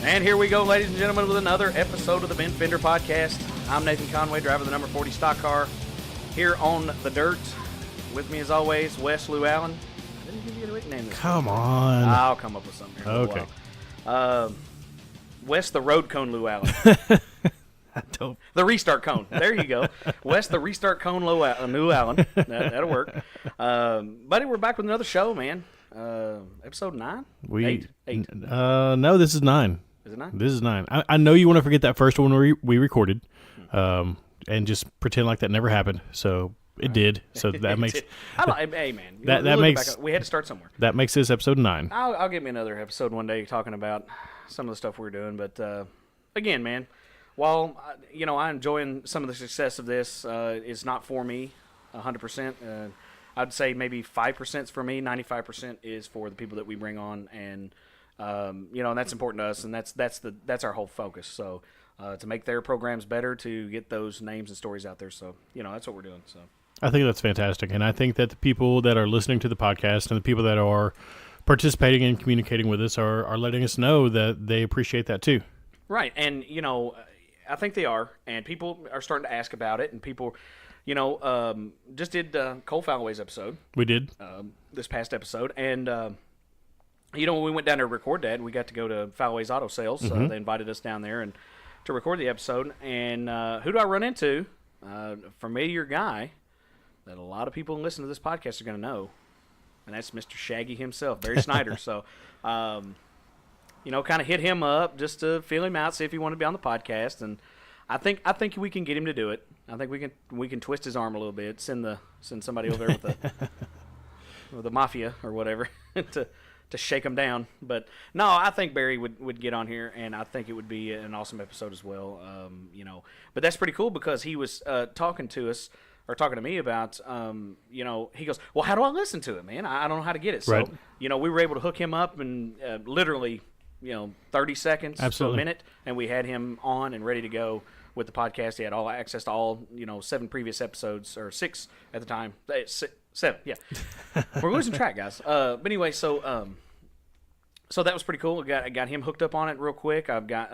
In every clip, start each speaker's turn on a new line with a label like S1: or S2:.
S1: And here we go, ladies and gentlemen, with another episode of the Ben Fender Podcast. I'm Nathan Conway, driver of the number 40 stock car, here on the dirt. With me, as always, Wes Lou Allen. I didn't give you a nickname this
S2: Come on.
S1: I'll come up with something here.
S2: Okay.
S1: Wes the Road Cone Lou Allen.
S2: I don't.
S1: The Restart Cone. There you go. Wes the Restart Cone Lou Allen. That'll work. Buddy, we're back with another show, man. Episode 9? Eight.
S2: No, this is 9.
S1: Is it 9?
S2: This is 9. I know you want to forget that first one we recorded, and just pretend like that never happened. So it did. So that makes.
S1: Hey man,
S2: that makes.
S1: We had to start somewhere.
S2: That makes this episode 9.
S1: I'll get me another episode one day talking about some of the stuff we're doing. But again, man, while I'm enjoying some of the success of this, it's not for me 100%. I'd say maybe 5% is for me. 95% is for the people that we bring on, and and that's important to us, and that's our whole focus. So to make their programs better, to get those names and stories out there. So that's what we're doing. So
S2: I think that's fantastic, and I think that the people that are listening to the podcast and the people that are participating and communicating with us are letting us know that they appreciate that too.
S1: Right, and I think they are, and people are starting to ask about it, and people. Just did Cole Falloway's episode.
S2: We did.
S1: This past episode. And, when we went down there to record that, we got to go to Falloway's Auto Sales.
S2: Mm-hmm.
S1: They invited us down there and to record the episode. And who do I run into? Familiar guy that a lot of people who listen to this podcast are going to know. And that's Mr. Shaggy himself, Barry Snyder. So, kind of hit him up just to feel him out, see if he wanted to be on the podcast. And I think we can get him to do it. I think we can twist his arm a little bit, send somebody over there with the mafia or whatever to shake him down. But no, I think Barry would get on here, and I think it would be an awesome episode as well. But that's pretty cool because he was talking to me about he goes, well, how do I listen to it, man? I don't know how to get it. So
S2: right.
S1: We were able to hook him up and literally 30 seconds
S2: Absolutely.
S1: to a minute, and we had him on and ready to go with the podcast. He had all access to all 7 previous episodes, or 6 at the time. 7, yeah. We're losing track, guys. But anyway, so that was pretty cool. I got him hooked up on it real quick. I've got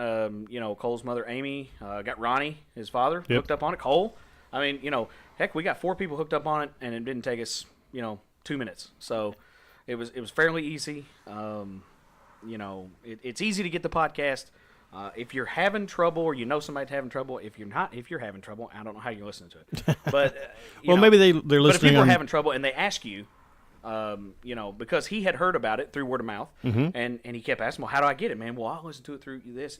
S1: Cole's mother Amy. Got Ronnie, his father, hooked up on it. Cole. I mean, heck, we got 4 people hooked up on it, and it didn't take us 2 minutes. So it was fairly easy. It's easy to get the podcast. If you're having trouble, or somebody's having trouble, if you're having trouble, I don't know how you're listening to it. But
S2: maybe they're listening.
S1: But if people are having trouble and they ask you, because he had heard about it through word of mouth,
S2: mm-hmm.
S1: and he kept asking, well, how do I get it, man? Well, I'll listen to it through this,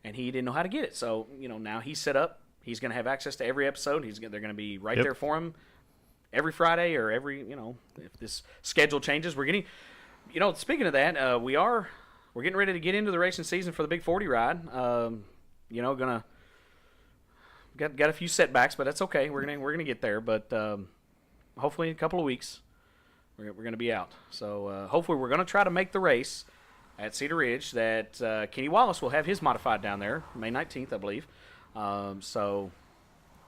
S1: and he didn't know how to get it. So now he's set up. He's going to have access to every episode. They're going to be right there for him every Friday, or every if this schedule changes. We're getting, speaking of that, we're getting ready to get into the racing season for the Big 40 ride. Got a few setbacks, but that's okay. We're gonna get there. But hopefully in a couple of weeks, we're gonna be out. So hopefully we're gonna try to make the race at Cedar Ridge. That Kenny Wallace will have his modified down there May 19th, I believe. So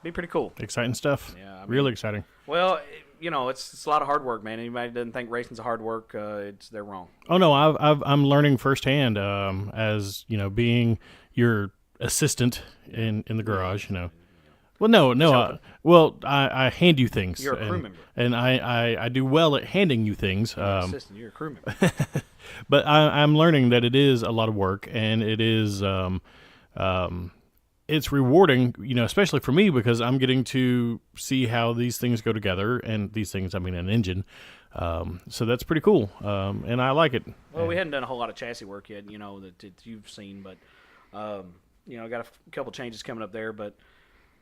S1: be pretty cool.
S2: Exciting stuff. Yeah, really exciting.
S1: Well, it's a lot of hard work, man. Anybody that doesn't think racing's a hard work, they're wrong.
S2: Oh no, I'm learning firsthand as being your assistant in the garage. Well, no. I hand you things.
S1: You're a crew member,
S2: and I do well at handing you things.
S1: You're an assistant. You're a crew member.
S2: But I'm learning that it is a lot of work, and it is it's rewarding, especially for me, because I'm getting to see how these things go together, and these things, I mean, an engine. So that's pretty cool, and I like it.
S1: Well, we hadn't done a whole lot of chassis work yet, that you've seen, but got a couple changes coming up there, but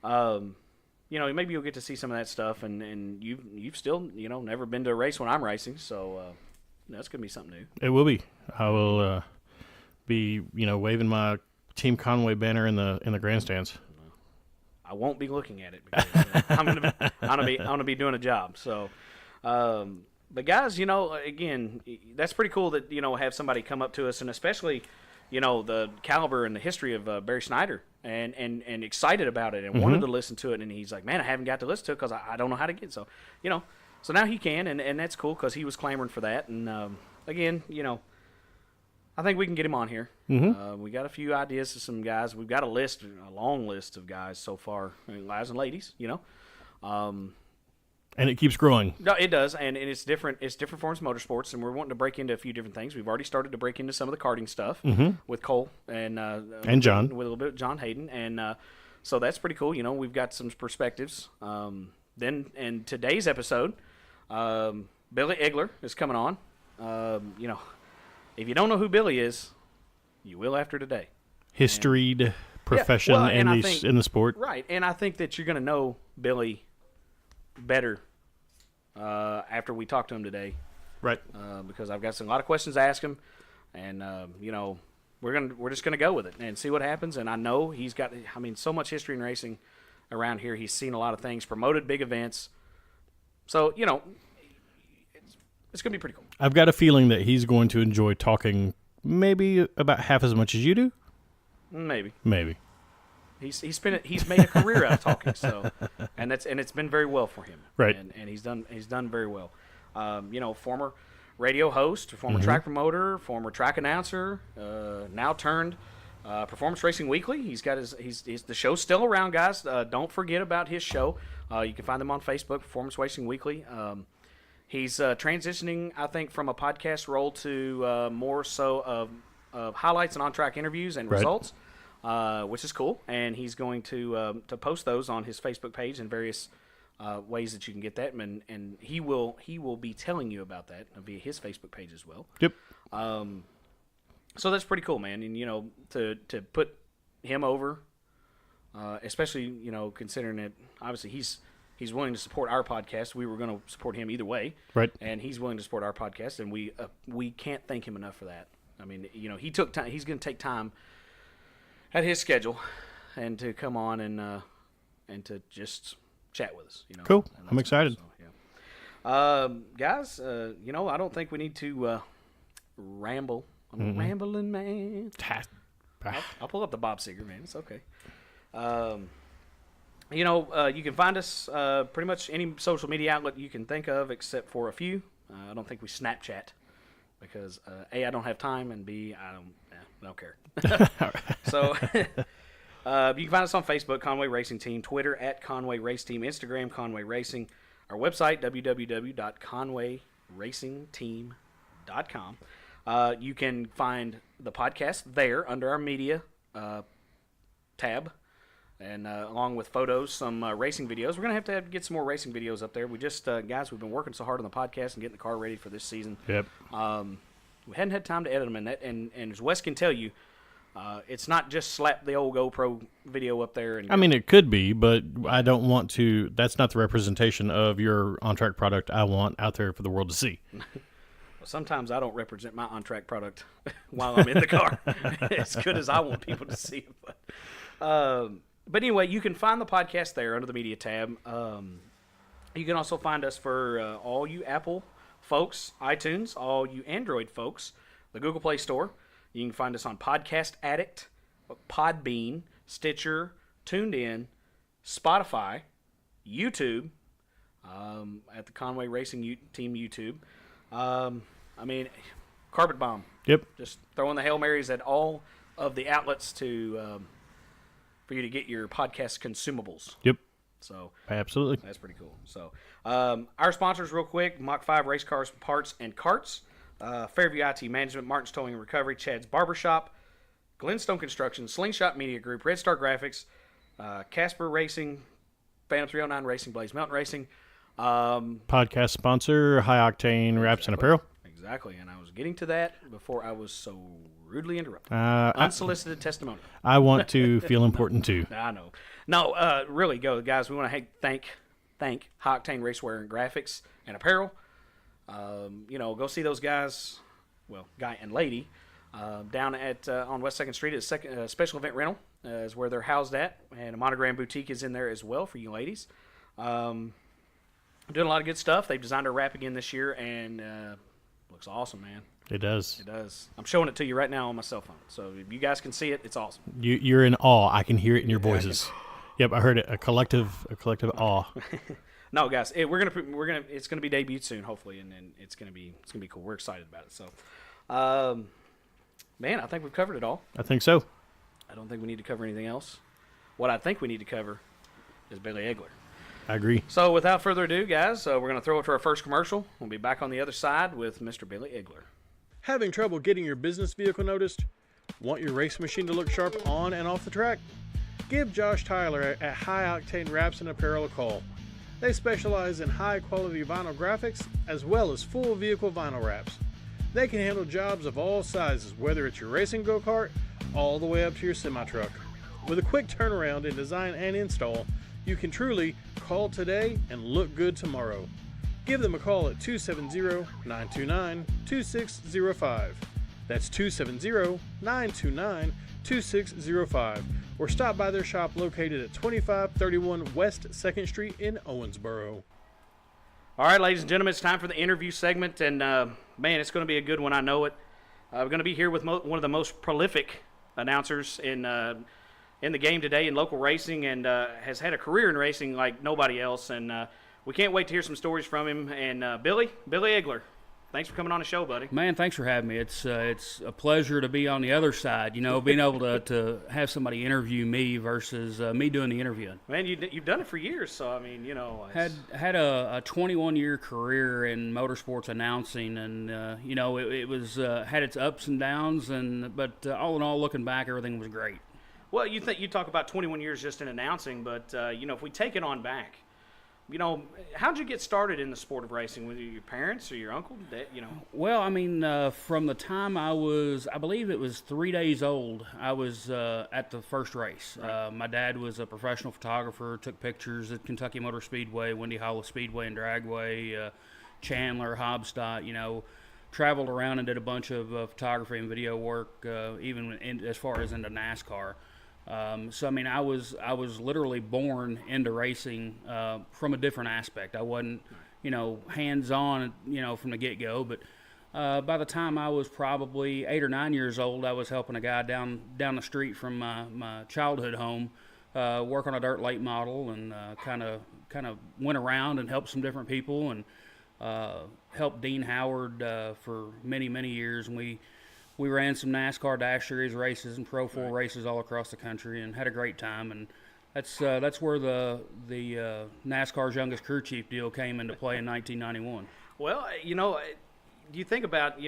S1: maybe you'll get to see some of that stuff, and you've still never been to a race when I'm racing, so that's gonna be something new.
S2: It will be. I will be waving my Team Conway banner in the grandstands.
S1: I won't be looking at it because I'm gonna be doing a job. So, but guys, again, that's pretty cool that have somebody come up to us, and especially the caliber and the history of Barry Snyder, and excited about it, and
S2: mm-hmm.
S1: wanted to listen to it, and he's like, man, I haven't got to listen to it because I don't know how to get it. So so now he can, and that's cool because he was clamoring for that, and again, I think we can get him on here.
S2: Mm-hmm.
S1: We got a few ideas of some guys. We've got a long list of guys so far, guys and ladies,
S2: And it keeps growing.
S1: No, it does, and it's different. It's different forms of motorsports, and we're wanting to break into a few different things. We've already started to break into some of the karting stuff with Cole and
S2: John,
S1: with a little bit of John Hayden, and so that's pretty cool. We've got some perspectives. Then in today's episode, Billy Egeler is coming on. If you don't know who Billy is, you will after today.
S2: Historied profession in the sport,
S1: right? And I think that you're going to know Billy better after we talk to him today,
S2: right?
S1: Because I've got a lot of questions to ask him, and we're just gonna go with it and see what happens. And I know he's got, so much history in racing around here. He's seen a lot of things, promoted big events, so it's gonna be pretty cool.
S2: I've got a feeling that he's going to enjoy talking, maybe about half as much as you do.
S1: Maybe. He's made a career out of talking, so and it's been very well for him,
S2: right?
S1: And he's done very well. Former radio host, former track promoter, former track announcer, now turned Performance Racing Weekly. He's got the show's still around, guys. Don't forget about his show. You can find them on Facebook, Performance Racing Weekly. He's transitioning, I think, from a podcast role to more so of highlights and on-track interviews and results. Which is cool, and he's going to post those on his Facebook page and various ways that you can get that, and he will be telling you about that via his Facebook page as well.
S2: Yep.
S1: So that's pretty cool, man, and to put him over, especially considering that obviously he's willing to support our podcast. We were going to support him either way,
S2: right?
S1: And he's willing to support our podcast, and we can't thank him enough for that. He took time. He's going to take time at his schedule, and to come on and to just chat with us.
S2: Cool. I'm excited.
S1: Cool, so, guys, I don't think we need to ramble. I'm a rambling man. I'll pull up the Bob Seger, man. It's okay. You can find us pretty much any social media outlet you can think of, except for a few. I don't think we Snapchat because A, I don't have time, and B, I don't care. So you can find us on Facebook, Conway Racing Team, Twitter at Conway Race Team, Instagram Conway Racing, our website www.conwayracingteam.com. You can find the podcast there under our media tab, and along with photos, some racing videos. We're going to have to get some more racing videos up there. We just guys, we've been working so hard on the podcast and getting the car ready for this season.
S2: Yep.
S1: We hadn't had time to edit them, and as Wes can tell you, it's not just slap the old GoPro video up there. And
S2: it could be, but I don't want to. That's not the representation of your on-track product I want out there for the world to see.
S1: Well, sometimes I don't represent my on-track product while I'm in the car as good as I want people to see it. But anyway, you can find the podcast there under the media tab. You can also find us for all you Apple folks, iTunes, all you Android folks, the Google Play Store. You can find us on Podcast Addict, Podbean, Stitcher, TuneIn, Spotify, YouTube, at the Conway Racing Team YouTube. Carpet bomb.
S2: Yep.
S1: Just throwing the Hail Marys at all of the outlets for you to get your podcast consumables.
S2: Yep.
S1: So
S2: absolutely,
S1: that's pretty cool. So our sponsors, real quick: Mach 5 Race Cars, Parts and Carts, Fairview IT Management, Martin's Towing and Recovery, Chad's Barbershop, Glenstone Construction, Slingshot Media Group, Red Star Graphics, Casper Racing, Phantom 309 Racing, Blaze Mountain Racing.
S2: Podcast sponsor, High Octane Wraps and Apparel.
S1: Exactly, and I was getting to that before I was so rudely interrupted. Unsolicited testimony.
S2: I want to feel important too.
S1: I know. No, really, guys. We want to thank High Octane Racewear and Graphics and Apparel. Go see those guys, guy and lady, down at on West 2nd Street at Special Event Rental is where they're housed at, and a Monogram Boutique is in there as well for you ladies. Doing a lot of good stuff. They've designed our wrap again this year, and looks awesome, man.
S2: It does.
S1: It does. I'm showing it to you right now on my cell phone, so if you guys can see it, it's awesome.
S2: You're in awe. I can hear it in your voices. Yep, I heard it. A collective awe.
S1: No, guys, it's gonna be debuted soon, hopefully, and it's gonna be cool. We're excited about it. So, Man, I think we've covered it all.
S2: I think so.
S1: I don't think we need to cover anything else. What I think we need to cover is Billy Egeler.
S2: I agree.
S1: So without further ado, guys, we're going to throw it to our first commercial. We'll be back on the other side with Mr. Billy Egeler.
S3: Having trouble getting your business vehicle noticed? Want your race machine to look sharp on and off the track? Give Josh Tyler at High Octane Wraps and Apparel a call. They specialize in high-quality vinyl graphics as well as full vehicle vinyl wraps. They can handle jobs of all sizes, whether it's your racing go-kart all the way up to your semi-truck. With a quick turnaround in design and install, you can truly call today and look good tomorrow. Give them a call at 270-929-2605. That's 270-929-2605. Or stop by their shop located at 2531 West 2nd Street in Owensboro.
S1: All right, ladies and gentlemen, it's time for the interview segment, and man, it's going to be a good one. I know it. We're going to be here with one of the most prolific announcers in the game today in local racing, and has had a career in racing like nobody else. And we can't wait to hear some stories from him. And Billy Egeler, thanks for coming on the show, buddy.
S4: Man, thanks for having me. It's a pleasure to be on the other side, being able to have somebody interview me versus me doing the interviewing.
S1: Man, you've done it for years, so I mean,
S4: Had a 21-year career in motorsports announcing, and it was had its ups and downs, but all in all, looking back, everything was great.
S1: Well, you talk about 21 years just in announcing, but if we take it on back, how'd you get started in the sport of racing? Were your parents or your uncle?
S4: Well, I mean, from the time I believe it was 3 days old, I was at the first race. Right. My dad was a professional photographer, took pictures at Kentucky Motor Speedway, Windy Hollow Speedway and Dragway, Chandler, Hobstadt, traveled around and did a bunch of photography and video work, even as far as into NASCAR. So I mean, I was literally born into racing from a different aspect. I wasn't, hands-on, from the get-go. But by the time I was probably 8 or 9 years old, I was helping a guy down the street from my childhood home work on a dirt late model, and kind of went around and helped some different people, and helped Dean Howard for many years, and we ran some NASCAR Dash Series races and Pro 4 races all across the country, and had a great time. And that's where the NASCAR's youngest crew chief deal came into play in 1991.
S1: Well, you think about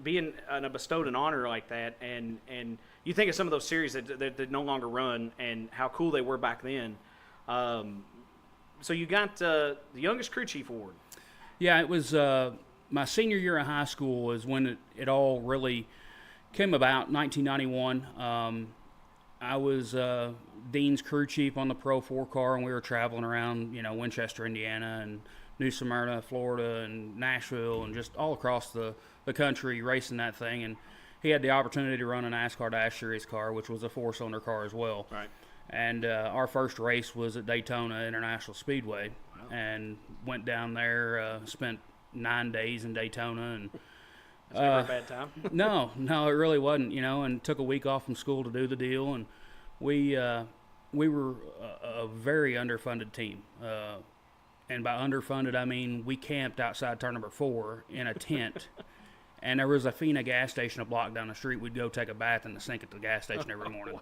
S1: being bestowed an honor like that, and you think of some of those series that no longer run, and how cool they were back then. So you got the youngest crew chief award.
S4: Yeah, it was. My senior year of high school is when it all really came about, 1991. I was Dean's crew chief on the Pro 4 car, and we were traveling around, Winchester, Indiana, and New Smyrna, Florida, and Nashville, and just all across the country racing that thing. And he had the opportunity to run a NASCAR Dash Series car, which was a 4-cylinder car as well.
S1: Right.
S4: And our first race was at Daytona International Speedway, and went down there, spent 9 days in Daytona, and
S1: it's never a bad time.
S4: no, it really wasn't, and took a week off from school to do the deal. And we were a very underfunded team, and by underfunded I mean we camped outside turn number 4 in a tent, and there was a Fina gas station a block down the street. We'd go take a bath in the sink at the gas station every morning.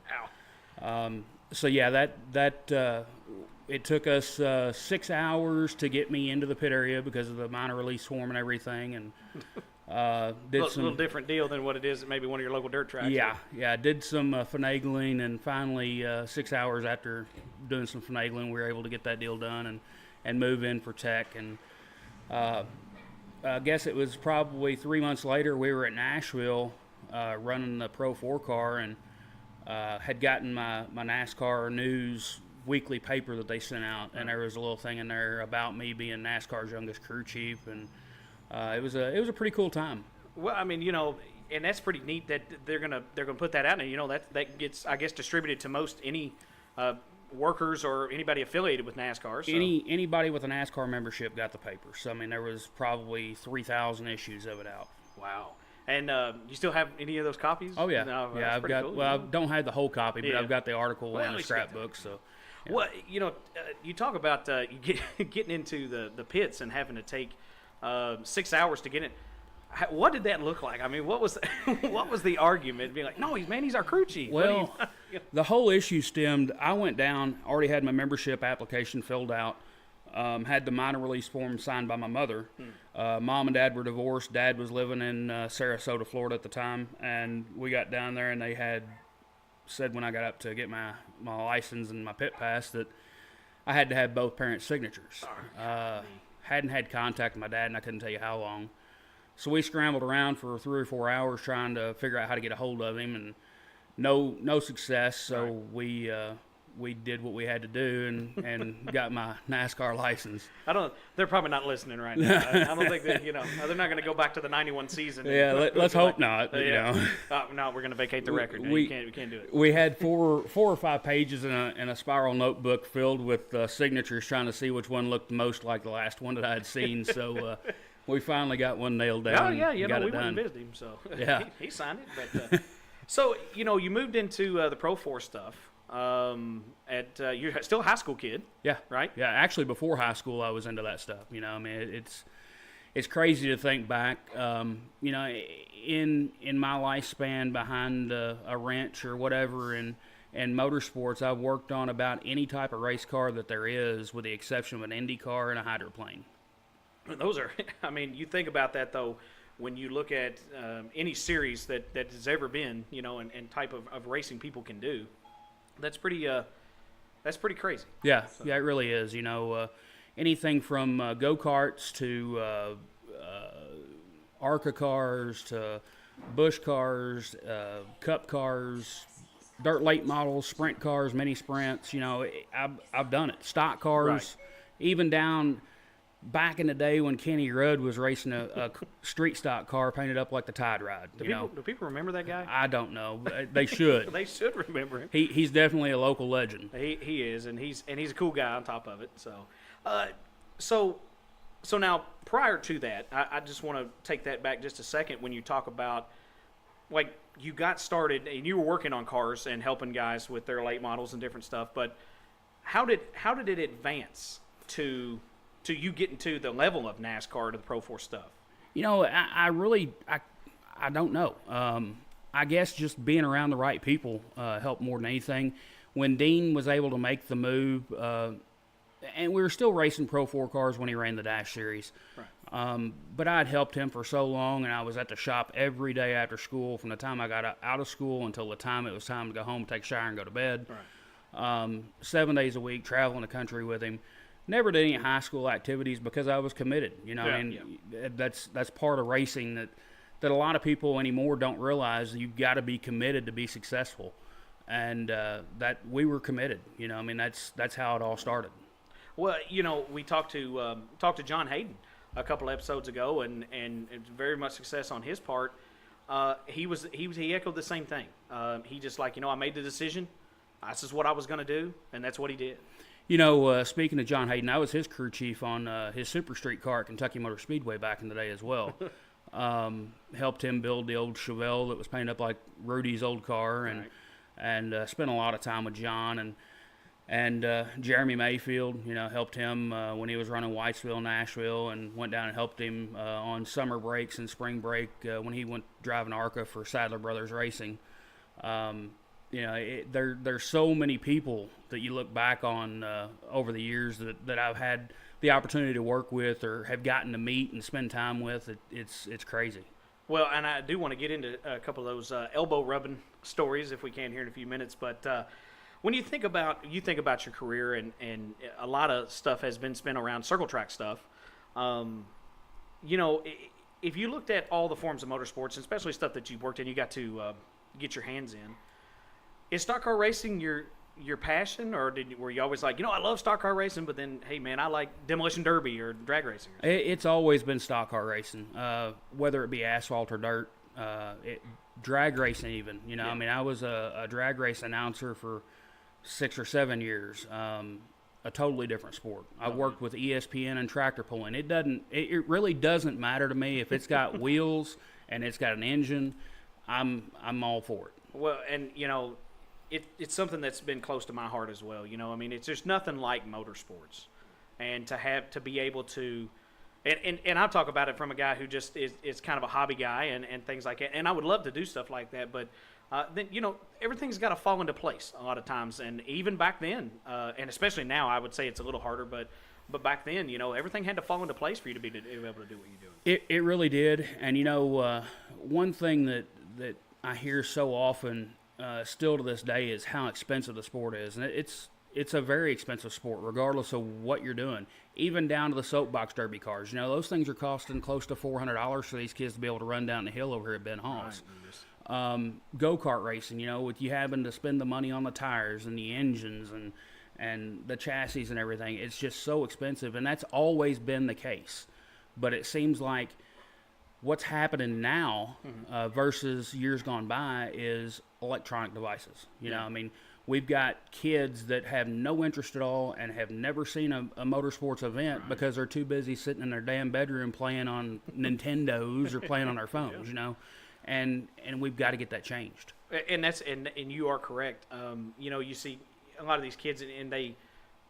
S1: Wow.
S4: So yeah, that it took us 6 hours to get me into the pit area because of the minor release form and everything, and did
S1: a little different deal than what it is at maybe one of your local dirt tracks.
S4: Yeah, did some finagling, and finally 6 hours after doing some finagling, we were able to get that deal done and move in for tech. And I guess it was probably 3 months later, we were at Nashville running the Pro 4 car, and had gotten my NASCAR News weekly paper that they sent out, and there was a little thing in there about me being NASCAR's youngest crew chief, and it was a pretty cool time.
S1: Well, I mean, and that's pretty neat that they're gonna put that out, and that gets, I guess, distributed to most any workers or anybody affiliated with NASCAR. So.
S4: Anybody with a NASCAR membership got the paper. So I mean, there was probably 3,000 issues of it out.
S1: Wow. And you still have any of those copies?
S4: Oh yeah,
S1: no,
S4: yeah. I've got.
S1: Cool.
S4: Well, I don't have the whole copy, but
S1: yeah.
S4: I've got the article and the scrapbook. So.
S1: Yeah. Well, you talk about getting into the pits and having to take 6 hours to get in. what did that look like? I mean, what was what was the argument? Being like, no, he's our crew chief.
S4: Well, the whole issue stemmed. I went down, already had my membership application filled out, had the minor release form signed by my mother. Mom and Dad were divorced. Dad was living in Sarasota, Florida at the time, and we got down there, and they had said when I got up to get my license and my pit pass that I had to have both parents' signatures. Hadn't had contact with my dad, and I couldn't tell you how long. So we scrambled around for 3 or 4 hours trying to figure out how to get a hold of him, and no success. So we did what we had to do and got my NASCAR license.
S1: They're probably not listening right now. I don't think that, they're not going to go back to the 91 season.
S4: Yeah, let's hope not.
S1: No, we're going to vacate the record. No, we can't do it.
S4: We had four or five pages in a spiral notebook filled with signatures trying to see which one looked most like the last one that I had seen. So we finally got one nailed down.
S1: Oh, yeah,
S4: we
S1: went and visited him, so
S4: yeah.
S1: he signed it. But so, you moved into the Pro 4 stuff. You're still a high school kid.
S4: Yeah.
S1: Right?
S4: Yeah, actually before high school I was into that stuff. It's crazy to think back. In my lifespan behind a wrench or whatever in motorsports, I've worked on about any type of race car that there is, with the exception of an Indy car and a hydroplane.
S1: Those are, you think about that though, when you look at any series that has ever been, and type of racing people can do. That's pretty crazy.
S4: Yeah, it really is. Anything from go-karts to ARCA cars to Busch cars, Cup cars, dirt late models, sprint cars, mini sprints. I've done it. Stock cars,
S1: right.
S4: Even down back in the day when Kenny Rudd was racing a street stock car painted up like the Tide Ride.
S1: Do people remember that guy?
S4: I don't know. They should.
S1: They should remember him.
S4: He's definitely a local legend.
S1: He is, and he's a cool guy on top of it. So now prior to that, I just want to take that back just a second when you talk about, like, you got started and you were working on cars and helping guys with their late models and different stuff. But how did it advance to you getting to the level of NASCAR to the Pro 4 stuff?
S4: I really don't know. I guess just being around the right people helped more than anything. When Dean was able to make the move, and we were still racing Pro 4 cars when he ran the Dash Series, right. But I'd helped him for so long, and I was at the shop every day after school from the time I got out of school until the time it was time to go home, take a shower, and go to bed. Right. 7 days a week, traveling the country with him. Never did any high school activities because I was committed. That's part of racing that a lot of people anymore don't realize. You've got to be committed to be successful, and that we were committed. That's how it all started.
S1: Well, we talked to John Hayden a couple episodes ago, and very much success on his part. He echoed the same thing. He just I made the decision. This is what I was going to do, and that's what he did.
S4: Speaking of John Hayden, I was his crew chief on his Super Street car at Kentucky Motor Speedway back in the day as well. Helped him build the old Chevelle that was painted up like Rudy's old car, and spent a lot of time with John and Jeremy Mayfield. Helped him when he was running Whitesville, Nashville, and went down and helped him on summer breaks and spring break when he went driving ARCA for Sadler Brothers Racing. There's so many people that you look back on over the years that I've had the opportunity to work with or have gotten to meet and spend time with. It's crazy.
S1: Well, and I do want to get into a couple of those elbow rubbing stories if we can here in a few minutes. But when you think about your career and a lot of stuff has been spent around circle track stuff, if you looked at all the forms of motorsports, and especially stuff that you've worked in, you got to get your hands in. Is stock car racing your passion, or were you always like, I love stock car racing, but then, hey man, I like demolition derby or drag racing?
S4: It's always been stock car racing, whether it be asphalt or dirt, drag racing even. I was a drag race announcer for 6 or 7 years. A totally different sport. I worked with ESPN and tractor pulling. It really doesn't matter to me if it's got wheels and it's got an engine. I'm all for it.
S1: Well, and it's something that's been close to my heart as well. It's just nothing like motorsports, and to be able to And I'll talk about it from a guy who just is kind of a hobby guy and things like that. And I would love to do stuff like that, but then, everything's got to fall into place a lot of times. And even back then, and especially now, I would say it's a little harder, but back then, everything had to fall into place for you to be able to do what you're doing.
S4: It really did. And, one thing that I hear so often still to this day is how expensive the sport is. And it's a very expensive sport, regardless of what you're doing, even down to the soapbox derby cars. Those things are costing close to $400 for these kids to be able to run down the hill over here at Ben Hall's. Right. Go-kart racing, with you having to spend the money on the tires and the engines and the chassis and everything. It's just so expensive, and that's always been the case. But it seems like what's happening now versus years gone by is electronic devices. We've got kids that have no interest at all and have never seen a motorsports event because they're too busy sitting in their damn bedroom playing on Nintendos or playing on their phones, and we've got to get that changed.
S1: And you are correct. You see a lot of these kids, and they,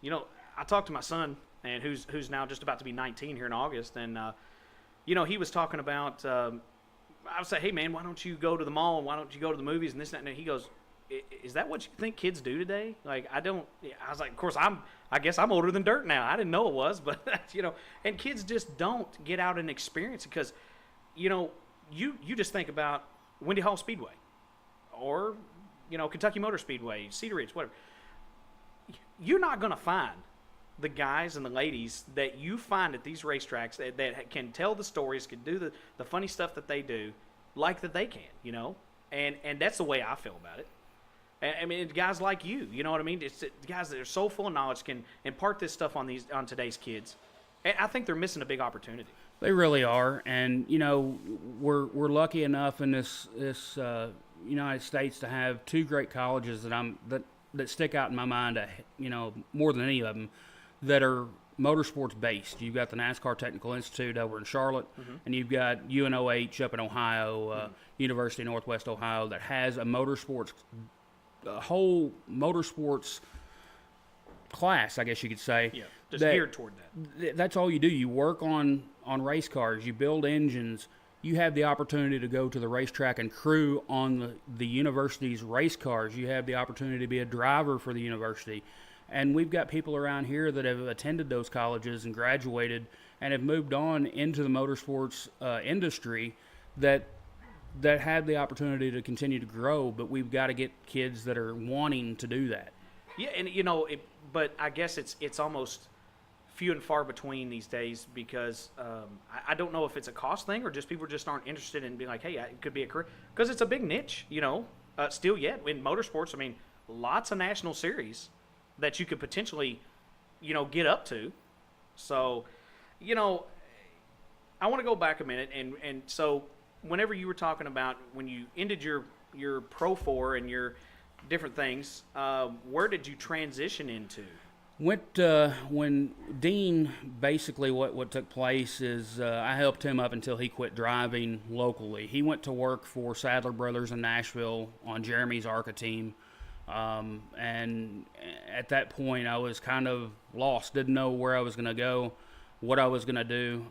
S1: I talked to my son, and who's now just about to be 19 here in August, and he was talking about. I would say, hey man, why don't you go to the mall? Why don't you go to the movies and this and that? And he goes, is that what you think kids do today? Like, I don't. I was like, of course, I guess I'm older than dirt now. I didn't know it was, but and kids just don't get out and experience it because, you just think about Windy Hall Speedway, or Kentucky Motor Speedway, Cedar Ridge, whatever. You're not going to find the guys and the ladies that you find at these racetracks that can tell the stories, can do the funny stuff that they do, like that they can, and that's the way I feel about it. I mean, guys like you know what I mean? It's guys that are so full of knowledge can impart this stuff on today's kids. And I think they're missing a big opportunity.
S4: They really are, and we're lucky enough in this United States to have two great colleges that stick out in my mind. More than any of them, that are motorsports based. You've got the NASCAR Technical Institute over in Charlotte, and you've got UNOH up in Ohio, University of Northwest Ohio, that has a whole motorsports class, I guess you could say.
S1: Yeah, just geared toward that.
S4: That's all you do. You work on race cars. You build engines. You have the opportunity to go to the racetrack and crew on the university's race cars. You have the opportunity to be a driver for the university. And we've got people around here that have attended those colleges and graduated and have moved on into the motorsports industry that have the opportunity to continue to grow, but we've got to get kids that are wanting to do that.
S1: Yeah, and but I guess it's almost few and far between these days because I don't know if it's a cost thing or just people just aren't interested in being like, hey, it could be a career, because it's a big niche, still yet in motorsports. I mean, lots of national series that you could potentially, get up to. So, I want to go back a minute, and so whenever you were talking about when you ended your Pro 4 and your different things, where did you transition into?
S4: When Dean, basically what took place is I helped him up until he quit driving locally. He went to work for Sadler Brothers in Nashville on Jeremy's ARCA team. And at that point, I was kind of lost, didn't know where I was going to go, what I was going to do.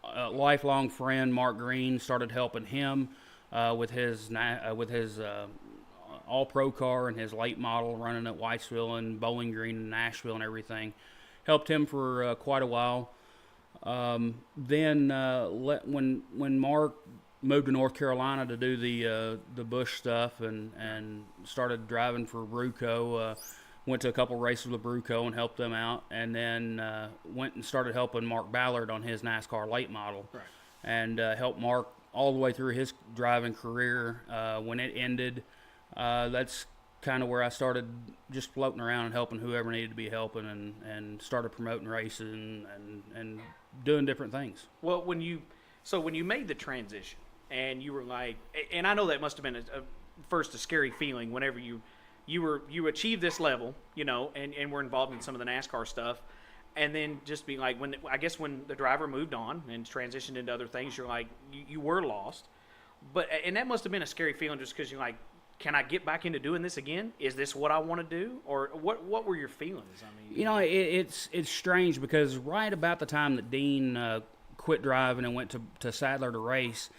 S4: A lifelong friend, Mark Green, started helping him with his all-pro car and his late model running at Whitesville and Bowling Green and Nashville and everything. Helped him for quite a while. Then when Mark moved to North Carolina to do the Busch stuff and started driving for Bruco. Went to a couple races with Bruco and helped them out, and then went and started helping Mark Ballard on his NASCAR late model,
S1: right.
S4: And helped Mark all the way through his driving career. When it ended, that's kind of where I started just floating around and helping whoever needed to be helping, and started promoting races and doing different things.
S1: Well, when you made the transition, and you were like, and I know that must have been first a scary feeling whenever you achieved this level, and were involved in some of the NASCAR stuff, and then just be like, when the driver moved on and transitioned into other things, you're like, you were lost, and that must have been a scary feeling just because you're like, can I get back into doing this again? Is this what I want to do? Or what were your feelings? I mean,
S4: You know, it's strange because right about the time that Dean quit driving and went to Sadler to race,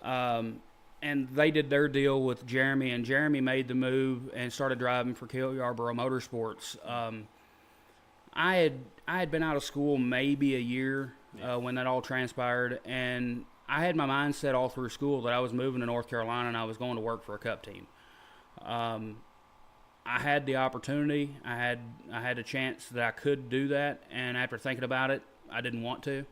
S4: and they did their deal with Jeremy, and Jeremy made the move and started driving for Cale Yarborough Motorsports. I had been out of school maybe a year when that all transpired, and I had my mindset all through school that I was moving to North Carolina and I was going to work for a Cup team. I had the opportunity. I had a chance that I could do that, and after thinking about it, I didn't want to.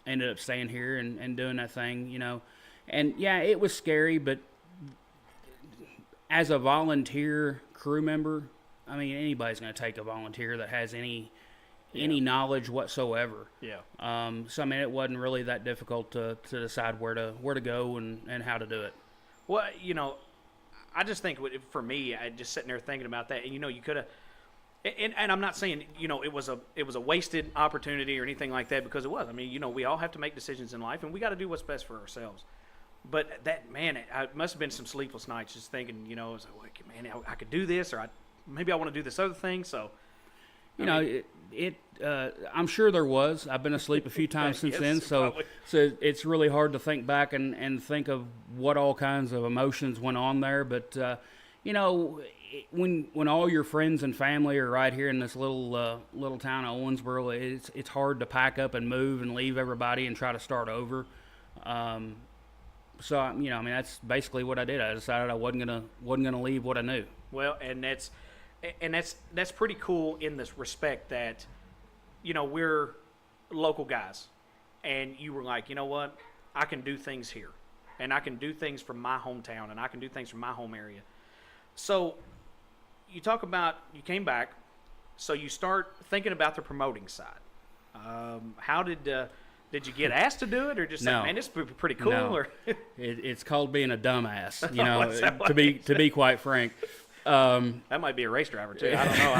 S4: Ended up staying here and doing that thing, you know. And yeah, it was scary, but as a volunteer crew member, I mean, anybody's going to take a volunteer that has any knowledge whatsoever.
S1: Yeah.
S4: So I mean, it wasn't really that difficult to decide where to go and how to do it.
S1: Well, you know, I just think for me, I just sitting there thinking about that, and you know, you could have. And I'm not saying, you know, it was a wasted opportunity or anything like that, because it was. I mean, you know, we all have to make decisions in life, and we got to do what's best for ourselves. But that, man, it must have been some sleepless nights just thinking, you know, I was like, man, I could do this, or maybe I want to do this other thing. So,
S4: I'm sure there was. I've been asleep a few times since then, so it's really hard to think back and think of what all kinds of emotions went on there. But you know, when all your friends and family are right here in this little town of Owensboro, it's hard to pack up and move and leave everybody and try to start over. So you know, I mean, that's basically what I did. I decided I wasn't gonna leave what I knew.
S1: Well, and that's pretty cool in this respect that, you know, we're local guys, and you were like, you know what, I can do things here, and I can do things from my hometown, and I can do things from my home area. So you talk about you came back, so you start thinking about the promoting side. How did you get asked to do it, or just
S4: No.
S1: say, man, this would be pretty cool?
S4: No.
S1: Or
S4: It's called being a dumbass, you
S1: Oh,
S4: know,
S1: is that what
S4: to be quite frank.
S1: that might be a race driver too. I don't know.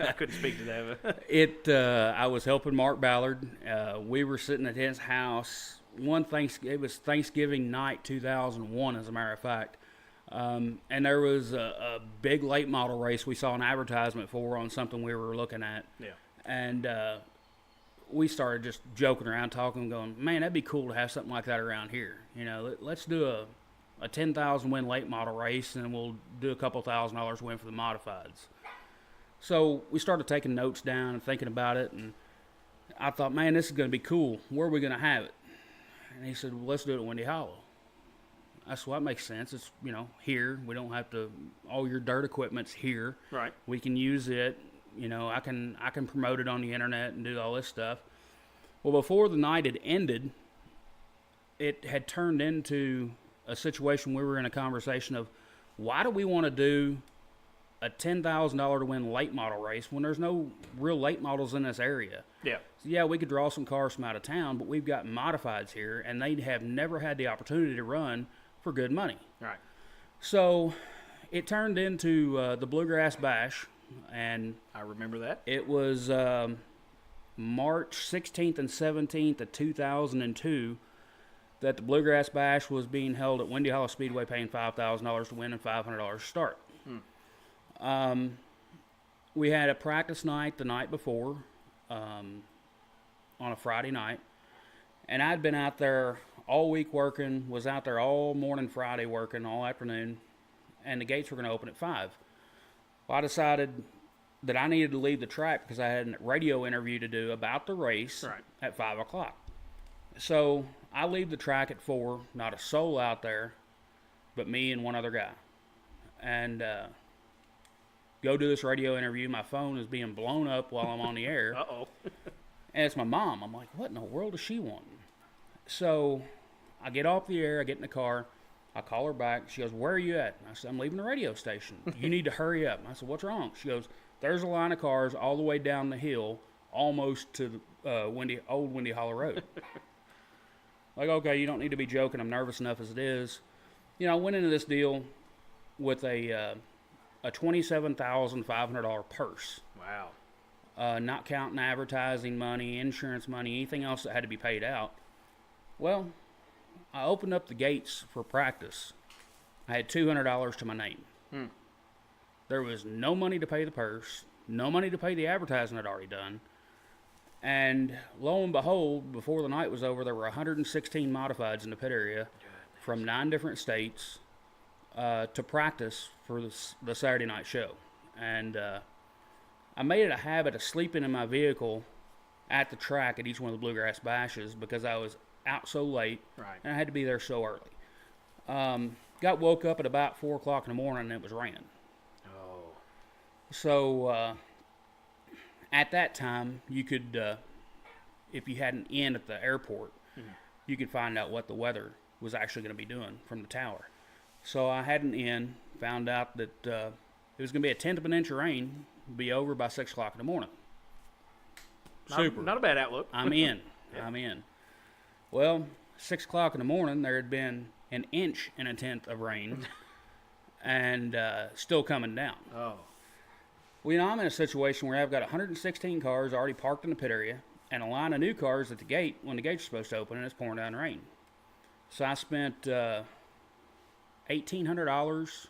S1: I couldn't speak to that.
S4: I was helping Mark Ballard. We were sitting at his house it was Thanksgiving night 2001, as a matter of fact. And there was a big late model race we saw an advertisement for on something we were looking at.
S1: Yeah.
S4: And we started just joking around, talking, going, man, that'd be cool to have something like that around here. You know, let's do a 10,000 win late model race, and we'll do a couple $1,000 win for the modifieds. So we started taking notes down and thinking about it, and I thought, man, this is going to be cool. Where are we going to have it? And he said, well, let's do it at Windy Hollow. I said, well, that makes sense. It's, you know, here. We don't have to, all your dirt equipment's here.
S1: Right.
S4: We can use it. You know, I can promote it on the internet and do all this stuff. Well, before the night had ended, it had turned into a situation we were in a conversation of, why do we want to do a $10,000 to win late model race when there's no real late models in this area?
S1: Yeah.
S4: So, yeah, we could draw some cars from out of town, but we've got modifieds here, and they have never had the opportunity to run for good money.
S1: Right.
S4: So it turned into the Bluegrass Bash, and
S1: I remember that.
S4: it was March 16th and 17th of 2002 that the Bluegrass Bash was being held at Windy Hollow Speedway, paying $5,000 to win and $500 to start. We had a practice night the night before on a Friday night, and I'd been out there all week working, was out there all morning Friday working, all afternoon, and the gates were going to open at 5. Well, I decided that I needed to leave the track because I had a radio interview to do about the race at 5 o'clock. So I leave the track at 4, not a soul out there but me and one other guy. And go do this radio interview. My phone is being blown up while I'm on the air.
S1: Uh-oh.
S4: And it's my mom. I'm like, what in the world does she want? So I get off the air. I get in the car. I call her back. She goes, where are you at? And I said, I'm leaving the radio station. You need to hurry up. And I said, what's wrong? She goes, there's a line of cars all the way down the hill, almost to the old Windy Hollow Road. Like, okay, you don't need to be joking. I'm nervous enough as it is. You know, I went into this deal with a $27,500 purse.
S1: Wow.
S4: Not counting advertising money, insurance money, anything else that had to be paid out. Well, I opened up the gates for practice, I had $200 to my name. There was no money to pay the purse, no money to pay the advertising I'd already done. And lo and behold, before the night was over, there were 116 modifieds in the pit area from 9 different states to practice for the Saturday night show. And I made it a habit of sleeping in my vehicle at the track at each one of the Bluegrass Bashes because I was out so late, and I had to be there so early. Got woke up at about 4 o'clock in the morning, and it was raining.
S1: Oh.
S4: So at that time, you could, if you had an inn at the airport, you could find out what the weather was actually going to be doing from the tower. So I had an inn, found out that it was going to be a 1/10 of an inch of rain, be over by 6 o'clock in the morning. Super.
S1: Not a bad outlook.
S4: I'm in. I'm in. Well, 6 o'clock in the morning, there had been 1 inch and 1/10 of rain, and still coming down.
S1: Oh.
S4: Well, I'm in a situation where I've got 116 cars already parked in the pit area and a line of new cars at the gate when the gates are supposed to open, and it's pouring down rain. So I spent $1,800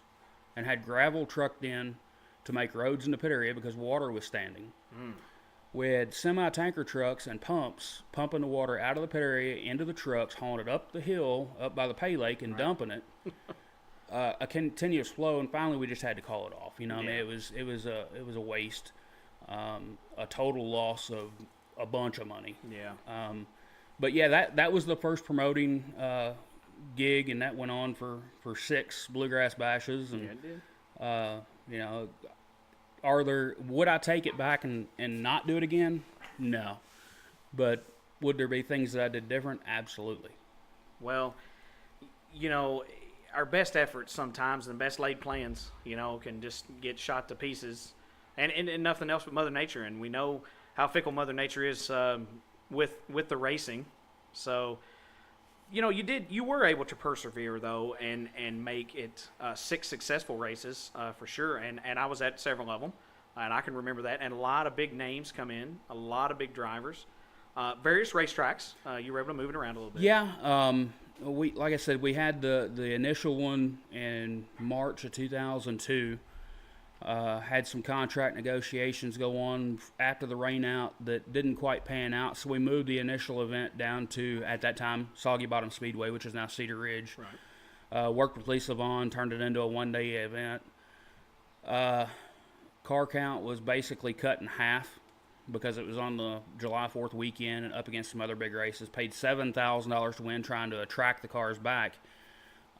S4: and had gravel trucked in to make roads in the pit area because water was standing. We had semi-tanker trucks and pumps pumping the water out of the pit area into the trucks, hauling it up the hill, up by the pay lake, and dumping it. A continuous flow, and finally we just had to call it off. I mean, it was a waste, a total loss of a bunch of money.
S1: Yeah.
S4: But yeah, that was the first promoting gig, and that went on for 6 Bluegrass Bashes. And
S1: Yeah, it did.
S4: would I take it back and not do it again? No. But would there be things that I did different? Absolutely.
S1: Well, our best efforts sometimes and best laid plans, can just get shot to pieces, and nothing else but Mother Nature. And we know how fickle Mother Nature is with the racing. So, you were able to persevere though, and make it 6 successful races for sure. And I was at several of them, and I can remember that. And a lot of big names come in, a lot of big drivers, various racetracks. You were able to move it around a little bit.
S4: Yeah. Like I said, we had the initial one in March of 2002. Had some contract negotiations go on after the rain out that didn't quite pan out, so we moved the initial event down to, at that time, Soggy Bottom Speedway, which is now Cedar Ridge.
S1: Right.
S4: Worked with Lisa Vaughn, turned it into a one-day event. Car count was basically cut in half because it was on the July 4th weekend and up against some other big races. Paid $7,000 to win trying to attract the cars back.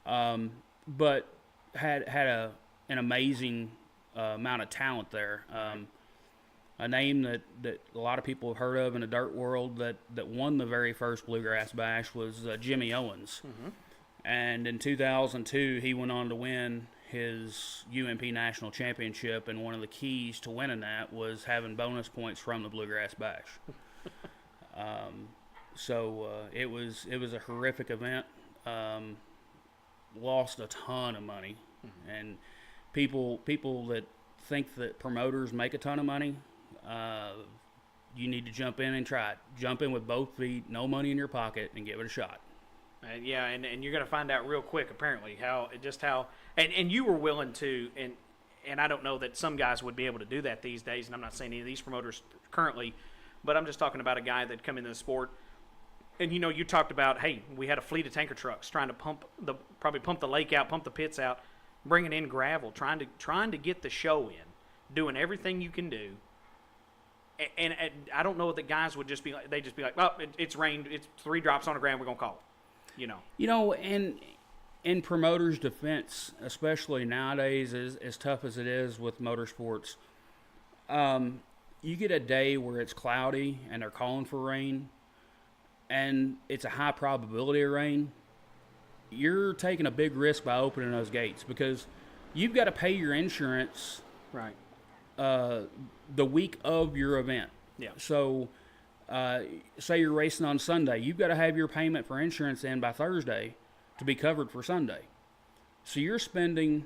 S4: But had an amazing amount of talent there. A name that a lot of people have heard of in the dirt world that won the very first Bluegrass Bash was Jimmy Owens. And in 2002, he went on to win his UMP National Championship, and one of the keys to winning that was having bonus points from the Bluegrass Bash. So it was a horrific event. Lost a ton of money, and people that think that promoters make a ton of money, you need to jump in and try it. Jump in with both feet, no money in your pocket, and give it a shot.
S1: And you're going to find out real quick, apparently, how and you were willing to, and I don't know that some guys would be able to do that these days, and I'm not saying any of these promoters currently, but I'm just talking about a guy that come into the sport, and you talked about, hey, we had a fleet of tanker trucks trying to pump the lake out, pump the pits out, bringing in gravel, trying to get the show in, doing everything you can do. And I don't know that guys would just be like, they'd just be like, oh, it's rained, it's 3 drops on the ground, we're going to call it.
S4: And in promoters' defense, especially nowadays, as tough as it is with motorsports, you get a day where it's cloudy and they're calling for rain, and it's a high probability of rain. You're taking a big risk by opening those gates because you've got to pay your insurance
S1: Right.
S4: The week of your event.
S1: Yeah.
S4: So, say you're racing on Sunday, you've got to have your payment for insurance in by Thursday to be covered for Sunday. So you're spending,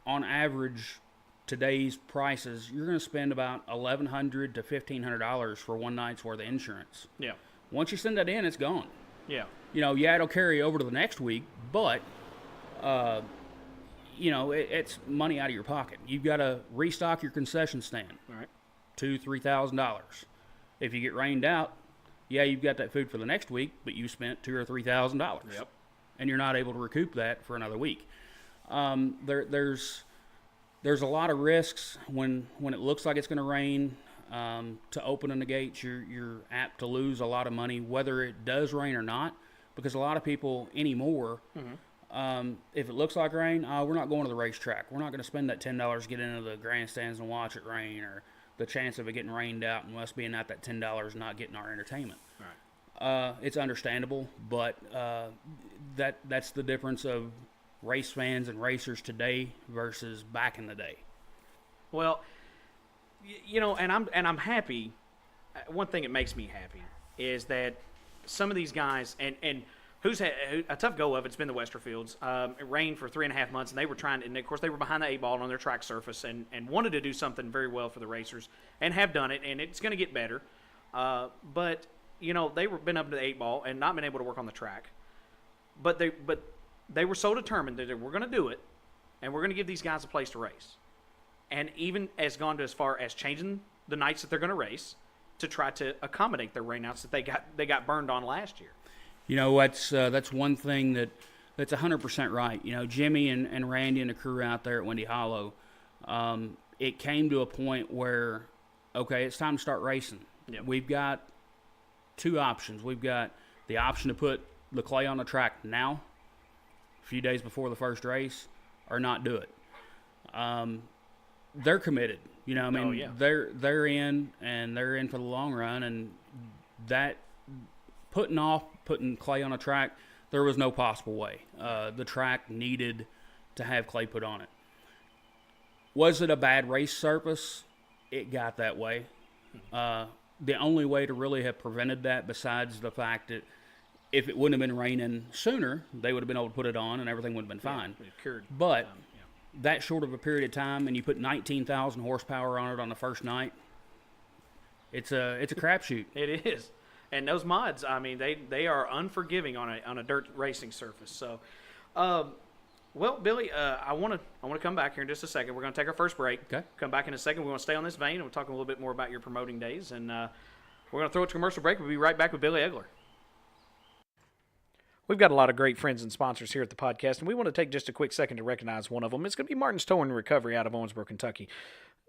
S4: on average, today's prices, you're going to spend about $1,100 to $1,500 for one night's worth of insurance.
S1: Yeah.
S4: Once you send that in, it's gone.
S1: Yeah.
S4: It'll carry over to the next week, but it's money out of your pocket. You've got to restock your concession stand.
S1: All right.
S4: $2,000-$3,000. If you get rained out, yeah, you've got that food for the next week, but you spent $2,000 or $3,000.
S1: Yep.
S4: And you're not able to recoup that for another week. There's a lot of risks when it looks like it's going to rain. To opening the gates, you're apt to lose a lot of money, whether it does rain or not, because a lot of people anymore, if it looks like rain, we're not going to the racetrack. We're not going to spend that $10 to get into the grandstands and watch it rain, or the chance of it getting rained out and us being out that $10 and not getting our entertainment.
S1: Right.
S4: It's understandable, but that's the difference of race fans and racers today versus back in the day.
S1: Well, and I'm happy. One thing that makes me happy is that some of these guys, and who's had a tough go of it's been the Westerfields. It rained for 3.5 months, and they were trying, and of course they were behind the 8-ball on their track surface, and wanted to do something very well for the racers, and have done it, and it's going to get better. But they were been up to the 8-ball and not been able to work on the track, but they were so determined that we're going to do it, and we're going to give these guys a place to race. And even has gone to as far as changing the nights that they're going to race to try to accommodate their rainouts that they got burned on last year.
S4: That's one thing that's 100% right. Jimmy and Randy and the crew out there at Windy Hollow, it came to a point where, okay, it's time to start racing.
S1: Yep.
S4: We've got two options. We've got the option to put the clay on the track now, a few days before the first race, or not do it. They're committed.
S1: Oh, yeah.
S4: They're in, and they're in for the long run, and that putting clay on a track, there was no possible way. The track needed to have clay put on it. Was it a bad race surface? It got that way. The only way to really have prevented that, besides the fact that if it wouldn't have been raining sooner, they would have been able to put it on and everything would have been fine.
S1: Yeah, it cured.
S4: But that short of a period of time, and you put 19,000 horsepower on it on the first night, it's a crapshoot.
S1: It is. And those mods, I mean, they are unforgiving on a dirt racing surface. So, well, Billy, I want to come back here in just a second. We're going to take our first break.
S4: Okay.
S1: Come back in a second. We want to stay on this vein, and we'll talk a little bit more about your promoting days. And we're going to throw it to commercial break. We'll be right back with Billy Egeler. We've got a lot of great friends and sponsors here at the podcast, and we want to take just a quick second to recognize one of them. It's going to be Martin's Towing and Recovery out of Owensboro, Kentucky.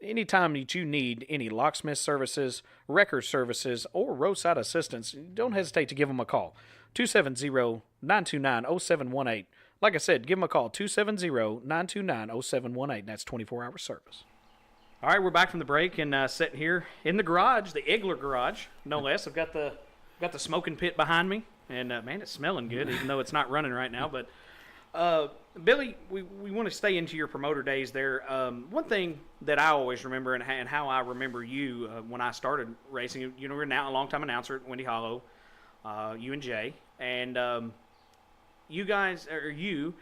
S1: Anytime that you need any locksmith services, record services, or roadside assistance, don't hesitate to give them a call. 270-929-0718. Like I said, give them a call, 270-929-0718. That's 24-hour service. All right, we're back from the break and sitting here in the garage, the Egeler garage, no less. I've got the smoking pit behind me. And, man, it's smelling good, even though it's not running right now. But, Billy, we want to stay into your promoter days there. One thing that I always remember, and how I remember you when I started racing, we're now a long-time announcer at Windy Hollow, you and Jay. And you guys, or you,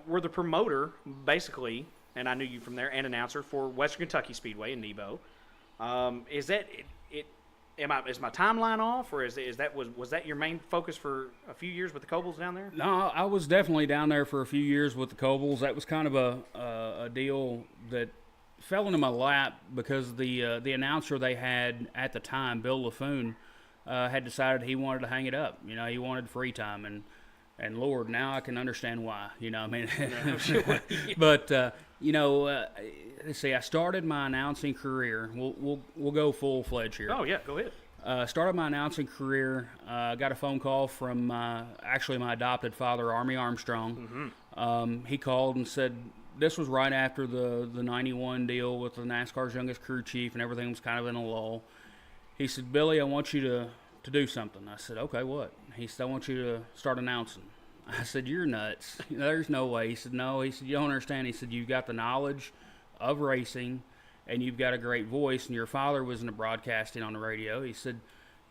S1: were the promoter, basically, and I knew you from there, and announcer for Western Kentucky Speedway in Nebo. Is that it? Is my timeline off, or was that your main focus for a few years with the Cobles down there?
S4: No, I was definitely down there for a few years with the Cobles. That was kind of a deal that fell into my lap because the announcer they had at the time, Bill LaFoon, had decided he wanted to hang it up. He wanted free time, and Lord, now I can understand why. But let's see. I started my announcing career. We'll go full fledged here.
S1: Oh yeah, go ahead.
S4: Started my announcing career. Got a phone call from actually my adopted father, Army Armstrong.
S1: Mm-hmm.
S4: He called and said this was right after the '91 deal with the NASCAR's youngest crew chief, and everything was kind of in a lull. He said, "Billy, I want you to do something." I said, "Okay, what?" He said, "I want you to start announcing." I said, "You're nuts. There's no way." He said, "No." He said, "You don't understand." He said, "You've got the knowledge of racing, and you've got a great voice, and your father was into broadcasting on the radio." He said,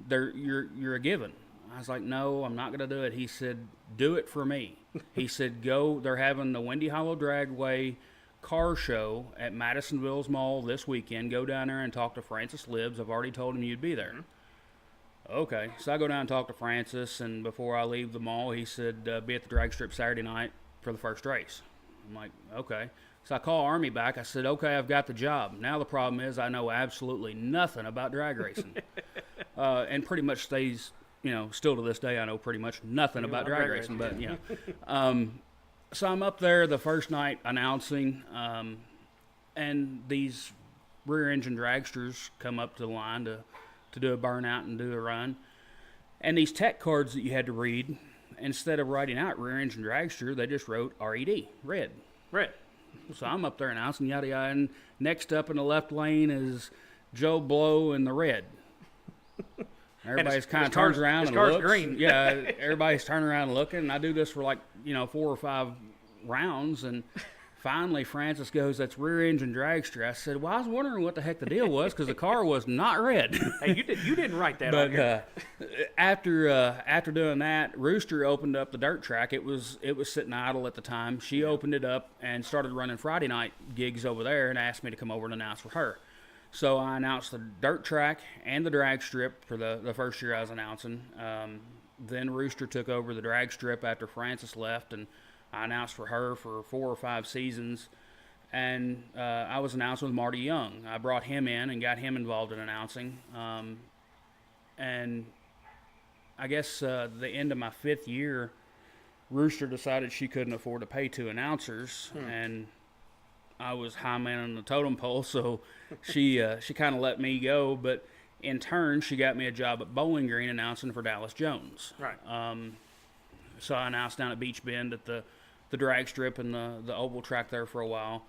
S4: you're a given." I was like, "No, I'm not going to do it." He said, "Do it for me." He said, "Go. They're having the Windy Hollow Dragway car show at Madisonville's Mall this weekend. Go down there and talk to Francis Libbs. I've already told him you'd be there." Okay, so I go down and talk to Francis, and before I leave the mall, he said, "Be at the drag strip Saturday night for the first race." I'm like, okay. So I call Army back. I said, okay, I've got the job. Now the problem is I know absolutely nothing about drag racing. And pretty much stays, still to this day, I know pretty much nothing about drag racing. But, so I'm up there the first night announcing, and these rear engine dragsters come up to the line to do a burnout and do a run. And these tech cards that you had to read, instead of writing out rear engine dragster, they just wrote RED, red.
S1: Red.
S4: So I'm up there announcing, yada, yada, and next up in the left lane is Joe Blow in the red. Everybody's kind of turns around and looks.
S1: Green.
S4: Yeah, everybody's turning around and looking, and I do this for 4 or 5 rounds, and finally Francis goes, "That's rear engine dragster." I said, "Well, I was wondering what the heck the deal was because the car was not red."
S1: Hey, you didn't write that on here.
S4: After doing that, Rooster opened up the dirt track. It was sitting idle at the time. She opened it up and started running Friday night gigs over there and asked me to come over and announce for her. So I announced the dirt track and the drag strip for the first year I was announcing. Then Rooster took over the drag strip after Francis left, and I announced for her for 4 or 5 seasons. And I was announcing with Marty Young. I brought him in and got him involved in announcing. And I guess the end of my 5th year, Rooster decided she couldn't afford to pay 2 announcers, and I was high man on the totem pole, so she kind of let me go. But in turn, she got me a job at Bowling Green announcing for Dallas Jones.
S1: Right.
S4: So I announced down at Beach Bend at the drag strip and the oval track there for a while.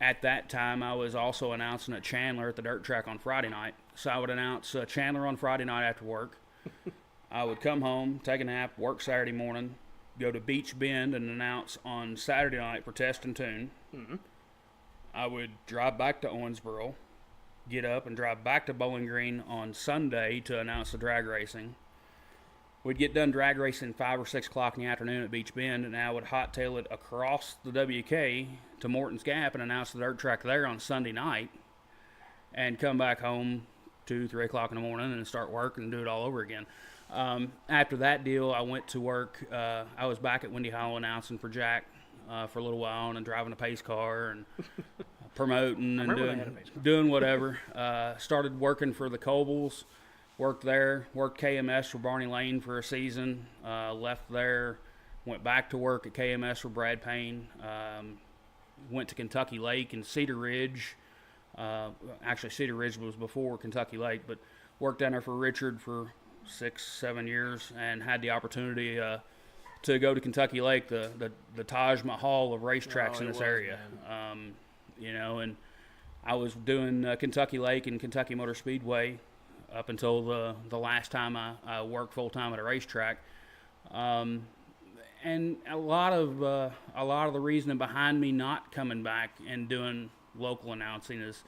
S4: At that time, I was also announcing at Chandler at the dirt track on Friday night. So I would announce Chandler on Friday night after work. I would come home, take a nap, work Saturday morning, go to Beach Bend and announce on Saturday night for Test and Tune.
S1: Mm-hmm.
S4: I would drive back to Owensboro, get up and drive back to Bowling Green on Sunday to announce the drag racing. We'd get done drag racing 5 or 6 o'clock in the afternoon at Beach Bend, and I would hot tail it across the WK to Morton's Gap and announce the dirt track there on Sunday night, and come back home 2, 3 o'clock in the morning and start work and do it all over again. After that deal, I went to work. I was back at Windy Hollow announcing for Jack for a little while and driving a pace car and promoting and doing whatever. Started working for the Cobles. Worked there, worked KMS for Barney Lane for a season, left there, went back to work at KMS for Brad Payne, went to Kentucky Lake and Cedar Ridge. Actually, Cedar Ridge was before Kentucky Lake, but worked down there for Richard for 6, 7 years and had the opportunity to go to Kentucky Lake, the Taj Mahal of racetracks in this area. And I was doing Kentucky Lake and Kentucky Motor Speedway up until the last time I worked full time at a racetrack, and a lot of the reasoning behind me not coming back and doing local announcing is,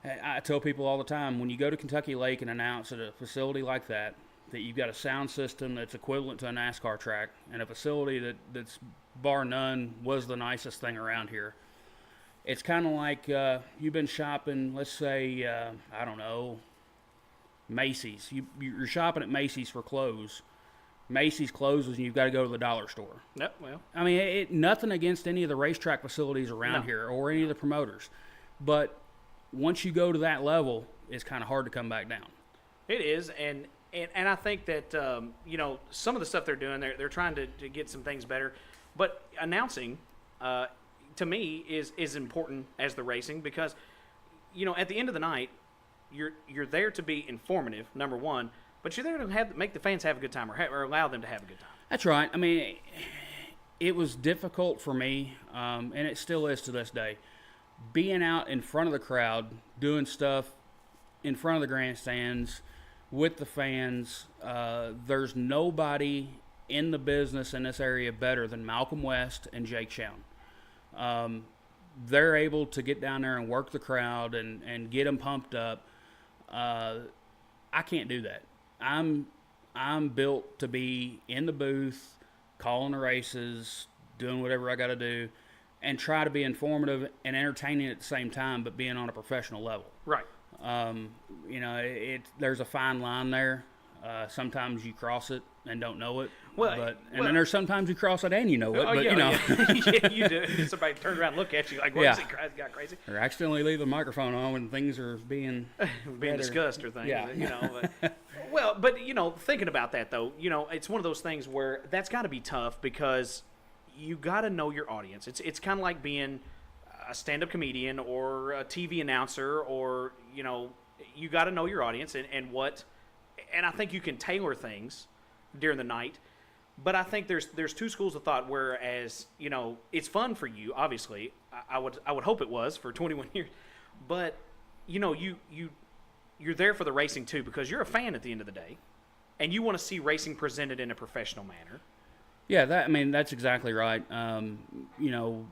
S4: I tell people all the time, when you go to Kentucky Lake and announce at a facility like that you've got a sound system that's equivalent to a NASCAR track and a facility that's bar none was the nicest thing around here. It's kind of like you've been shopping, let's say, I don't know, Macy's. You're shopping at Macy's for clothes. Macy's closes and you've got to go to the dollar store.
S1: Yep, well.
S4: I mean, nothing against any of the racetrack facilities around here or any of the promoters. But once you go to that level, it's kind of hard to come back down.
S1: It is, and I think that, some of the stuff they're doing, they're trying to get some things better. But announcing, to me, is important as the racing because, at the end of the night, you're there to be informative, number one, but you're there to make the fans have a good time or allow them to have a good time.
S4: That's right. I mean, it was difficult for me, and it still is to this day, being out in front of the crowd, doing stuff in front of the grandstands with the fans. There's nobody in the business in this area better than Malcolm West and Jake Schown. They're able to get down there and work the crowd and get them pumped up. I can't do that. I'm built to be in the booth, calling the races, doing whatever I got to do, and try to be informative and entertaining at the same time, but being on a professional level.
S1: Right.
S4: There's a fine line there. Sometimes you cross it and don't know it.
S1: Well,
S4: then there's sometimes you cross it and you know it.
S1: Oh,
S4: but
S1: yeah,
S4: you know,
S1: yeah, you do. Somebody turns around and look at you like, what is it? Got crazy?
S4: or accidentally leave the microphone on when things are being
S1: Discussed or things.
S4: Yeah.
S1: You know. But you know, thinking about that though, you know, it's one of those things where that's got to be tough because you got to know your audience. It's kind of like being a stand-up comedian or a TV announcer, or you know, you got to know your audience and what. And I think you can tailor things during the night. But I think there's two schools of thought. Whereas, you know, it's fun for you. Obviously, I would hope it was for 21 years. But you know, you're there for the racing too because you're a fan at the end of the day, and you want to see racing presented in a professional manner.
S4: Yeah, that's exactly right. You know,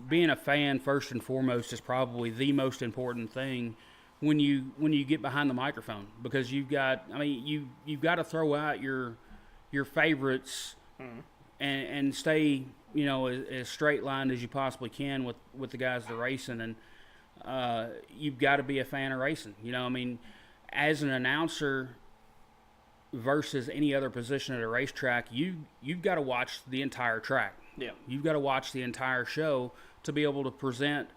S4: being a fan first and foremost is probably the most important thing when you get behind the microphone, because you've got to throw out your favorites and stay, you know, as straight lined as you possibly can with the guys that are racing, and you've got to be a fan of racing. You know, I mean, as an announcer versus any other position at a racetrack, you've got to watch the entire track.
S1: Yeah.
S4: You've got to watch the entire show to be able to present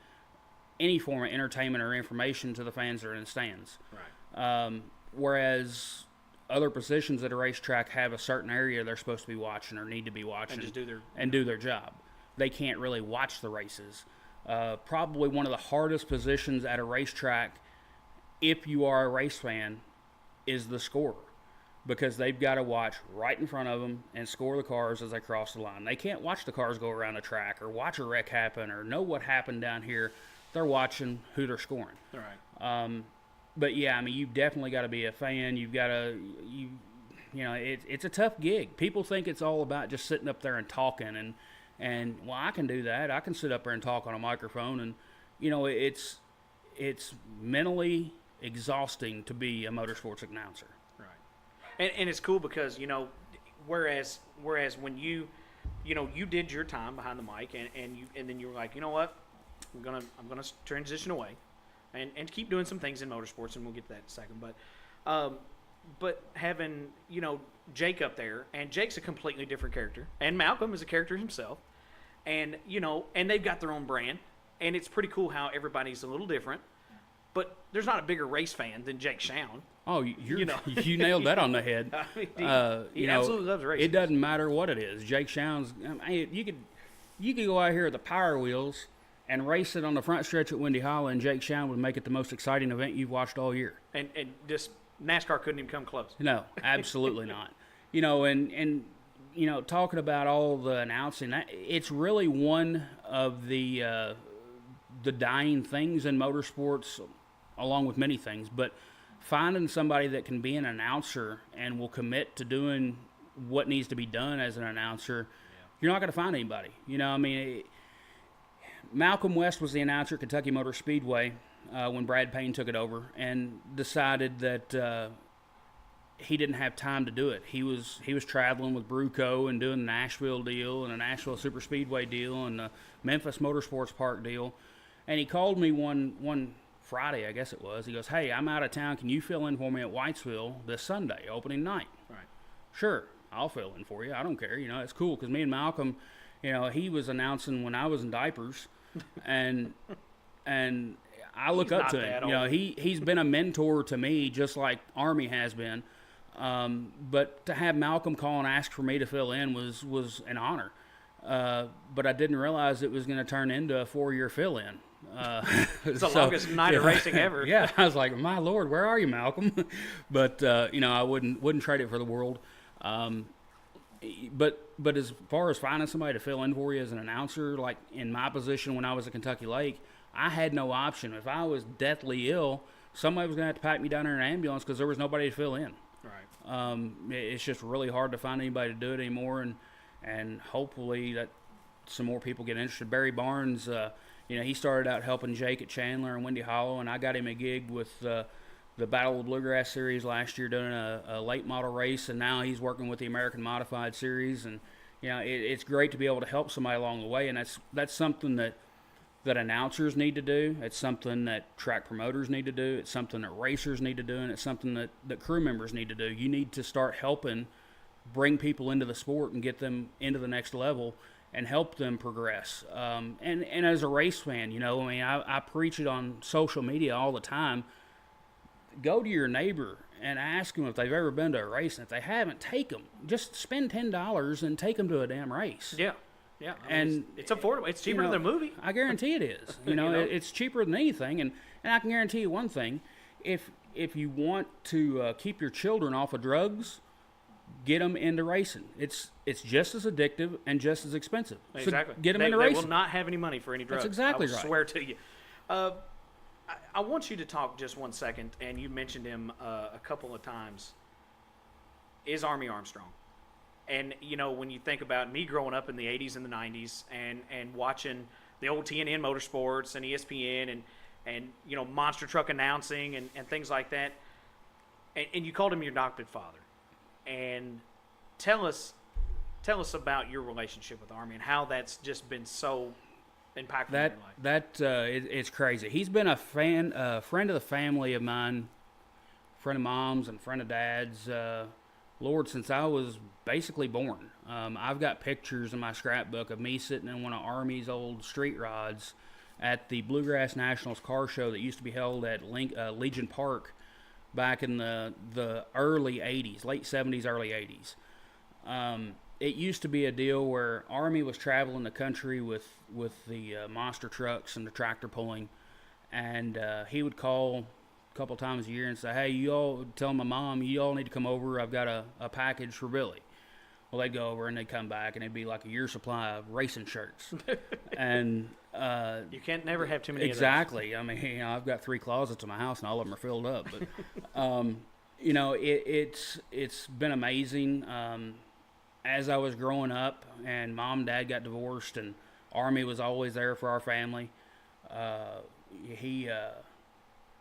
S4: any form of entertainment or information to the fans that are in the stands.
S1: Right.
S4: Whereas other positions at a racetrack have a certain area they're supposed to be watching or need to be watching
S1: And just
S4: do their job. They can't really watch the races. Probably one of the hardest positions at a racetrack, if you are a race fan, is the scorer, because they've got to watch right in front of them and score the cars as they cross the line. They can't watch the cars go around the track or watch a wreck happen or know what happened down here. They're watching who they're scoring.
S1: All right.
S4: But yeah, I mean, you've definitely got to be a fan. You've got to, you know, it's a tough gig. People think it's all about just sitting up there and talking, and well, I can do that. I can sit up there and talk on a microphone, and you know, it's mentally exhausting to be a motorsports announcer.
S1: Right. And it's cool because, you know, whereas when you know, you did your time behind the mic and then you were like, you know what, I'm gonna transition away and keep doing some things in motorsports, and we'll get to that in a second. But having, you know, Jake up there, and Jake's a completely different character, and Malcolm is a character himself, and you know, and they've got their own brand, and it's pretty cool how everybody's a little different. But there's not a bigger race fan than Jake Shown.
S4: Oh, you nailed that on the head.
S1: I mean, he absolutely loves racing.
S4: It doesn't matter what it is. Jake Shown's. I mean, you could go out here at the Power Wheels and race it on the front stretch at Windy Hollow, and Jake Shown would make it the most exciting event you've watched all year.
S1: And just NASCAR couldn't even come close.
S4: No, absolutely not. You know, and you know, talking about all the announcing, it's really one of the dying things in motorsports, along with many things. But finding somebody that can be an announcer and will commit to doing what needs to be done as an announcer, you're not going to find anybody. You know, I mean, Malcolm West was the announcer at Kentucky Motor Speedway when Brad Payne took it over, and decided that he didn't have time to do it. He was traveling with Bruco and doing the Nashville deal and the Nashville Super Speedway deal and the Memphis Motorsports Park deal. And he called me one Friday, I guess it was. He goes, "Hey, I'm out of town. Can you fill in for me at Whitesville this Sunday, opening night?"
S1: Right.
S4: Sure, I'll fill in for you. I don't care. You know, it's cool because me and Malcolm, you know, he was announcing when I was in diapers, and I look up to him. You know, he's been a mentor to me, just like Army has been. But to have Malcolm call and ask for me to fill in was an honor. But I didn't realize it was going to turn into a 4-year fill-in.
S1: It's the longest night of racing ever.
S4: Yeah, I was like, my Lord, where are you, Malcolm? But you know, I wouldn't trade it for the world. But as far as finding somebody to fill in for you as an announcer, like in my position when I was at Kentucky Lake, I had no option. If I was deathly ill, somebody was going to have to pack me down in an ambulance because there was nobody to fill in.
S1: Right.
S4: It's just really hard to find anybody to do it anymore, and hopefully that some more people get interested. Barry Barnes, you know, he started out helping Jake at Chandler and Windy Hollow, and I got him a gig with the Battle of the Bluegrass Series last year doing a late model race, and now he's working with the American Modified Series. And you know, it's great to be able to help somebody along the way, and that's something that that announcers need to do. It's something that track promoters need to do. It's something that racers need to do, and it's something that crew members need to do. You need to start helping bring people into the sport and get them into the next level and help them progress. And as a race fan, you know, I mean, I preach it on social media all the time. Go to your neighbor and ask them if they've ever been to a race, and if they haven't, take them. Just spend $10 and take them to a damn race.
S1: Yeah. Yeah, I mean,
S4: And
S1: it's affordable. It's cheaper
S4: you know,
S1: than a movie.
S4: I guarantee it is. You know,
S1: You know?
S4: it's cheaper than anything, and I can guarantee you one thing: if you want to keep your children off of drugs, get them into racing. It's just as addictive and just as expensive.
S1: Exactly.
S4: So get them
S1: they,
S4: into
S1: they
S4: racing.
S1: will not have any money for any drugs.
S4: exactly
S1: I will
S4: right.
S1: swear to you. I want you to talk just 1 second, and you mentioned him a couple of times. Is Army Armstrong? And, you know, when you think about me growing up in the 80s and the 90s and watching the old TNN Motorsports and ESPN and you know, monster truck announcing and things like that, and you called him your adopted father. And tell us about your relationship with Army and how that's just been so impactful in your life.
S4: It's crazy. He's been a friend of the family of mine, friend of mom's and friend of dad's. Lord, since I was basically born. I've got pictures in my scrapbook of me sitting in one of Army's old street rods at the Bluegrass Nationals car show that used to be held at Legion Park back in the early 80s, late 70s, early 80s. It used to be a deal where Army was traveling the country with the monster trucks and the tractor pulling, and he would call couple times a year and say, hey, you all, tell my mom, you all need to come over. I've got a package for Billy. Well, they'd go over and they'd come back and it'd be like a year's supply of racing shirts. And
S1: you can't never have too many
S4: exactly. I mean, you know, I've got 3 closets in my house and all of them are filled up. But you know, it's been amazing. As I was growing up and mom and dad got divorced and Army was always there for our family,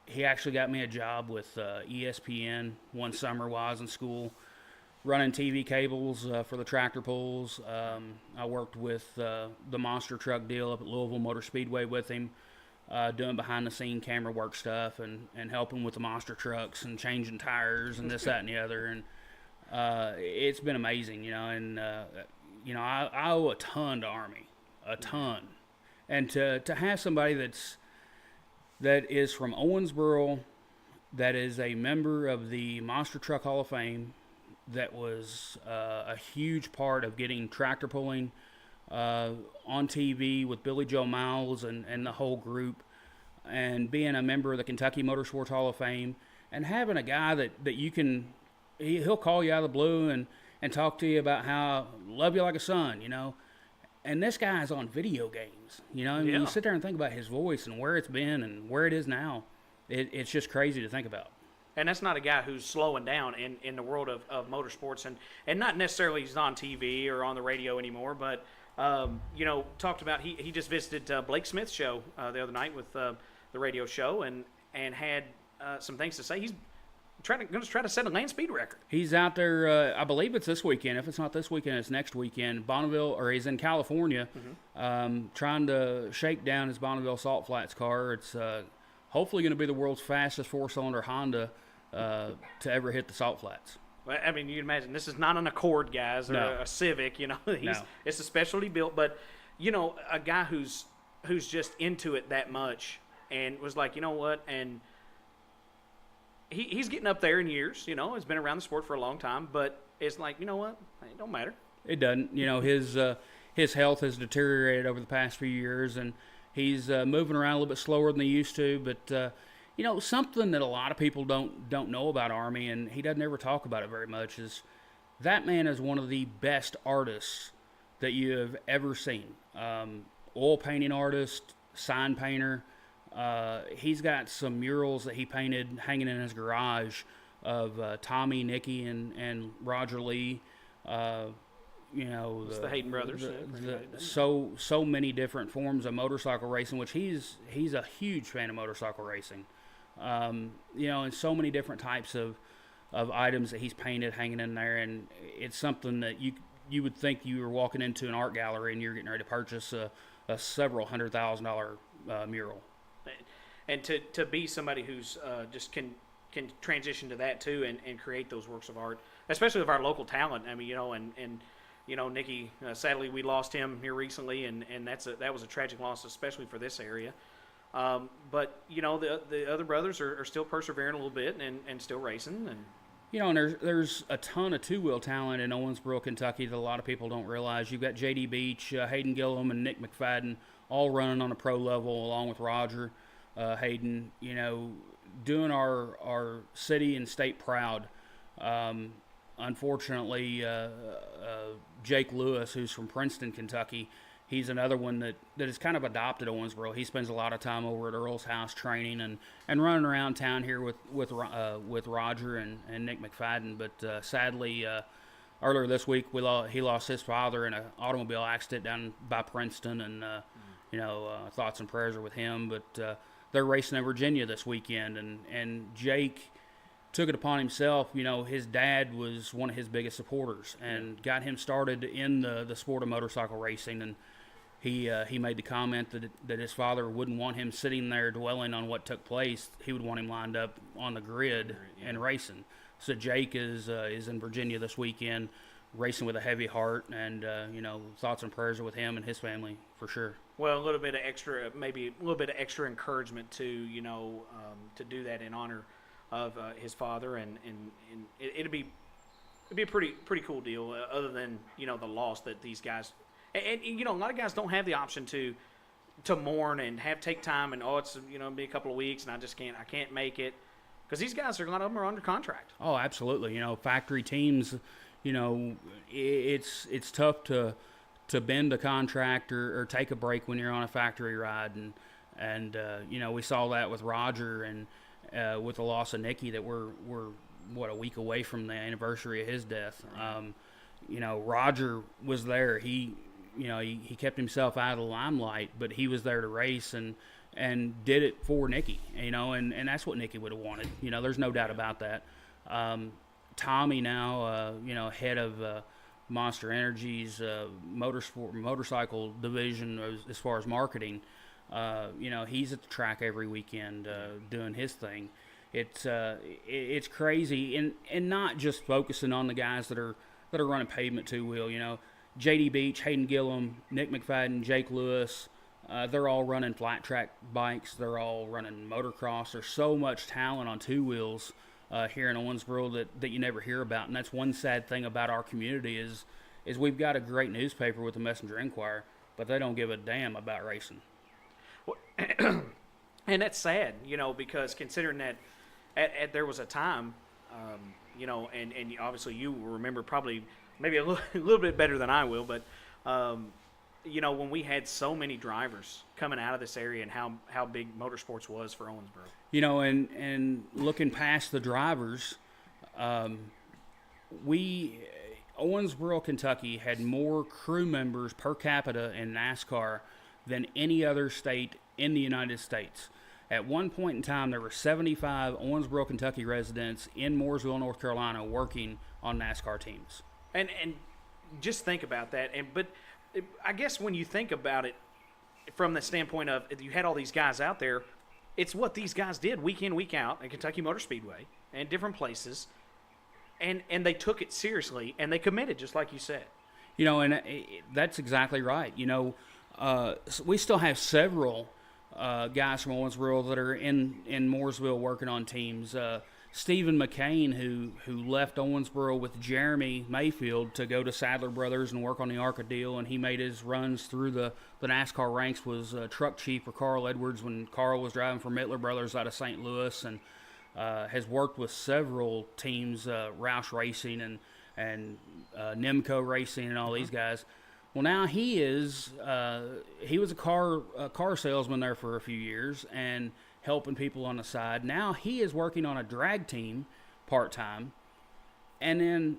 S4: he actually got me a job with ESPN one summer while I was in school, running TV cables for the tractor pulls. I worked with the monster truck deal up at Louisville Motor Speedway with him, doing behind-the-scene camera work stuff and helping with the monster trucks and changing tires and this, that, and the other. And it's been amazing, you know. And you know, I owe a ton to Army, a ton. And to have somebody that is from Owensboro, that is a member of the Monster Truck Hall of Fame, that was a huge part of getting tractor pulling on TV with Billy Joe Miles and the whole group, and being a member of the Kentucky Motorsports Hall of Fame, and having a guy that you can, he'll call you out of the blue and talk to you about how love you like a son, you know. And this guy's on video games, you know. And you sit there and think about his voice and where it's been and where it is now. It's just crazy to think about.
S1: And that's not a guy who's slowing down in the world of motorsports, and not necessarily he's on TV or on the radio anymore, but you know, talked about he just visited Blake Smith's show the other night with the radio show and had some things to say. He's going to try to set a land speed record.
S4: He's out there, I believe it's this weekend. If it's not this weekend, it's next weekend. Bonneville, or he's in California, trying to shake down his Bonneville Salt Flats car. It's hopefully going to be the world's fastest 4-cylinder Honda to ever hit the Salt Flats.
S1: Well, I mean, you can imagine this is not an Accord, guys, or
S4: No.
S1: a Civic. You know,
S4: No.
S1: It's a specialty built, but you know, a guy who's just into it that much and was like, you know what, and he's getting up there in years. You know, he's been around the sport for a long time, but it's like, you know what, it don't matter.
S4: It doesn't. You know, his health has deteriorated over the past few years, and he's moving around a little bit slower than he used to. But you know, something that a lot of people don't know about Army, and he doesn't ever talk about it very much, is that man is one of the best artists that you have ever seen. Oil painting artist, sign painter. He's got some murals that he painted hanging in his garage of Tommy, Nicky, and Roger Lee. You know,
S1: It's the Hayden brothers.
S4: so many different forms of motorcycle racing, which he's a huge fan of motorcycle racing. You know, and so many different types of items that he's painted hanging in there, and it's something that you would think you were walking into an art gallery and you're getting ready to purchase a several $100,000 mural.
S1: And to be somebody who's just can transition to that too and create those works of art, especially with our local talent. I mean, and Nicky, sadly we lost him here recently, and that was a tragic loss, especially for this area. But the other brothers are still persevering a little bit and still racing. And
S4: and there's a ton of two-wheel talent in Owensboro, Kentucky that a lot of people don't realize. You've got J.D. Beach, Hayden Gillum, and Nick McFadden all running on a pro level, along with Roger Hayden. Doing our city and state proud. Unfortunately, Jake Lewis, who's from Princeton, Kentucky, he's another one that has kind of adopted Owensboro. He spends a lot of time over at Earl's house training and running around town here with Roger and Nick McFadden. But sadly, earlier this week he lost his father in an automobile accident down by Princeton, and thoughts and prayers are with him. But they're racing in Virginia this weekend, and Jake took it upon himself. His dad was one of his biggest supporters and got him started in the sport of motorcycle racing. And he made the comment that his father wouldn't want him sitting there dwelling on what took place. He would want him lined up on the grid and racing. So Jake is in Virginia this weekend, racing with a heavy heart, and thoughts and prayers are with him and his family for sure.
S1: Well, a little bit of extra encouragement to to do that in honor of his father, and it'd be a pretty cool deal. Other than the loss that these guys, and a lot of guys don't have the option to mourn and take time and it's be a couple of weeks and I can't make it, because these guys, a lot of them are under contract.
S4: Oh, absolutely. Factory teams, it's tough to bend a contract or take a break when you're on a factory ride, and we saw that with Roger and with the loss of Nicky, that we're a week away from the anniversary of his death. Roger was there. He kept himself out of the limelight, but he was there to race and did it for Nicky, and that's what Nicky would have wanted. There's no doubt about that. Tommy now, head of Monster Energy's motorcycle division as far as marketing. He's at the track every weekend doing his thing. It's crazy, and not just focusing on the guys that are running pavement two-wheel. J.D. Beach, Hayden Gillum, Nick McFadden, Jake Lewis, they're all running flat track bikes. They're all running motocross. There's so much talent on two wheels here in Owensboro that you never hear about, and that's one sad thing about our community is we've got a great newspaper with the Messenger Enquirer, but they don't give a damn about racing.
S1: And that's sad, because considering that there was a time, and obviously you will remember probably maybe a little bit better than I will, but when we had so many drivers coming out of this area and how big motorsports was for Owensboro.
S4: And looking past the drivers, Owensboro, Kentucky had more crew members per capita in NASCAR than any other state in the United States. At one point in time, there were 75 Owensboro, Kentucky residents in Mooresville, North Carolina, working on NASCAR teams.
S1: And just think about that. But I guess when you think about it from the standpoint of you had all these guys out there, it's what these guys did week in, week out at Kentucky Motor Speedway and different places, and they took it seriously and they committed, just like you said.
S4: And that's exactly right. We still have several guys from Owensboro that are in Mooresville working on teams. Stephen McCain, who left Owensboro with Jeremy Mayfield to go to Sadler Brothers and work on the ARCA deal, and he made his runs through the NASCAR ranks, was truck chief for Carl Edwards when Carl was driving for Mittler Brothers out of St. Louis, and has worked with several teams, Roush Racing and Nemco Racing and all these guys. Well, now he was a car salesman there for a few years and helping people on the side. Now he is working on a drag team part-time. And then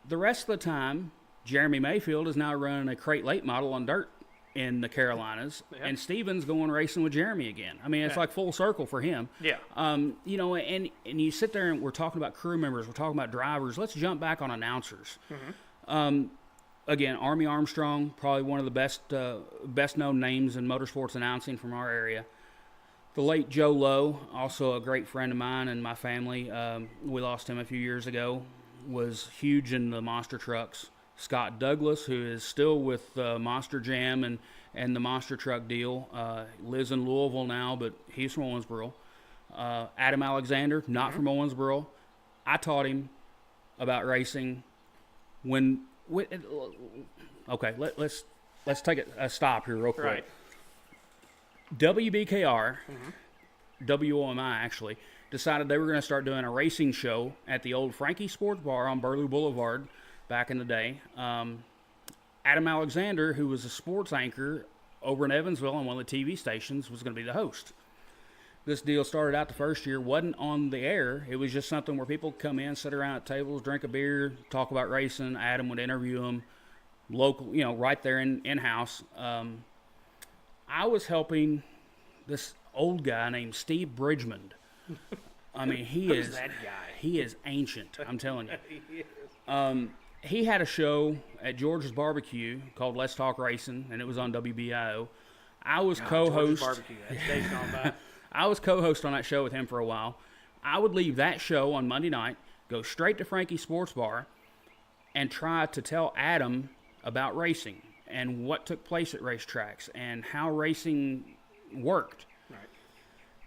S4: the rest of the time, Jeremy Mayfield is now running a crate late model on dirt in the Carolinas. Yeah. And Steven's going racing with Jeremy again. I mean, it's like full circle for him.
S1: Yeah.
S4: And you sit there and we're talking about crew members, we're talking about drivers. Let's jump back on announcers. Mm-hmm. again, Army Armstrong, probably one of the best known names in motorsports announcing from our area. The late Joe Lowe, also a great friend of mine and my family. We lost him a few years ago. Was huge in the monster trucks. Scott Douglas, who is still with Monster Jam and the monster truck deal, lives in Louisville now, but he's from Owensboro. Adam Alexander, not from Owensboro. I taught him about racing okay, let's take a stop here real quick.
S1: Right.
S4: WBKR, WOMI actually, decided they were going to start doing a racing show at the old Frankie Sports Bar on Burlew Boulevard back in the day. Adam Alexander, who was a sports anchor over in Evansville on one of the TV stations, was going to be the host. This deal started out the first year, wasn't on the air. It was just something where people could come in, sit around at tables, drink a beer, talk about racing. Adam would interview them local, right there in-house. I was helping this old guy named Steve Bridgman. I mean, he is
S1: that guy?
S4: He is ancient, I'm telling you. He had a show at George's Barbecue called Let's Talk Racing, and it was on WBIO. I was co-host.
S1: Barbecue. That day's gone by.
S4: I was co-host on that show with him for a while. I would leave that show on Monday night, go straight to Frankie Sports Bar, and try to tell Adam about racing and what took place at racetracks and how racing worked.
S1: Right.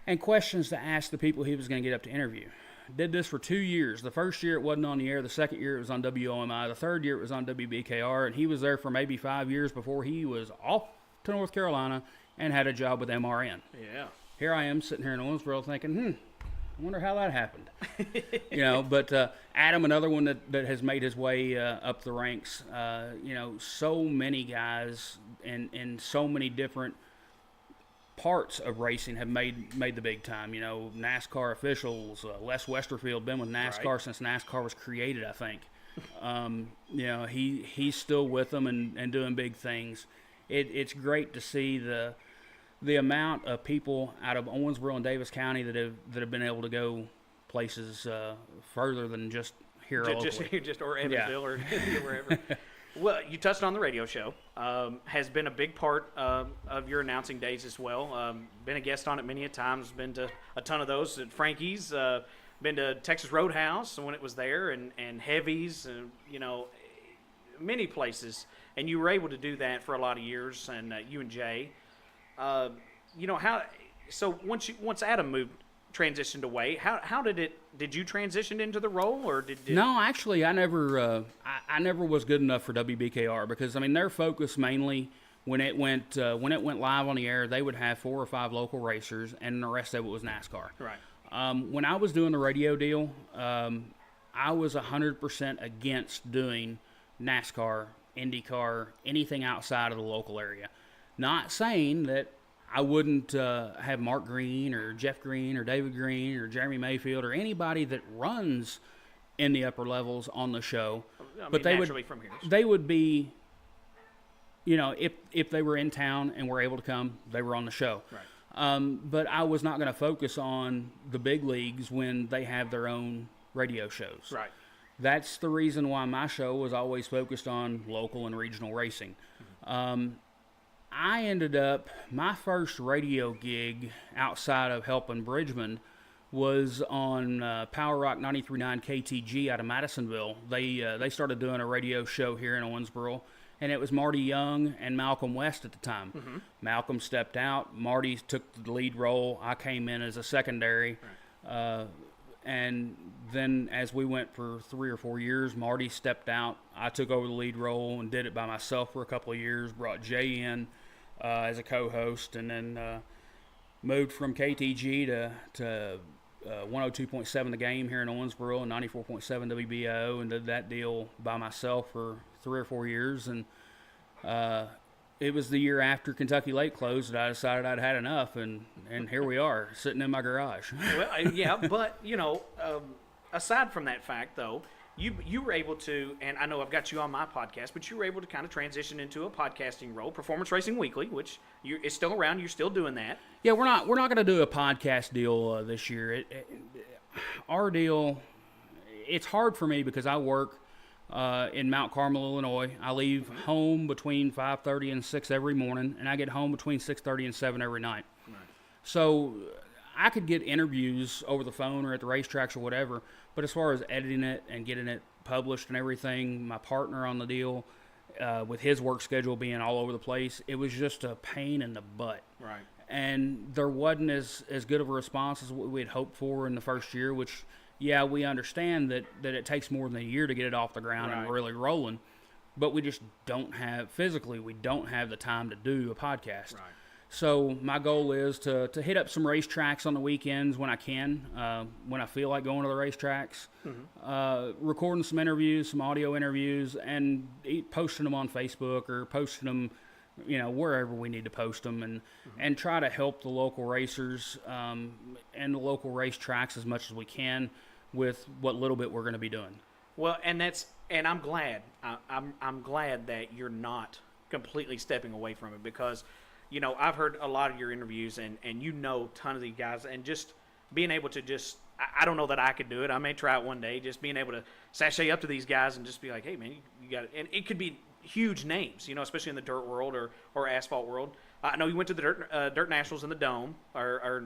S4: And questions to ask the people he was going to get up to interview. Did this for 2 years. The first year it wasn't on the air. The second year it was on WOMI. The third year it was on WBKR. And he was there for maybe 5 years before he was off to North Carolina and had a job with MRN.
S1: Yeah.
S4: Here I am sitting here in Owensboro thinking, I wonder how that happened. But Adam, another one that has made his way up the ranks. So many guys in so many different parts of racing have made the big time. NASCAR officials, Les Westerfield, been with NASCAR since NASCAR was created, I think. He's still with them and doing big things. It's great to see the amount of people out of Owensboro and Davis County that have been able to go places further than just here locally.
S1: Just or Evansville or wherever. Well, you touched on the radio show. Has been a big part of your announcing days as well. Been a guest on it many a times. Been to a ton of those at Frankie's. Been to Texas Roadhouse when it was there, and Heavy's, many places. And you were able to do that for a lot of years. And you and Jay, how? So once Adam transitioned away, how did you transition into the role, or did
S4: No, actually, I never was good enough for WBKR because their focus mainly when it went live on the air, they would have 4 or 5 local racers, and the rest of it was NASCAR.
S1: Right.
S4: When I was doing the radio deal, I was 100% against doing NASCAR, IndyCar, anything outside of the local area. Not saying that I wouldn't have Mark Green or Jeff Green or David Green or Jeremy Mayfield or anybody that runs in the upper levels on the show. But they would be, if they were in town and were able to come, they were on the show.
S1: Right.
S4: But I was not going to focus on the big leagues when they have their own radio shows.
S1: Right.
S4: That's the reason why my show was always focused on local and regional racing. I ended up, my first radio gig outside of helping Bridgman was on Power Rock 93.9 KTG out of Madisonville. They started doing a radio show here in Owensboro, and it was Marty Young and Malcolm West at the time. Mm-hmm. Malcolm stepped out. Marty took the lead role. I came in as a secondary. Right. And then as we went for 3 or 4 years, Marty stepped out. I took over the lead role and did it by myself for a couple of years, brought Jay in as a co-host, and then moved from KTG to 102.7 The Game here in Owensboro and 94.7 WBO, and did that deal by myself for 3 or 4 years. And it was the year after Kentucky Lake closed that I decided I'd had enough, and here we are, sitting in my garage.
S1: Well, yeah, but, aside from that fact, though, you were able to, and I know I've got you on my podcast, but you were able to kind of transition into a podcasting role, Performance Racing Weekly, which is still around. You're still doing that.
S4: Yeah, we're not going to do a podcast deal this year. Our deal, it's hard for me because I work in Mount Carmel, Illinois. I leave home between 5:30 and 6 every morning, and I get home between 6:30 and 7 every night.
S1: Right.
S4: So I could get interviews over the phone or at the racetracks or whatever, but as far as editing it and getting it published and everything, my partner on the deal, with his work schedule being all over the place, it was just a pain in the butt.
S1: Right.
S4: And there wasn't as good of a response as what we had hoped for in the first year, which, yeah, we understand that it takes more than a year to get it off the ground and really rolling, but we just don't have, physically, we don't have the time to do a podcast.
S1: Right.
S4: So my goal is to hit up some racetracks on the weekends when I can, when I feel like going to the racetracks, recording some interviews, some audio interviews, and posting them on Facebook or posting them, wherever we need to post them, and try to help the local racers and the local racetracks as much as we can with what little bit we're going to be doing.
S1: Well, and I'm glad. I'm glad that you're not completely stepping away from it, because I've heard a lot of your interviews, and a ton of these guys, and just being able to I don't know that I could do it. I may try it one day, just being able to sashay up to these guys and just be like, hey, man, you got it. And it could be huge names, especially in the dirt world or asphalt world. I know you went to the Dirt Nationals in the Dome, or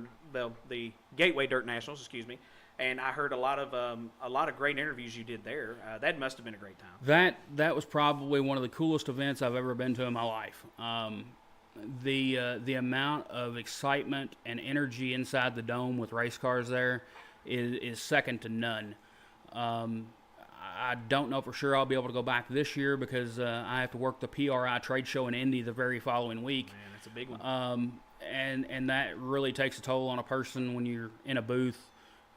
S1: the Gateway Dirt Nationals, excuse me. And I heard a lot of great interviews you did there. That must have been a great time.
S4: That was probably one of the coolest events I've ever been to in my life. The amount of excitement and energy inside the dome with race cars there is second to none. I don't know for sure I'll be able to go back this year because I have to work the PRI trade show in Indy the very following week.
S1: Man, that's a big one.
S4: And that really takes a toll on a person when you're in a booth,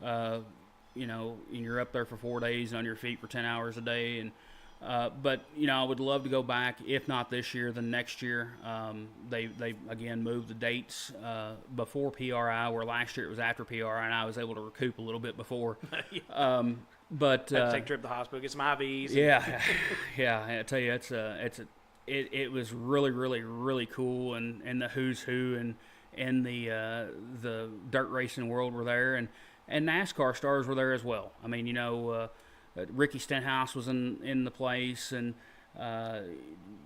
S4: and you're up there for 4 days and on your feet for 10 hours a day. And but I would love to go back. If not this year, then next year. They again moved the dates before PRI, where last year it was after PRI, and I was able to recoup a little bit before. But
S1: take a trip to the hospital, get some IVs.
S4: Yeah. I tell you, it was really, really, really cool, and the who's who and the dirt racing world were there, and NASCAR stars were there as well. I mean, Ricky Stenhouse was in the place, and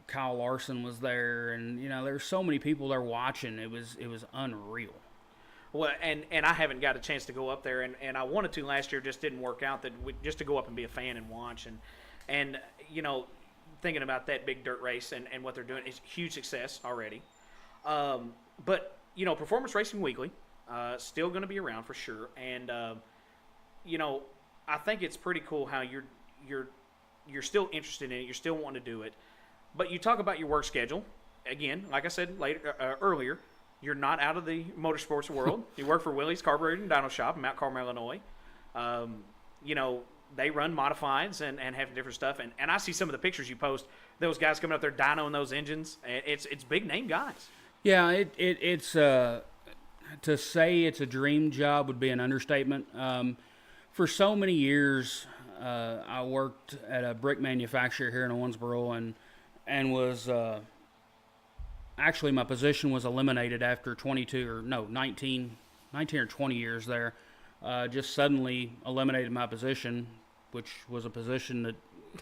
S4: Kyle Larson was there, and there's so many people there watching. It was unreal.
S1: Well, and I haven't got a chance to go up there, and I wanted to last year, just didn't work out. Just to go up and be a fan and watch, and thinking about that big dirt race and what they're doing, is huge success already. But Performance Racing Weekly still going to be around for sure, and I think it's pretty cool how you're still interested in it. You're still wanting to do it, but you talk about your work schedule. Again, like I said earlier, you're not out of the motorsports world. You work for Willie's Carburetor and Dyno Shop in Mount Carmel, Illinois. They run modifieds and have different stuff. And I see some of the pictures you post. Those guys coming up there dynoing those engines. It's big name guys.
S4: Yeah, it's to say it's a dream job would be an understatement. For so many years, I worked at a brick manufacturer here in Owensboro, and was actually my position was eliminated after 19 or 20 years there. Just suddenly eliminated my position, which was a position that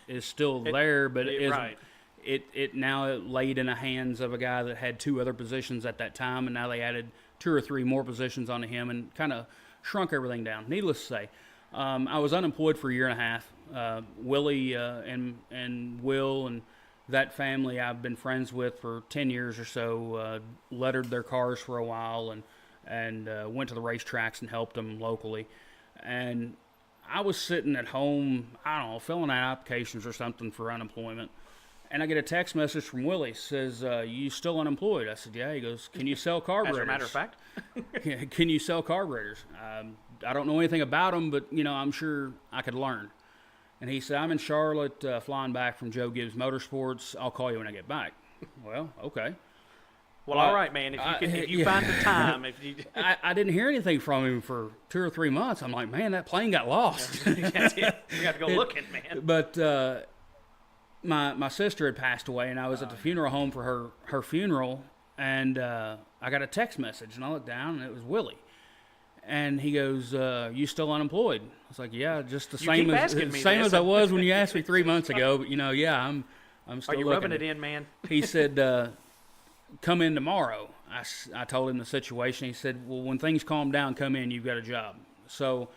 S4: is still there, but it now laid in the hands of a guy that had 2 other positions at that time, and now they added 2 or 3 more positions onto him and kind of shrunk everything down. Needless to say, I was unemployed for a year and a half. Willie and Will and that family I've been friends with for 10 years or so, lettered their cars for a while and went to the racetracks and helped them locally. And I was sitting at home, I don't know, filling out applications or something for unemployment. And I get a text message from Willie. Says, you still unemployed? I said, yeah. He goes, can you sell carburetors?
S1: As a matter of fact.
S4: Can you sell carburetors? I don't know anything about them, but, I'm sure I could learn. And he said, I'm in Charlotte flying back from Joe Gibbs Motorsports. I'll call you when I get back. Well, okay.
S1: Well, all right, man. If you find the time.
S4: I didn't hear anything from him for 2 or 3 months. I'm like, man, that plane got lost.
S1: That's it. We got to go looking, man.
S4: But my sister had passed away, and I was at the funeral home for her funeral, and I got a text message, and I looked down, and it was Willie. And he goes, "You still unemployed?" I was like, "Yeah, just the
S1: You
S4: same
S1: keep
S4: as
S1: asking me
S4: same
S1: this.
S4: as I was when you asked me 3 months ago." But yeah, I'm still
S1: Are you
S4: looking.
S1: rubbing it in, man?
S4: He said, "Come in tomorrow." I told him the situation. He said, "Well, when things calm down, come in. You've got a job." So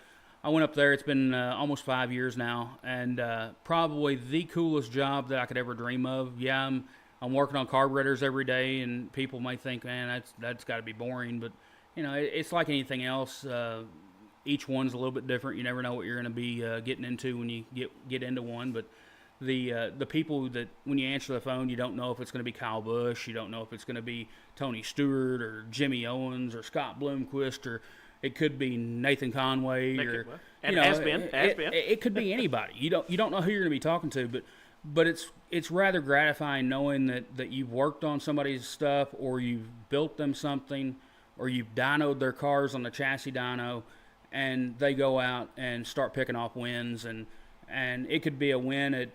S4: I went up there. It's been almost 5 years now, and probably the coolest job that I could ever dream of. Yeah, I'm working on carburetors every day, and people might think, "Man, that's got to be boring," but it's like anything else. Each one's a little bit different. You never know what you're going to be getting into when you get into one. But the people that when you answer the phone, you don't know if it's going to be Kyle Busch, you don't know if it's going to be Tony Stewart or Jimmy Owens or Scott Bloomquist, or it could be Nathan Conway, or it could be anybody. You don't know who you're going to be talking to, but it's rather gratifying knowing that you've worked on somebody's stuff, or you've built them something, or you've dynoed their cars on the chassis dyno, and they go out and start picking off wins, and it could be a win at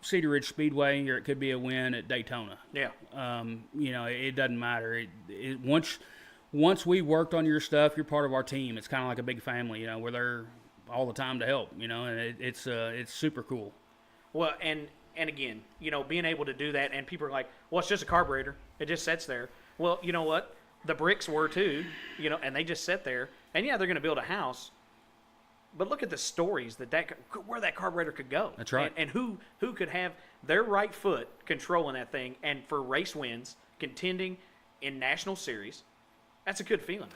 S4: Cedar Ridge Speedway, or it could be a win at Daytona.
S1: Yeah.
S4: It doesn't matter. Once we worked on your stuff, you're part of our team. It's kind of like a big family. We're there all the time to help. And it's super cool.
S1: Well, and again, being able to do that, and people are like, "Well, it's just a carburetor. It just sits there." Well, you know what? The bricks were too, and they just sit there. And yeah, they're going to build a house. But look at the stories where that carburetor could go.
S4: That's right.
S1: And who could have their right foot controlling that thing, and for race wins, contending in national series. That's a good feeling,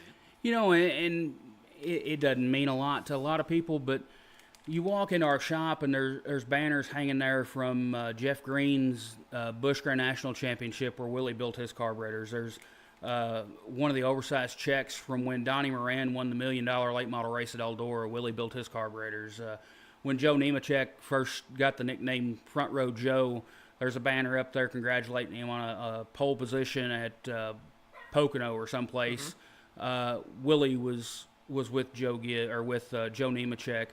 S1: man.
S4: And it doesn't mean a lot to a lot of people, but you walk into our shop and there's banners hanging there from Jeff Green's Busch Grand National Championship, where Willie built his carburetors. There's one of the oversized checks from when Donnie Moran won the $1 million late model race at Eldora. Willie built his carburetors. When Joe Nemechek first got the nickname Front Row Joe, there's a banner up there congratulating him on a pole position at Pocono or someplace. Willie was with Joe Joe Nemechek.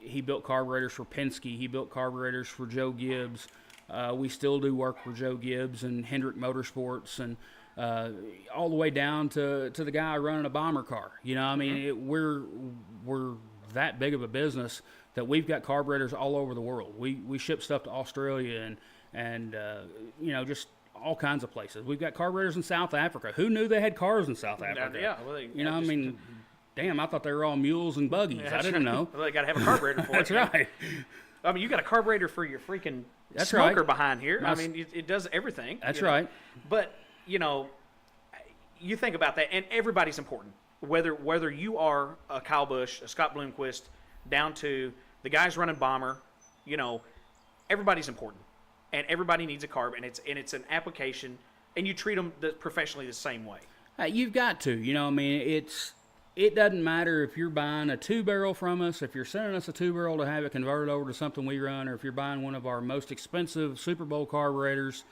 S4: He built carburetors for Penske. He built carburetors for Joe Gibbs. We still do work for Joe Gibbs and Hendrick Motorsports, and all the way down to the guy running a bomber car. We're that big of a business that we've got carburetors all over the world. We ship stuff to Australia and just all kinds of places. We've got carburetors in South Africa. Who knew they had cars in South Africa?
S1: Yeah. Well,
S4: damn, I thought they were all mules and buggies.
S1: Yeah,
S4: I didn't know.
S1: Well, they got to have a carburetor for it.
S4: That's right.
S1: I mean, you got a carburetor for your freaking
S4: That's
S1: smoker
S4: right.
S1: behind here. It does everything.
S4: That's right.
S1: But, you think about that, and everybody's important. Whether you are a Kyle Busch, a Scott Bloomquist, down to the guys running bomber, everybody's important. And everybody needs a carb, and it's an application, and you treat them professionally the same way.
S4: You've got to. It doesn't matter if you're buying a 2-barrel from us, if you're sending us a 2-barrel to have it converted over to something we run, or if you're buying one of our most expensive Super Bowl carburetors.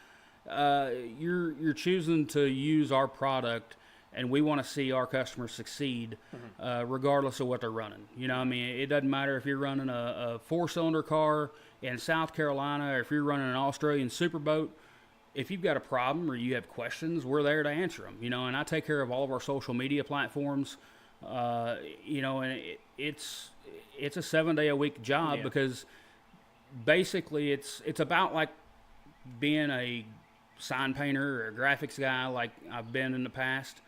S4: You're choosing to use our product, and we want to see our customers succeed, regardless of what they're running. It doesn't matter if you're running a 4-cylinder car in South Carolina, or if you're running an Australian superboat. If you've got a problem or you have questions, we're there to answer them. And I take care of all of our social media platforms. And it's a 7-day-a-week job, because basically it's about like being a sign painter or a graphics guy like I've been in the past.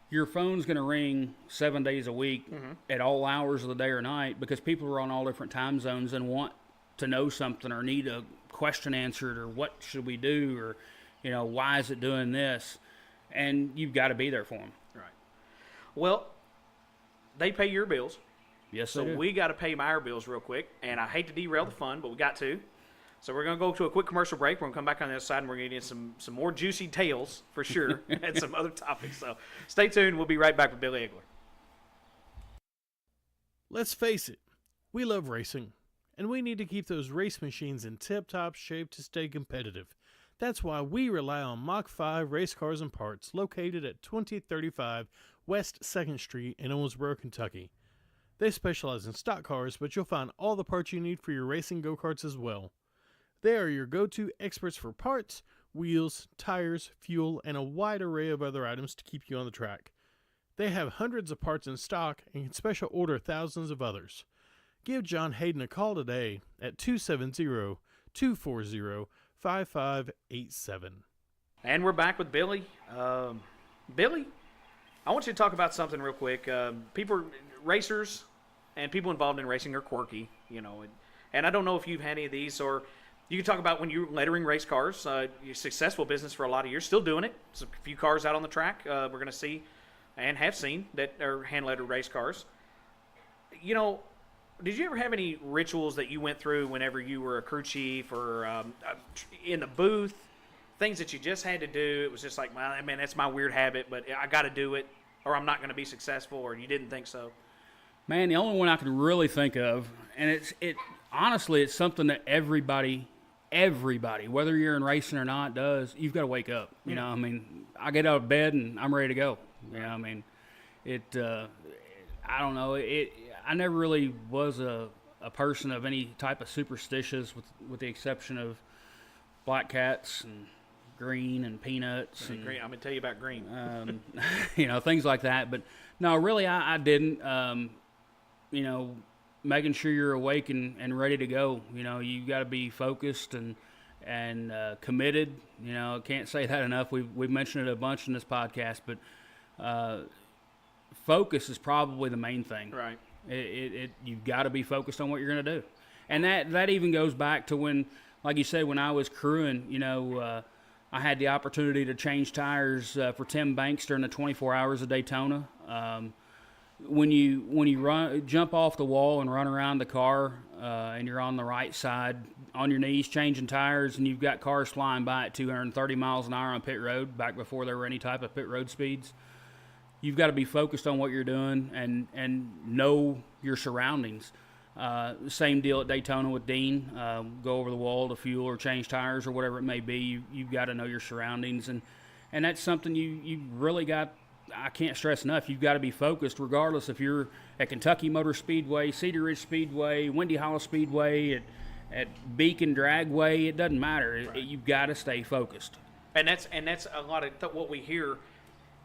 S4: Your phone's going to ring 7 days a week at all hours of the day or night, because people are on all different time zones and want to know something or need a question answered, or what should we do, or why is it doing this, and you've got to be there for them.
S1: Right. Well, they pay your bills.
S4: Yes,
S1: so we got to pay our bills real quick, and I hate to derail the fun, but we got to. So we're going to go to a quick commercial break. We're going to come back on the other side, and we're going to get some more juicy tales for sure, and some other topics. So stay tuned. We'll be right back with Billy Egeler.
S2: Let's face it, we love racing, and we need to keep those race machines in tip-top shape to stay competitive. That's why we rely on Mach 5 Race Cars and Parts, located at 2035 West 2nd Street in Owensboro, Kentucky. They specialize in stock cars, but you'll find all the parts you need for your racing go-karts as well. They are your go-to experts for parts, wheels, tires, fuel, and a wide array of other items to keep you on the track. They have hundreds of parts in stock and can special order thousands of others. Give John Hayden a call today at 270-240-5587.
S1: And we're back with Billy. Billy, I want you to talk about something real quick. Racers and people involved in racing are quirky, and I don't know if you've had any of these, or you can talk about when you're lettering race cars. Your successful business for a lot of years, still doing it. There's a few cars out on the track we're going to see and have seen that are hand-lettered race cars. Did you ever have any rituals that you went through whenever you were a crew chief or in the booth? Things that you just had to do. It was just like, well, man, that's my weird habit, but I got to do it, or I'm not going to be successful, or you didn't think so.
S4: Man, the only one I can really think of, and honestly, it's something that everybody, whether you're in racing or not, does. You've got to wake up. I get out of bed and I'm ready to go. I don't know. I never really was a person of any type of superstitious, with the exception of black cats and green and peanuts. And
S1: green. I'm gonna tell you about green.
S4: Things like that. But no, really, I didn't. Making sure you're awake and ready to go. You got to be focused and committed. I can't say that enough. We've mentioned it a bunch in this podcast, but focus is probably the main thing.
S1: Right.
S4: You've got to be focused on what you're going to do. And that even goes back to when, like you said, when I was crewing, I had the opportunity to change tires for Tim Banks during the 24 Hours of Daytona. When you jump off the wall and run around the car and you're on the right side on your knees changing tires, and you've got cars flying by at 230 miles an hour on pit road, back before there were any type of pit road speeds, you've got to be focused on what you're doing and know your surroundings. Same deal at Daytona with Dean. Go over the wall to fuel or change tires or whatever it may be. You've got to know your surroundings, and that's something you really got. I can't stress enough. You've got to be focused, regardless if you're at Kentucky Motor Speedway, Cedar Ridge Speedway, Windy Hollow Speedway, at Beacon Dragway. It doesn't matter.
S1: Right.
S4: You've got to stay focused.
S1: And that's a lot of what we hear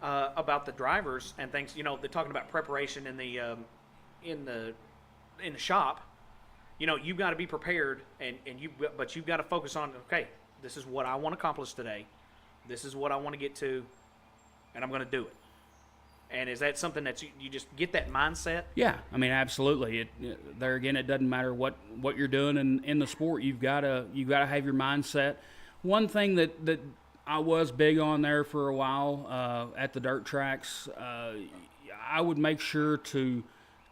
S1: about the drivers and things. They're talking about preparation in the shop. You've got to be prepared, but you've got to focus on, okay, this is what I want to accomplish today. This is what I want to get to, and I'm going to do it. And is that something that you just get that mindset?
S4: Yeah, absolutely. There again, it doesn't matter what you're doing in the sport. You've got to have your mindset. One thing that I was big on there for a while at the dirt tracks, I would make sure to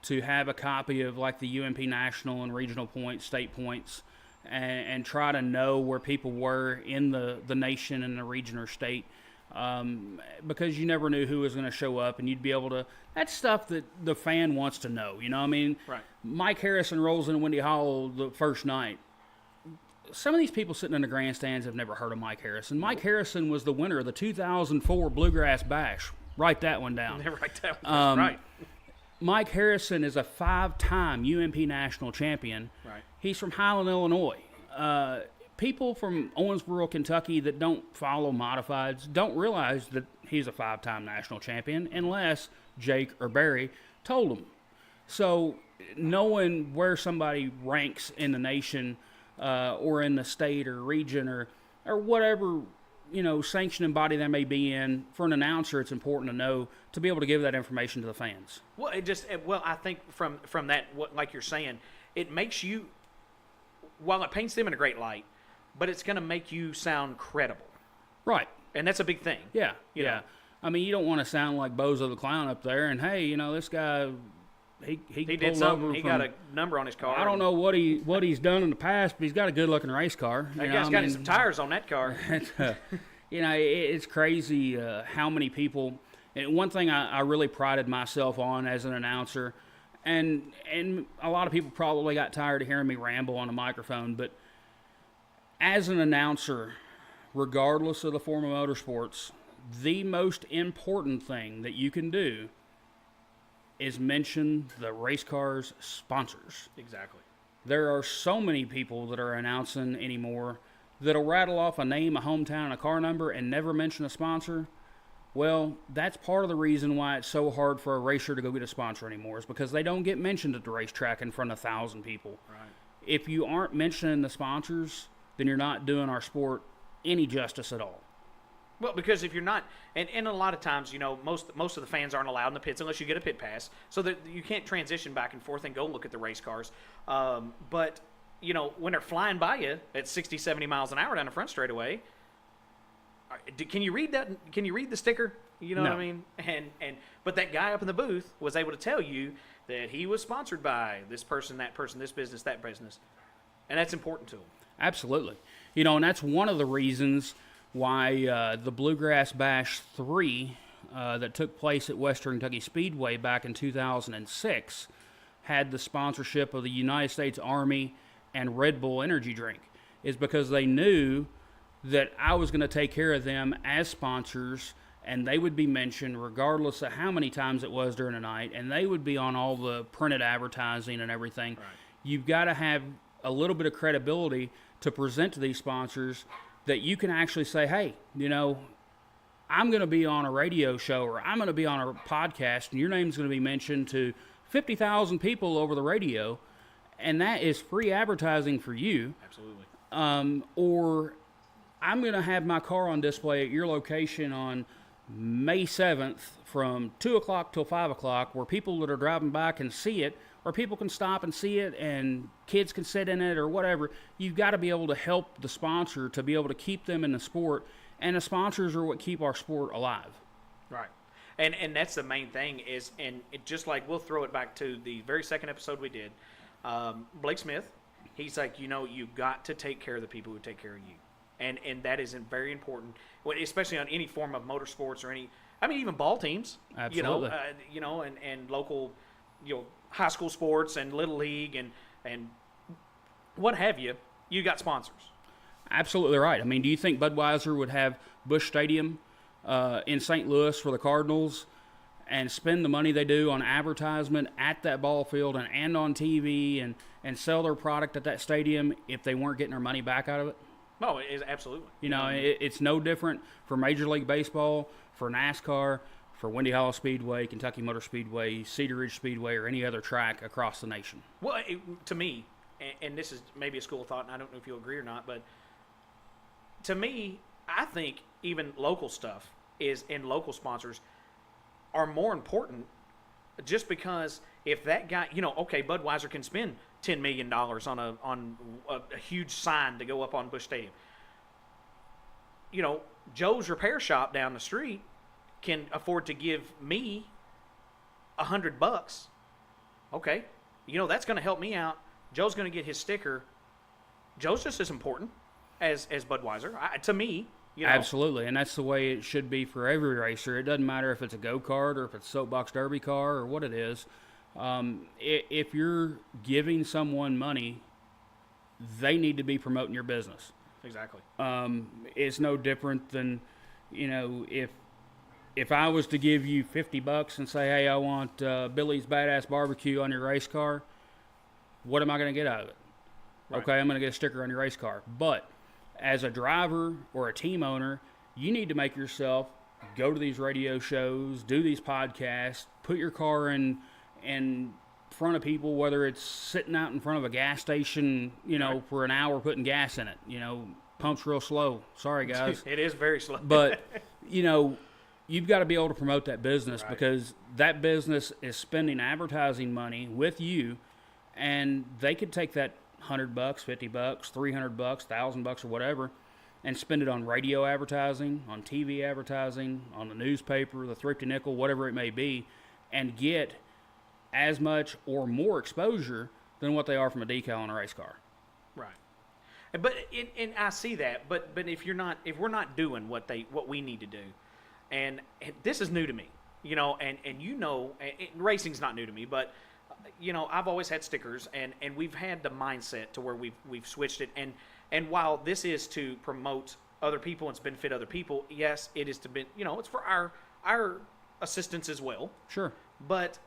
S4: have a copy of like the UMP national and regional points, state points, and try to know where people were in the nation and the region or state. Because you never knew who was going to show up, and you'd be able to. That's stuff that the fan wants to know.
S1: Right.
S4: Mike Harrison rolls in Windy Hollow the first night. Some of these people sitting in the grandstands have never heard of Mike Harrison. Mike Harrison was the winner of the 2004 Bluegrass Bash. Write that one down.
S1: Write that one down. Right.
S4: Mike Harrison is a 5-time UMP national champion.
S1: Right.
S4: He's from Highland, Illinois. People from Owensboro, Kentucky that don't follow modifieds don't realize that he's a 5-time national champion unless Jake or Barry told them. So knowing where somebody ranks in the nation or in the state or region or whatever sanctioning body they may be in, for an announcer it's important to know to be able to give that information to the fans.
S1: Well, I think from that, like you're saying, it makes you, while it paints them in a great light, but it's going to make you sound credible.
S4: Right.
S1: And that's a big thing.
S4: Yeah,
S1: You
S4: yeah.
S1: know.
S4: You don't want to sound like Bozo the Clown up there, and hey, this guy, he
S1: did
S4: pulled
S1: something.
S4: over
S1: He
S4: from,
S1: got a number on his car.
S4: I don't know what he's done in the past, but he's got a good-looking race car.
S1: That guy's got some tires on that car.
S4: It's crazy how many people. And one thing I really prided myself on as an announcer, and a lot of people probably got tired of hearing me ramble on a microphone, but as an announcer, regardless of the form of motorsports, the most important thing that you can do is mention the race car's sponsors.
S1: Exactly.
S4: There are so many people that are announcing anymore that'll rattle off a name, a hometown, and a car number and never mention a sponsor, well, that's part of the reason why it's so hard for a racer to go get a sponsor anymore, is because they don't get mentioned at the racetrack in front of 1,000 people.
S1: Right.
S4: If you aren't mentioning the sponsors, then you're not doing our sport any justice at all.
S1: Well, because if you're not, and a lot of times, you know, most of the fans aren't allowed in the pits unless you get a pit pass, so that you can't transition back and forth and go look at the race cars. But, you know, when they're flying by you at 60, 70 miles an hour down the front straightaway, can you read that? Can you read the sticker? You know
S4: No.
S1: what I mean? But that guy up in the booth was able to tell you that he was sponsored by this person, that person, this business, that business, and that's important to him.
S4: Absolutely. You know, and that's one of the reasons why the Bluegrass Bash 3 that took place at Western Kentucky Speedway back in 2006 had the sponsorship of the United States Army and Red Bull energy drink, is because they knew that I was going to take care of them as sponsors, and they would be mentioned regardless of how many times it was during the night, and they would be on all the printed advertising and everything.
S1: Right.
S4: You've got to have a little bit of credibility to present to these sponsors that you can actually say, hey, you know, I'm going to be on a radio show or I'm going to be on a podcast, and your name's going to be mentioned to 50,000 people over the radio, and that is free advertising for you.
S1: Absolutely.
S4: Or I'm going to have my car on display at your location on May 7th from 2 o'clock till 5 o'clock, where people that are driving by can see it, or people can stop and see it, and kids can sit in it or whatever. You've got to be able to help the sponsor to be able to keep them in the sport, and the sponsors are what keep our sport alive.
S1: Right. And that's the main thing is, and it just like, we'll throw it back to the very second episode we did. Blake Smith, he's like, you know, you've got to take care of the people who take care of you. And that is very important, especially on any form of motorsports or even ball teams.
S4: Absolutely.
S1: And local, high school sports and little league and what have you. You got sponsors.
S4: Absolutely right. I mean, do you think Budweiser would have Busch Stadium in St. Louis for the Cardinals and spend the money they do on advertisement at that ball field and on TV and sell their product at that stadium if they weren't getting their money back out of it?
S1: No, it is absolutely.
S4: You know, it's no different for Major League Baseball, for NASCAR, for Windy Hollow Speedway, Kentucky Motor Speedway, Cedar Ridge Speedway, or any other track across the nation.
S1: Well, to me, and this is maybe a school of thought, and I don't know if you'll agree or not, but to me, I think even local stuff and local sponsors are more important, just because if that guy, okay, Budweiser can spend $10 million on a huge sign to go up on Busch Stadium. Joe's repair shop down the street can afford to give me $100. Okay, that's going to help me out. Joe's going to get his sticker. Joe's just as important as Budweiser to me.
S4: Absolutely, and that's the way it should be for every racer. It doesn't matter if it's a go-kart or if it's a soapbox derby car or what it is. If you're giving someone money, they need to be promoting your business.
S1: Exactly.
S4: It's no different than, if I was to give you $50 and say, hey, I want Billy's Badass Barbecue on your race car, what am I going to get out of it?
S1: Right.
S4: Okay, I'm going to get a sticker on your race car. But as a driver or a team owner, you need to make yourself go to these radio shows, do these podcasts, put your car in front of people, whether it's sitting out in front of a gas station,
S1: Right.
S4: for an hour putting gas in it. Pumps real slow. Sorry, guys.
S1: It is very slow.
S4: But, you've got to be able to promote that business,
S1: Right.
S4: because that business is spending advertising money with you, and they could take that $100, $50, $300, $1,000 or whatever, and spend it on radio advertising, on TV advertising, on the newspaper, the Thrifty Nickel, whatever it may be, and get as much or more exposure than what they are from a decal on a race car.
S1: Right. But and I see that, but if we're not doing what we need to do, and this is new to me, and racing's not new to me, but I've always had stickers, and we've had the mindset to where we've switched it, and while this is to promote other people and to benefit other people, yes, it is to be, it's for our assistance as well.
S4: Sure.
S1: But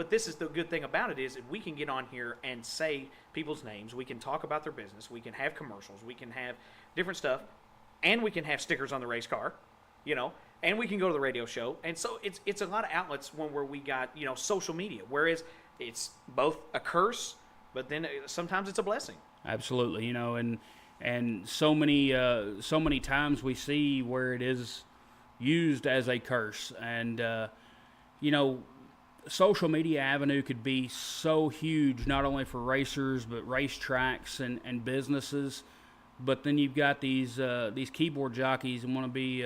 S1: this is the good thing about it is that we can get on here and say people's names. We can talk about their business. We can have commercials. We can have different stuff, and we can have stickers on the race car, and we can go to the radio show. And so it's a lot of outlets where we got, social media, whereas it's both a curse, but then sometimes it's a blessing.
S4: Absolutely, and so many times we see where it is used as a curse, and social media avenue could be so huge, not only for racers but racetracks and businesses. But then you've got these keyboard jockeys and want to be,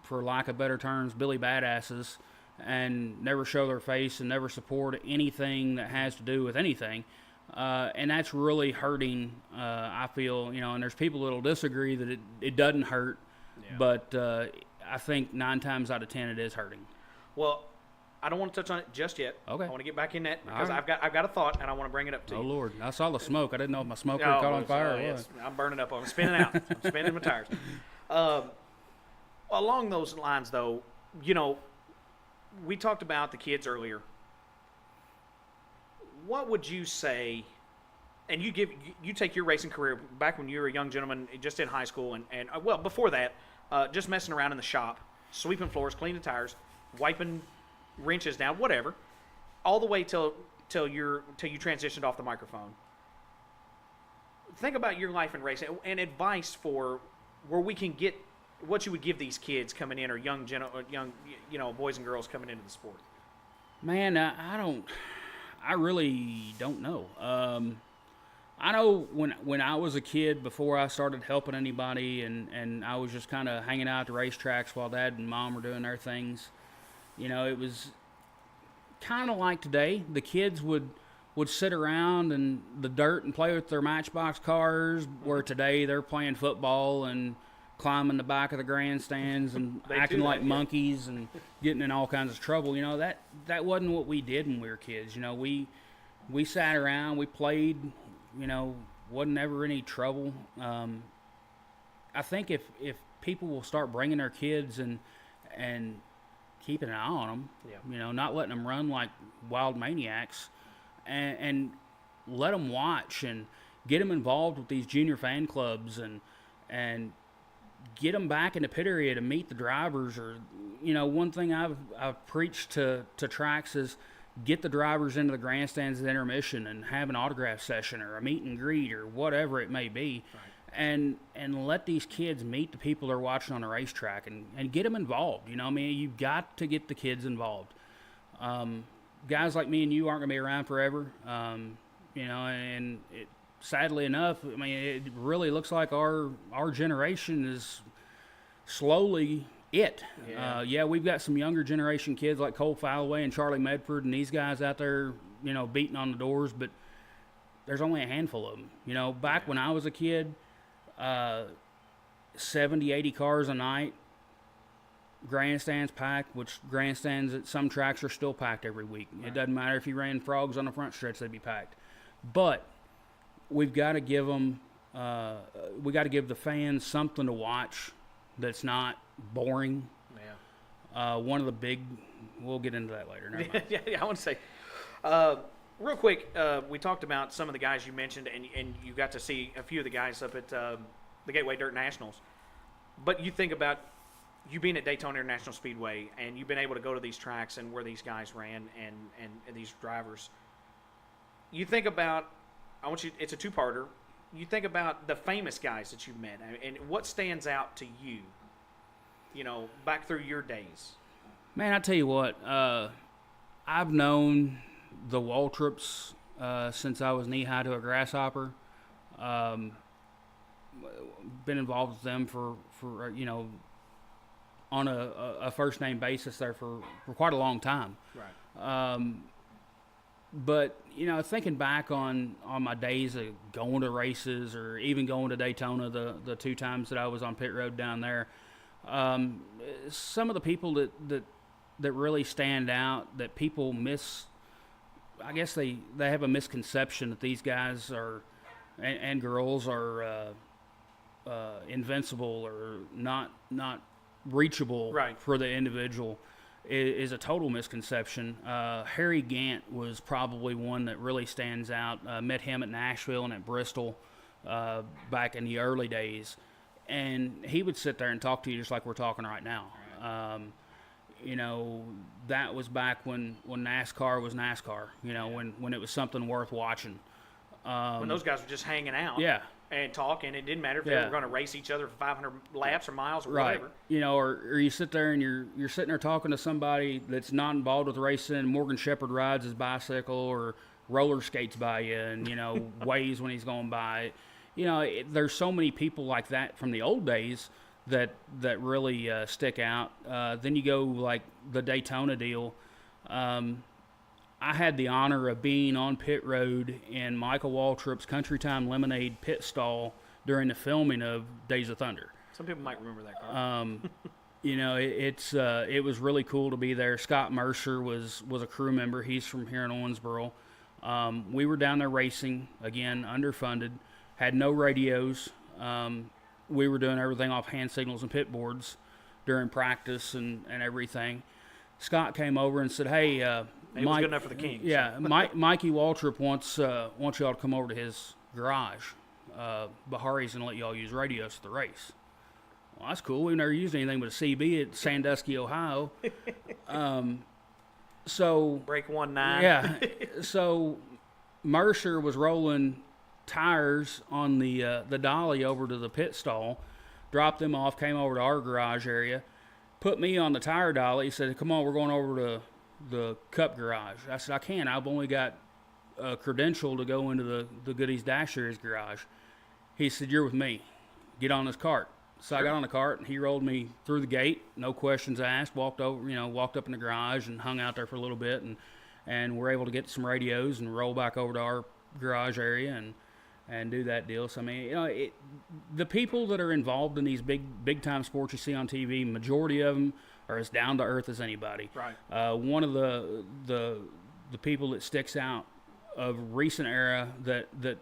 S4: for lack of better terms, Billy Badasses, and never show their face and never support anything that has to do with anything. And that's really hurting, I feel, and there's people that will disagree that it doesn't hurt, but I think 9 times out of 10 it is hurting.
S1: Well, I don't want to touch on it just yet.
S4: Okay.
S1: I want to get back in that because
S4: right.
S1: I've got a thought and I want to bring it up to you.
S4: Oh Lord, I saw the smoke. I didn't know if my smoker caught on fire or what.
S1: I'm burning up. I'm spinning out. I'm spinning my tires. Along those lines, though, we talked about the kids earlier. What would you say? And you take your racing career back when you were a young gentleman, just in high school, and before that, just messing around in the shop, sweeping floors, cleaning tires, wiping wrenches down, whatever, all the way till you transitioned off the microphone. Think about your life in racing and advice for where we can get what you would give these kids coming in, or young boys and girls coming into the sport.
S4: Man, I really don't know. I know when I was a kid, before I started helping anybody, and I was just kind of hanging out at the racetracks while Dad and Mom were doing their things, it was kind of like today. The kids would sit around in the dirt and play with their Matchbox cars, where today they're playing football and climbing the back of the grandstands and acting like monkeys and getting in all kinds of trouble. That wasn't what we did when we were kids. We sat around, we played, wasn't ever any trouble. I think if people will start bringing their kids and keeping an eye on them, not letting them run like wild maniacs, and let them watch and get them involved with these junior fan clubs and get them back in the pit area to meet the drivers. Or, one thing I've preached to tracks is get the drivers into the grandstands at intermission and have an autograph session or a meet and greet or whatever it may be. Right. And let these kids meet the people they're watching on the racetrack and get them involved. You've got to get the kids involved. Guys like me and you aren't going to be around forever. And sadly enough, it really looks like our generation is slowly it.
S1: Yeah.
S4: We've got some younger generation kids like Cole Falloway and Charlie Medford and these guys out there, beating on the doors, but there's only a handful of them. Back when I was a kid, 70, 80 cars a night, grandstands packed, which grandstands at some tracks are still packed every week. Right. It doesn't matter if you ran frogs on the front stretch, they'd be packed. But we've got to give them, the fans something to watch that's not boring.
S1: Yeah.
S4: One of the big, we'll get into that later. Never mind.
S1: Yeah, I want to say, real quick, we talked about some of the guys you mentioned, and you got to see a few of the guys up at the Gateway Dirt Nationals. But you think about you being at Daytona International Speedway, and you've been able to go to these tracks and where these guys ran and these drivers. You think about, it's a two-parter. You think about the famous guys that you've met, and what stands out to you, back through your days.
S4: Man, I tell you what, I've known the Waltrips since I was knee-high to a grasshopper. Been involved with them for on a first-name basis there for quite a long time.
S1: Right.
S4: But, thinking back on my days of going to races or even going to Daytona, the 2 times that I was on pit road down there, some of the people that really stand out that people miss, I guess they have a misconception that these guys are and girls are invincible or not reachable
S1: right.
S4: for the individual. Is a total misconception. Harry Gant was probably one that really stands out. Met him at Nashville and at Bristol. back in the early days. And he would sit there and talk to you just like we're talking right now. You know, that was back when NASCAR was NASCAR, you know, when it was something worth watching.
S1: When those guys were just hanging out.
S4: Yeah.
S1: And talking. It didn't matter if they were going to race each other for 500 laps or miles or
S4: Right.
S1: whatever.
S4: You know, or you sit there and you're sitting there talking to somebody that's not involved with racing. Morgan Shepherd rides his bicycle or roller skates by you and, you know, waves when he's going by. You know, there's so many people like that from the old days that really stick out. Then you go like the Daytona deal. I had the honor of being on pit road in Michael Waltrip's Country Time Lemonade pit stall during the filming of Days of Thunder.
S1: Some people might remember that car.
S4: You know, it was really cool to be there. Scott Mercer was a crew member. He's from here in Owensboro. We were down there racing, again, underfunded, had no radios. We were doing everything off hand signals and pit boards during practice and everything. Scott came over and said, hey,
S1: He was good enough for the Kings.
S4: yeah, Mikey Waltrip wants y'all to come over to his garage. Bahari's going to let y'all use radios for the race. Well, that's cool. We've never used anything but a CB at Sandusky, Ohio. So
S1: Break 1-9.
S4: yeah, so Mercer was rolling tires on the dolly over to the pit stall, dropped them off, came over to our garage area, put me on the tire dolly. He said, come on, we're going over to the Cup garage. I said, I can't. I've only got a credential to go into the Goodies Dash Series garage. He said, you're with me. Get on this cart. So I got on the cart, and he rolled me through the gate, no questions asked, walked up in the garage and hung out there for a little bit, and we're able to get some radios and roll back over to our garage area and do that deal. So, I mean, you know, the people that are involved in these big time sports you see on TV, majority of them are as down to earth as anybody.
S1: Right.
S4: One of the people that sticks out of recent era that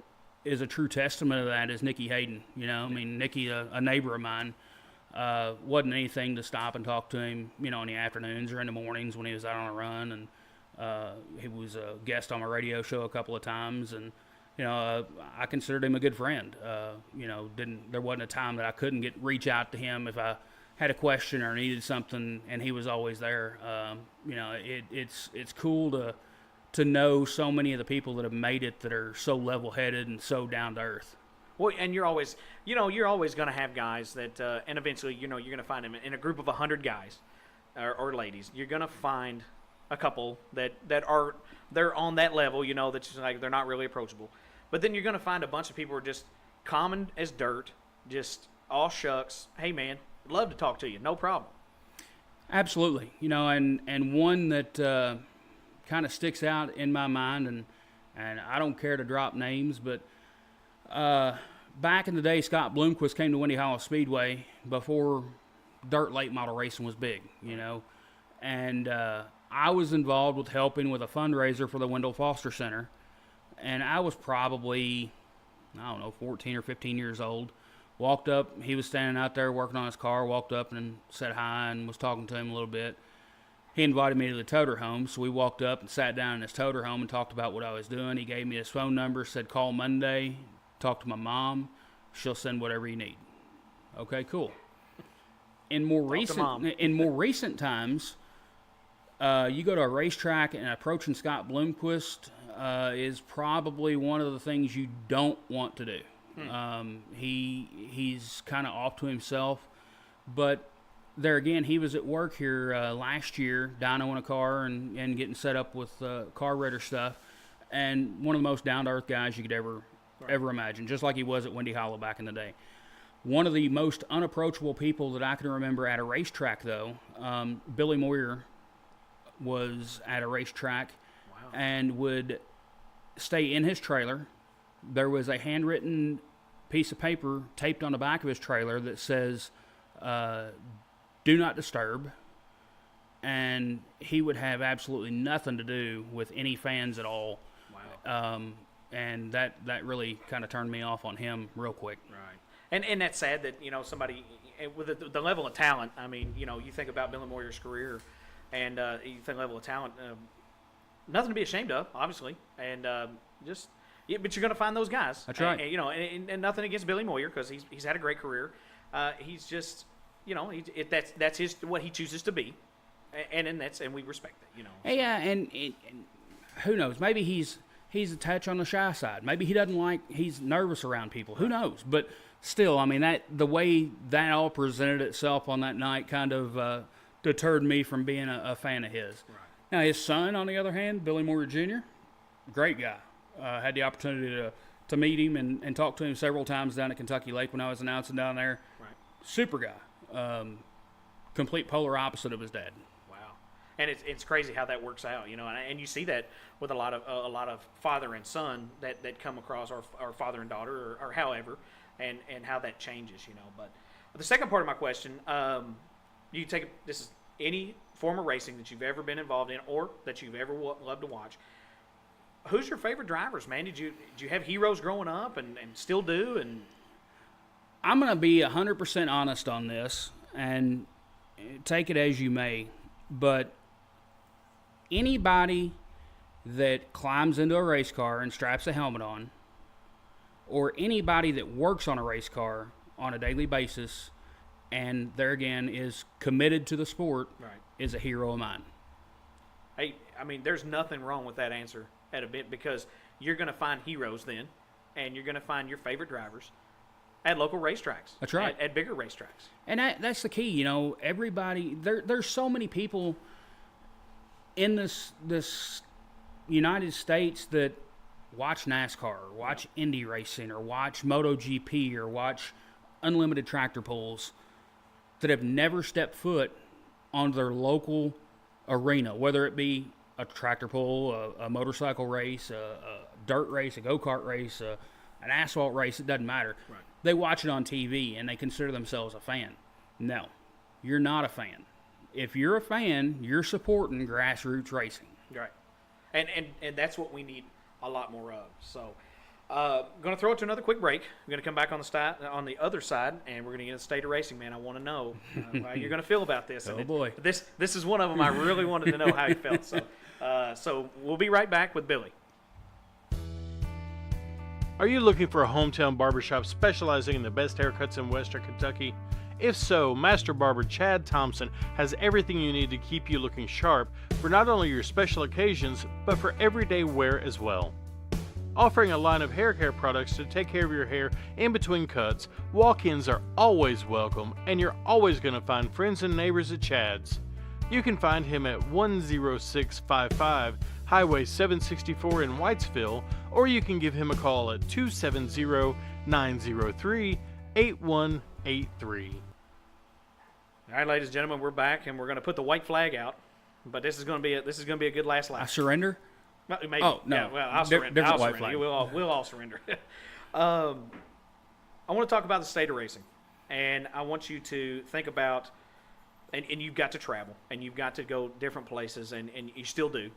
S4: is a true testament of that is Nikki Hayden. You know, I mean, Nikki, a neighbor of mine, wasn't anything to stop and talk to him, you know, in the afternoons or in the mornings when he was out on a run. And he was a guest on my radio show a couple of times. And, you know, I considered him a good friend. You know, there wasn't a time that I couldn't reach out to him if I had a question or needed something, and he was always there. You know, it's cool to know so many of the people that have made it that are so level-headed and so down to earth.
S1: Well, and you're always going to have guys that, and eventually, you know, you're going to find them in a group of 100 guys or ladies. You're going to find a couple they're on that level, you know, that's just like they're not really approachable. But then you're going to find a bunch of people who are just common as dirt, just all shucks. Hey, man, I'd love to talk to you. No problem.
S4: Absolutely. You know, and one that kind of sticks out in my mind, and I don't care to drop names, but back in the day, Scott Bloomquist came to Windy Hollow Speedway before dirt late model racing was big, you know, and I was involved with helping with a fundraiser for the Wendell Foster Center, and I was probably, 14 or 15 years old. Walked up, he was standing out there working on his car, walked up and said hi and was talking to him a little bit. He invited me to the toter home, so we walked up and sat down in his toter home and talked about what I was doing. He gave me his phone number, said call Monday, talk to my mom, she'll send whatever you need. Okay, cool. In more recent times, you go to a racetrack and approaching Scott Bloomquist is probably one of the things you don't want to do. He's kind of off to himself, but there again, he was at work here last year, dynoing a car and getting set up with carburetor stuff, and one of the most down-to-earth guys you could ever imagine, just like he was at Windy Hollow back in the day. One of the most unapproachable people that I can remember at a racetrack, though, Billy Moyer was at a racetrack and would stay in his trailer. There was a handwritten piece of paper taped on the back of his trailer that says, do not disturb, and he would have absolutely nothing to do with any fans at all. Wow. And that really kind of turned me off on him real quick.
S1: Right. And that's sad that, you know, somebody with the level of talent, I mean, you know, you think about Billy Moyer's career and you think level of talent, nothing to be ashamed of, obviously, and just Yeah, but you're going to find those guys.
S4: That's right.
S1: And, you know, and nothing against Billy Moyer because he's had a great career. He's just, you know, that's his what he chooses to be, and we respect that. You know.
S4: Yeah, and who knows? Maybe he's a touch on the shy side. Maybe he's nervous around people. Who knows? But still, I mean, the way that all presented itself on that night kind of deterred me from being a fan of his.
S1: Right.
S4: Now, his son, on the other hand, Billy Moyer Jr., great guy. Had the opportunity to meet him and talk to him several times down at Kentucky Lake when I was announcing down there.
S1: Right.
S4: Super guy. Complete polar opposite of his dad.
S1: Wow. And it's crazy how that works out, you know, and you see that with a lot of father and son that come across, or father and daughter, or however, and how that changes, you know. But the second part of my question, you take this is any form of racing that you've ever been involved in or that you've ever loved to watch. Who's your favorite drivers, man? Did you have heroes growing up and still do? And
S4: I'm going to be 100% honest on this, and take it as you may, but anybody that climbs into a race car and straps a helmet on, or anybody that works on a race car on a daily basis, and there again is committed to the sport,
S1: right,
S4: is a hero of mine.
S1: Hey, I mean, there's nothing wrong with that answer at a bit, because you're going to find heroes then, and you're going to find your favorite drivers at local racetracks.
S4: That's right.
S1: At bigger racetracks.
S4: And that's the key, you know. Everybody, there's so many people in this United States that watch NASCAR, or watch Indy racing, or watch MotoGP, or watch unlimited tractor pulls, that have never stepped foot on their local arena, whether it be a tractor pull, a motorcycle race, a dirt race, a go-kart race, an asphalt race, it doesn't matter.
S1: Right.
S4: They watch it on TV and they consider themselves a fan. No, you're not a fan. If you're a fan, you're supporting grassroots racing.
S1: Right. And that's what we need a lot more of. So, going to throw it to another quick break. We're going to come back on the other side, and we're going to get a state of racing, man. I want to know how you're going to feel about this.
S4: Oh, boy.
S1: This is one of them I really wanted to know how you felt. So we'll be right back with Billy.
S3: Are you looking for a hometown barbershop specializing in the best haircuts in Western Kentucky? If so, Master Barber Chad Thompson has everything you need to keep you looking sharp for not only your special occasions, but for everyday wear as well. Offering a line of hair care products to take care of your hair in between cuts, walk-ins are always welcome, and you're always going to find friends and neighbors at Chad's. You can find him at 10655 Highway 764 in Whitesville, or you can give him a call at 270-903-8183.
S1: All right, ladies and gentlemen, we're back, and we're going to put the white flag out. But this is going to be a good last lap.
S4: I surrender?
S1: Maybe.
S4: Oh, no.
S1: Yeah, well, I'll surrender.
S4: Different white flag.
S1: We'll all surrender. I want to talk about the state of racing, and I want you to think about, and you've got to travel, and you've got to go different places, and you still do.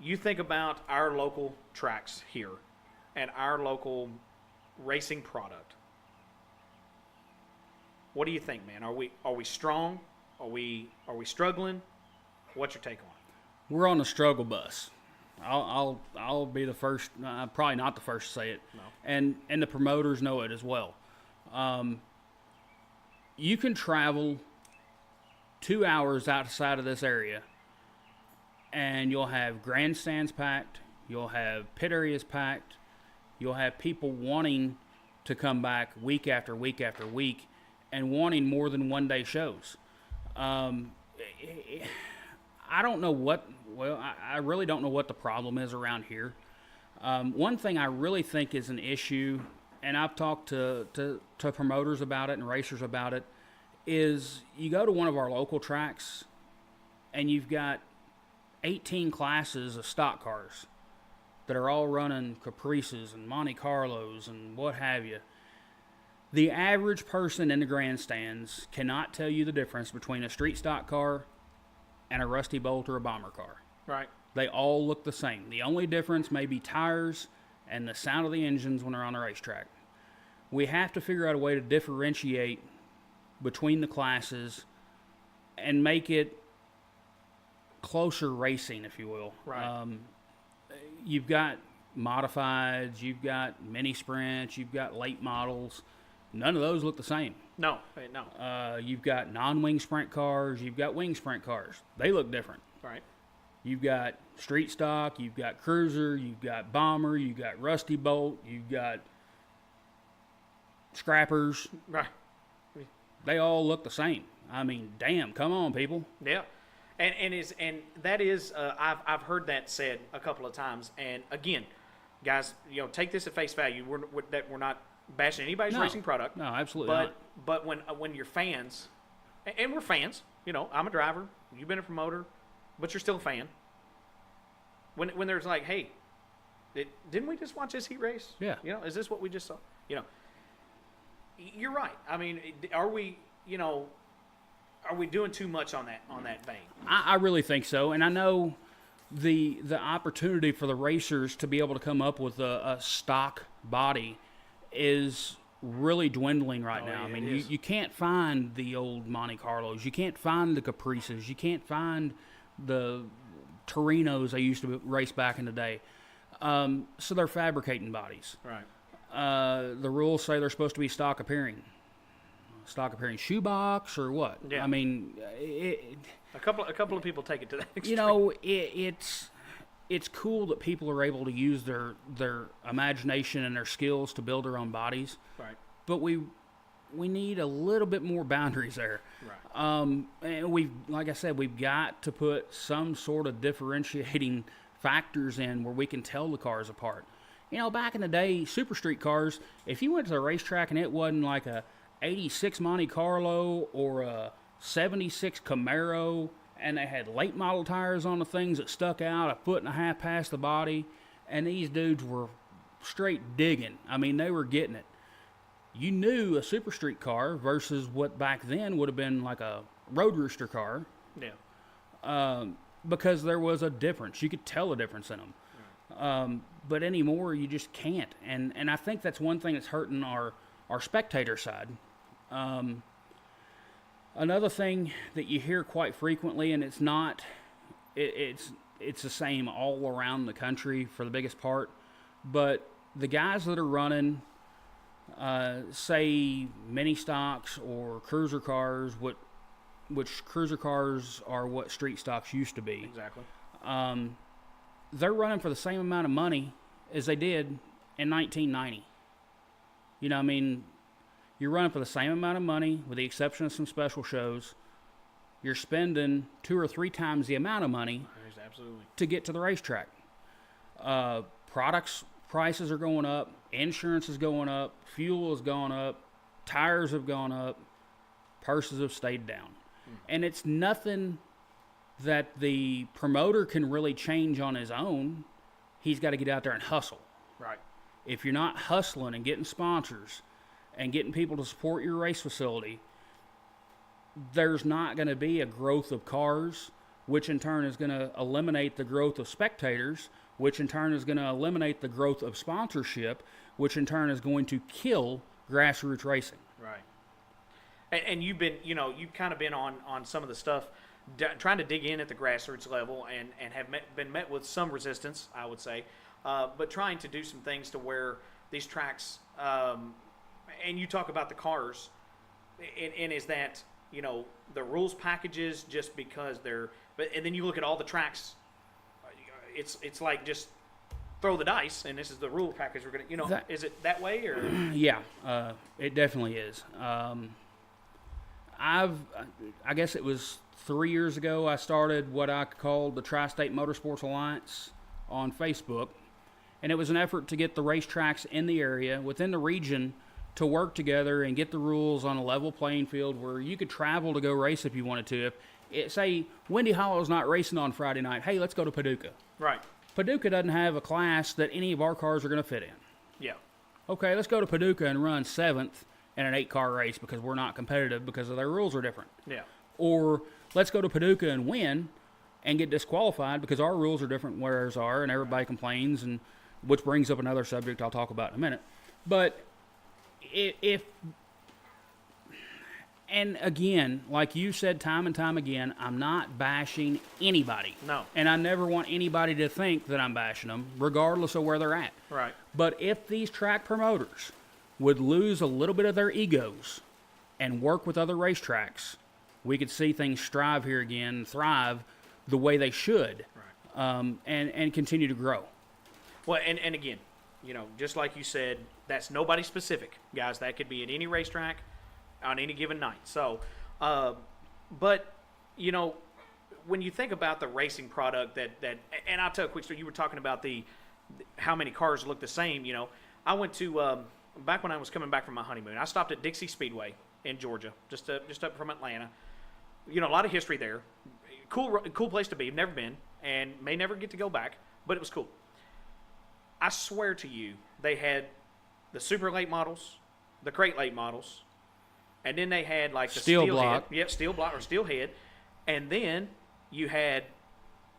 S1: You think about our local tracks here and our local racing product. What do you think, man? Are we strong? Are we struggling? What's your take on it?
S4: We're on the struggle bus. I'll be the first. Probably not the first to say it.
S1: No.
S4: And the promoters know it as well. You can travel 2 hours outside of this area, and you'll have grandstands packed. You'll have pit areas packed. You'll have people wanting to come back week after week after week, and wanting more than one-day shows. I don't know what. Well, I really don't know what the problem is around here. One thing I really think is an issue, and I've talked to promoters about it and racers about it, is you go to one of our local tracks, and you've got 18 classes of stock cars that are all running Caprices and Monte Carlos and what have you. The average person in the grandstands cannot tell you the difference between a street stock car and a Rusty Bolt or a bomber car.
S1: Right.
S4: They all look the same. The only difference may be tires and the sound of the engines when they're on the racetrack. We have to figure out a way to differentiate between the classes and make it closer racing, if you will.
S1: Right.
S4: you've got modifieds, you've got mini sprints, you've got late models. None of those look the same.
S1: No, no.
S4: You've got non-wing sprint cars, you've got wing sprint cars. They look different.
S1: Right.
S4: You've got street stock, you've got cruiser, you've got bomber, you've got rusty bolt, you've got scrappers.
S1: Right.
S4: They all look the same. I mean, damn, come on, people.
S1: Yeah. And that is I've heard that said a couple of times. And again, guys, take this at face value. We're not bashing anybody's racing product.
S4: No, absolutely not.
S1: But when you're fans, and we're fans, I'm a driver, you've been a promoter, but you're still a fan. When there's like, hey, didn't we just watch this heat race?
S4: Yeah.
S1: Is this what we just saw? You're right. I mean, are we doing too much on that vein?
S4: I really think so, and I know the opportunity for the racers to be able to come up with a stock body is really dwindling right now.
S1: Yeah,
S4: I mean, you can't find the old Monte Carlos, you can't find the Caprices, you can't find the Torinos they used to race back in the day. So they're fabricating bodies.
S1: Right.
S4: The rules say they're supposed to be stock appearing shoebox or what?
S1: Yeah.
S4: I mean,
S1: A couple of people take it to that extreme.
S4: it's cool that people are able to use their imagination and their skills to build their own bodies.
S1: Right.
S4: But we need a little bit more boundaries there.
S1: Right.
S4: And like I said, we've got to put some sort of differentiating factors in where we can tell the cars apart. Back in the day, super street cars, if you went to the racetrack and it wasn't like a 86 Monte Carlo or a 76 Camaro, and they had late model tires on the things that stuck out 1.5 feet past the body, and these dudes were straight digging. I mean, they were getting it. You knew a super street car versus what back then would have been like a road rooster car.
S1: Yeah.
S4: Because there was a difference. You could tell a difference in them. But anymore, you just can't. And I think that's one thing that's hurting our spectator side. Another thing that you hear quite frequently, and it's not, it's the same all around the country for the biggest part, but the guys that are running, say, mini stocks or cruiser cars, which cruiser cars are what street stocks used to be.
S1: Exactly.
S4: They're running for the same amount of money as they did in 1990. I mean, you're running for the same amount of money, with the exception of some special shows. You're spending 2 or 3 times the amount of money
S1: Absolutely.
S4: to get to the racetrack. Products prices are going up, insurance is going up, fuel is going up, tires have gone up, purses have stayed down. And it's nothing that the promoter can really change on his own. He's got to get out there and hustle.
S1: Right.
S4: If you're not hustling and getting sponsors and getting people to support your race facility, there's not going to be a growth of cars, which in turn is going to eliminate the growth of spectators, which in turn is going to eliminate the growth of sponsorship, which in turn is going to kill grassroots racing.
S1: Right. And you've been, you've kind of been on some of the stuff, trying to dig in at the grassroots level, and have been met with some resistance, I would say, but trying to do some things to where these tracks, and you talk about the cars, and is that, the rules packages just because and then you look at all the tracks, it's like just throw the dice, and this is the rule package we're going to, is it that way, or?
S4: Yeah, it definitely is. I guess it was 3 years ago, I started what I called the Tri-State Motorsports Alliance on Facebook, and it was an effort to get the racetracks in the area, within the region, to work together and get the rules on a level playing field where you could travel to go race if you wanted to. Say Windy Hollow's not racing on Friday night, hey, let's go to Paducah.
S1: Right.
S4: Paducah doesn't have a class that any of our cars are going to fit in.
S1: Yeah.
S4: Okay, let's go to Paducah and run 7th in an 8-car race because we're not competitive because their rules are different.
S1: Yeah.
S4: Or let's go to Paducah and win and get disqualified because our rules are different than theirs are, and everybody complains, and which brings up another subject I'll talk about in a minute. But if And again, like you said time and time again, I'm not bashing anybody.
S1: No.
S4: And I never want anybody to think that I'm bashing them, regardless of where they're at.
S1: Right.
S4: But if these track promoters would lose a little bit of their egos and work with other racetracks, we could see things strive here again, thrive the way they should, and continue to grow.
S1: Well, and again, you know, just like you said, that's nobody specific, guys. That could be at any racetrack on any given night. So, but, you know, when you think about the racing product that and I'll tell a quick story. You were talking about how many cars look the same. You know, I went to, back when I was coming back from my honeymoon, I stopped at Dixie Speedway in Georgia, just up from Atlanta. You know, a lot of history there. Cool place to be. Never been and may never get to go back, but it was cool. I swear to you, they had the super late models, the crate late models, and then they had like the
S4: steel
S1: head.
S4: block.
S1: Yep, steel block or steel head. And then you had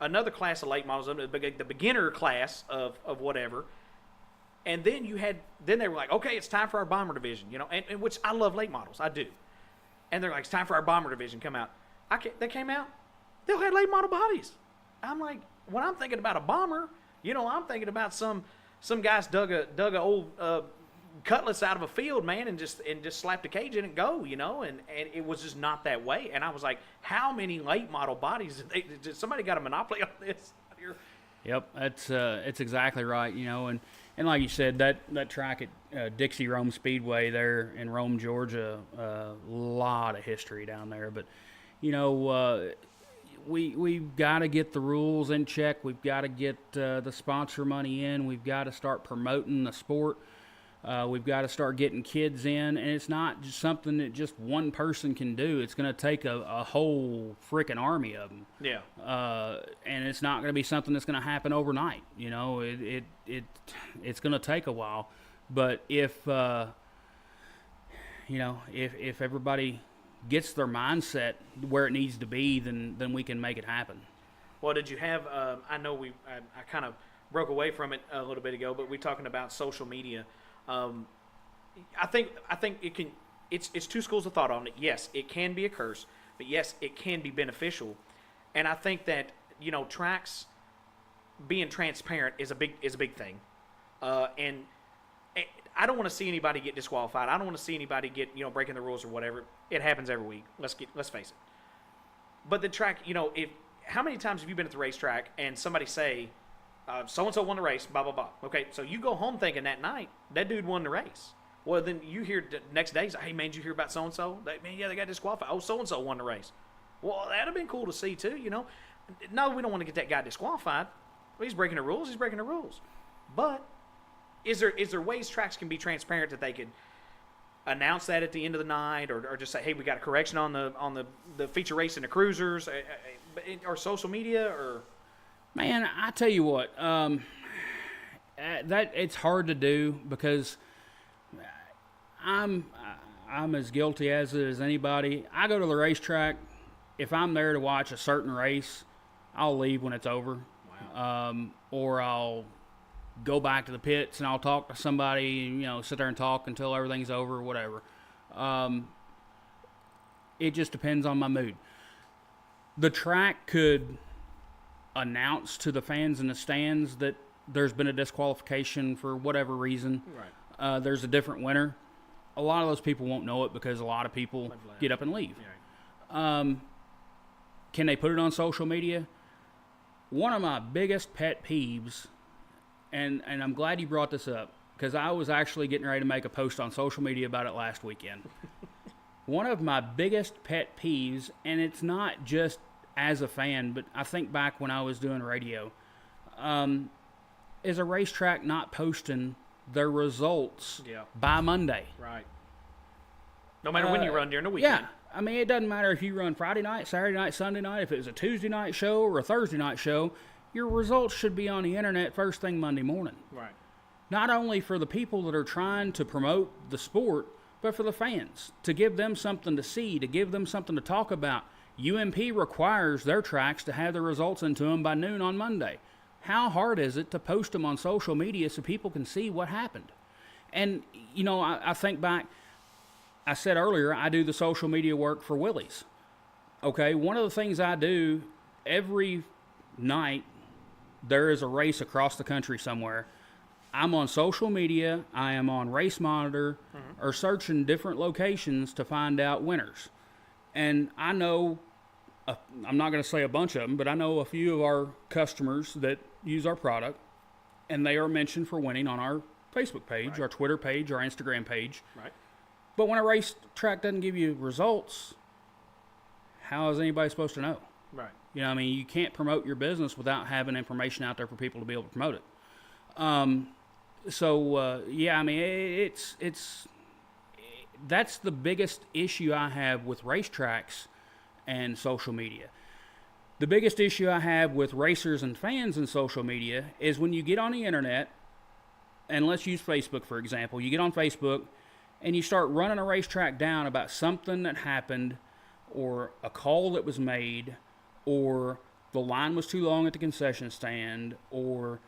S1: another class of late models, the beginner class of whatever. And then then they were like, okay, it's time for our bomber division, you know, and which I love late models, I do. And they're like, it's time for our bomber division come out. They came out, they had late model bodies. I'm like, when I'm thinking about a bomber, you know, I'm thinking about some guys dug a old cutlass out of a field, man, and just slapped a cage in and go, you know, and it was just not that way. And I was like, how many late model bodies did somebody got a monopoly on this here?
S4: Yep, it's exactly right, you know, and like you said, that track at Dixie Rome Speedway there in Rome, Georgia, a lot of history down there. But, you know, we've got to get the rules in check. We've got to get the sponsor money in. We've got to start promoting the sport. We've got to start getting kids in, and it's not just something that just one person can do. It's going to take a whole freaking army of them. Yeah. And it's not going to be something that's going to happen overnight. You know, it's going to take a while. But if if everybody gets their mindset where it needs to be, then we can make it happen.
S1: Well, did you have? I know I kind of broke away from it a little bit ago, but we're talking about social media. I think it can. It's two schools of thought on it. Yes, it can be a curse, but yes, it can be beneficial. And I think that, you know, tracks being transparent is a big thing. And I don't want to see anybody get disqualified. I don't want to see anybody get, you know, breaking the rules or whatever. It happens every week. Let's face it. But the track, you know, how many times have you been at the racetrack and somebody say, so-and-so won the race, blah, blah, blah. Okay, so you go home thinking that night, that dude won the race. Well, then you hear the next day, hey, man, did you hear about so-and-so? They got disqualified. Oh, so-and-so won the race. Well, that would have been cool to see, too, you know. No, we don't want to get that guy disqualified. Well, he's breaking the rules. But is there ways tracks can be transparent that they could announce that at the end of the night or just say, hey, we got a correction on the feature race in the cruisers or social media or...
S4: Man, I tell you what, that it's hard to do because I'm as guilty as anybody. I go to the racetrack. If I'm there to watch a certain race, I'll leave when it's over. Wow. Or I'll go back to the pits and I'll talk to somebody, you know, sit there and talk until everything's over or whatever. It just depends on my mood. The track could announce to the fans in the stands that there's been a disqualification for whatever reason. Right. There's a different winner. A lot of those people won't know it because a lot of people get up and leave. Yeah. Can they put it on social media? One of my biggest pet peeves, and I'm glad you brought this up, because I was actually getting ready to make a post on social media about it last weekend. One of my biggest pet peeves, and it's not just as a fan, but I think back when I was doing radio, is a racetrack not posting their results by Monday.
S1: Right. No matter when you run during the weekend.
S4: Yeah. I mean, it doesn't matter if you run Friday night, Saturday night, Sunday night, if it was a Tuesday night show or a Thursday night show, your results should be on the internet first thing Monday morning. Right. Not only for the people that are trying to promote the sport, but for the fans, to give them something to see, to give them something to talk about. UMP requires their tracks to have the results into them by noon on Monday. How hard is it to post them on social media so people can see what happened? And, you know, I think back, I said earlier, I do the social media work for Willys. Okay, one of the things I do every night, there is a race across the country somewhere. I'm on social media, I am on Race Monitor, or searching different locations to find out winners. And I know, I'm not going to say a bunch of them, but I know a few of our customers that use our product, and they are mentioned for winning on our Facebook page, our Twitter page, our Instagram page.
S1: Right.
S4: But when a racetrack doesn't give you results, how is anybody supposed to know?
S1: Right.
S4: You know, I mean, you can't promote your business without having information out there for people to be able to promote it. Yeah, I mean, it's that's the biggest issue I have with racetracks and social media. The biggest issue I have with racers and fans in social media is when you get on the internet, and let's use Facebook for example. You get on Facebook and you start running a racetrack down about something that happened, or a call that was made, or the line was too long at the concession stand, or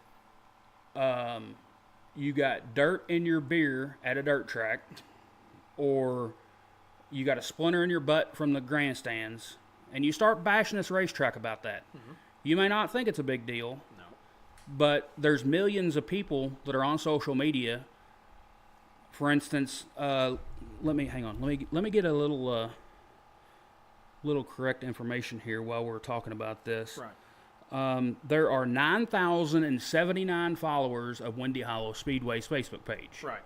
S4: you got dirt in your beer at a dirt track, or you got a splinter in your butt from the grandstands, and you start bashing this racetrack about that. You may not think it's a big deal, but there's millions of people that are on social media. For instance, let me get a little correct information here while we're talking about this.
S1: Right.
S4: There are 9,079 followers of Windy Hollow Speedway's Facebook page.
S1: Right.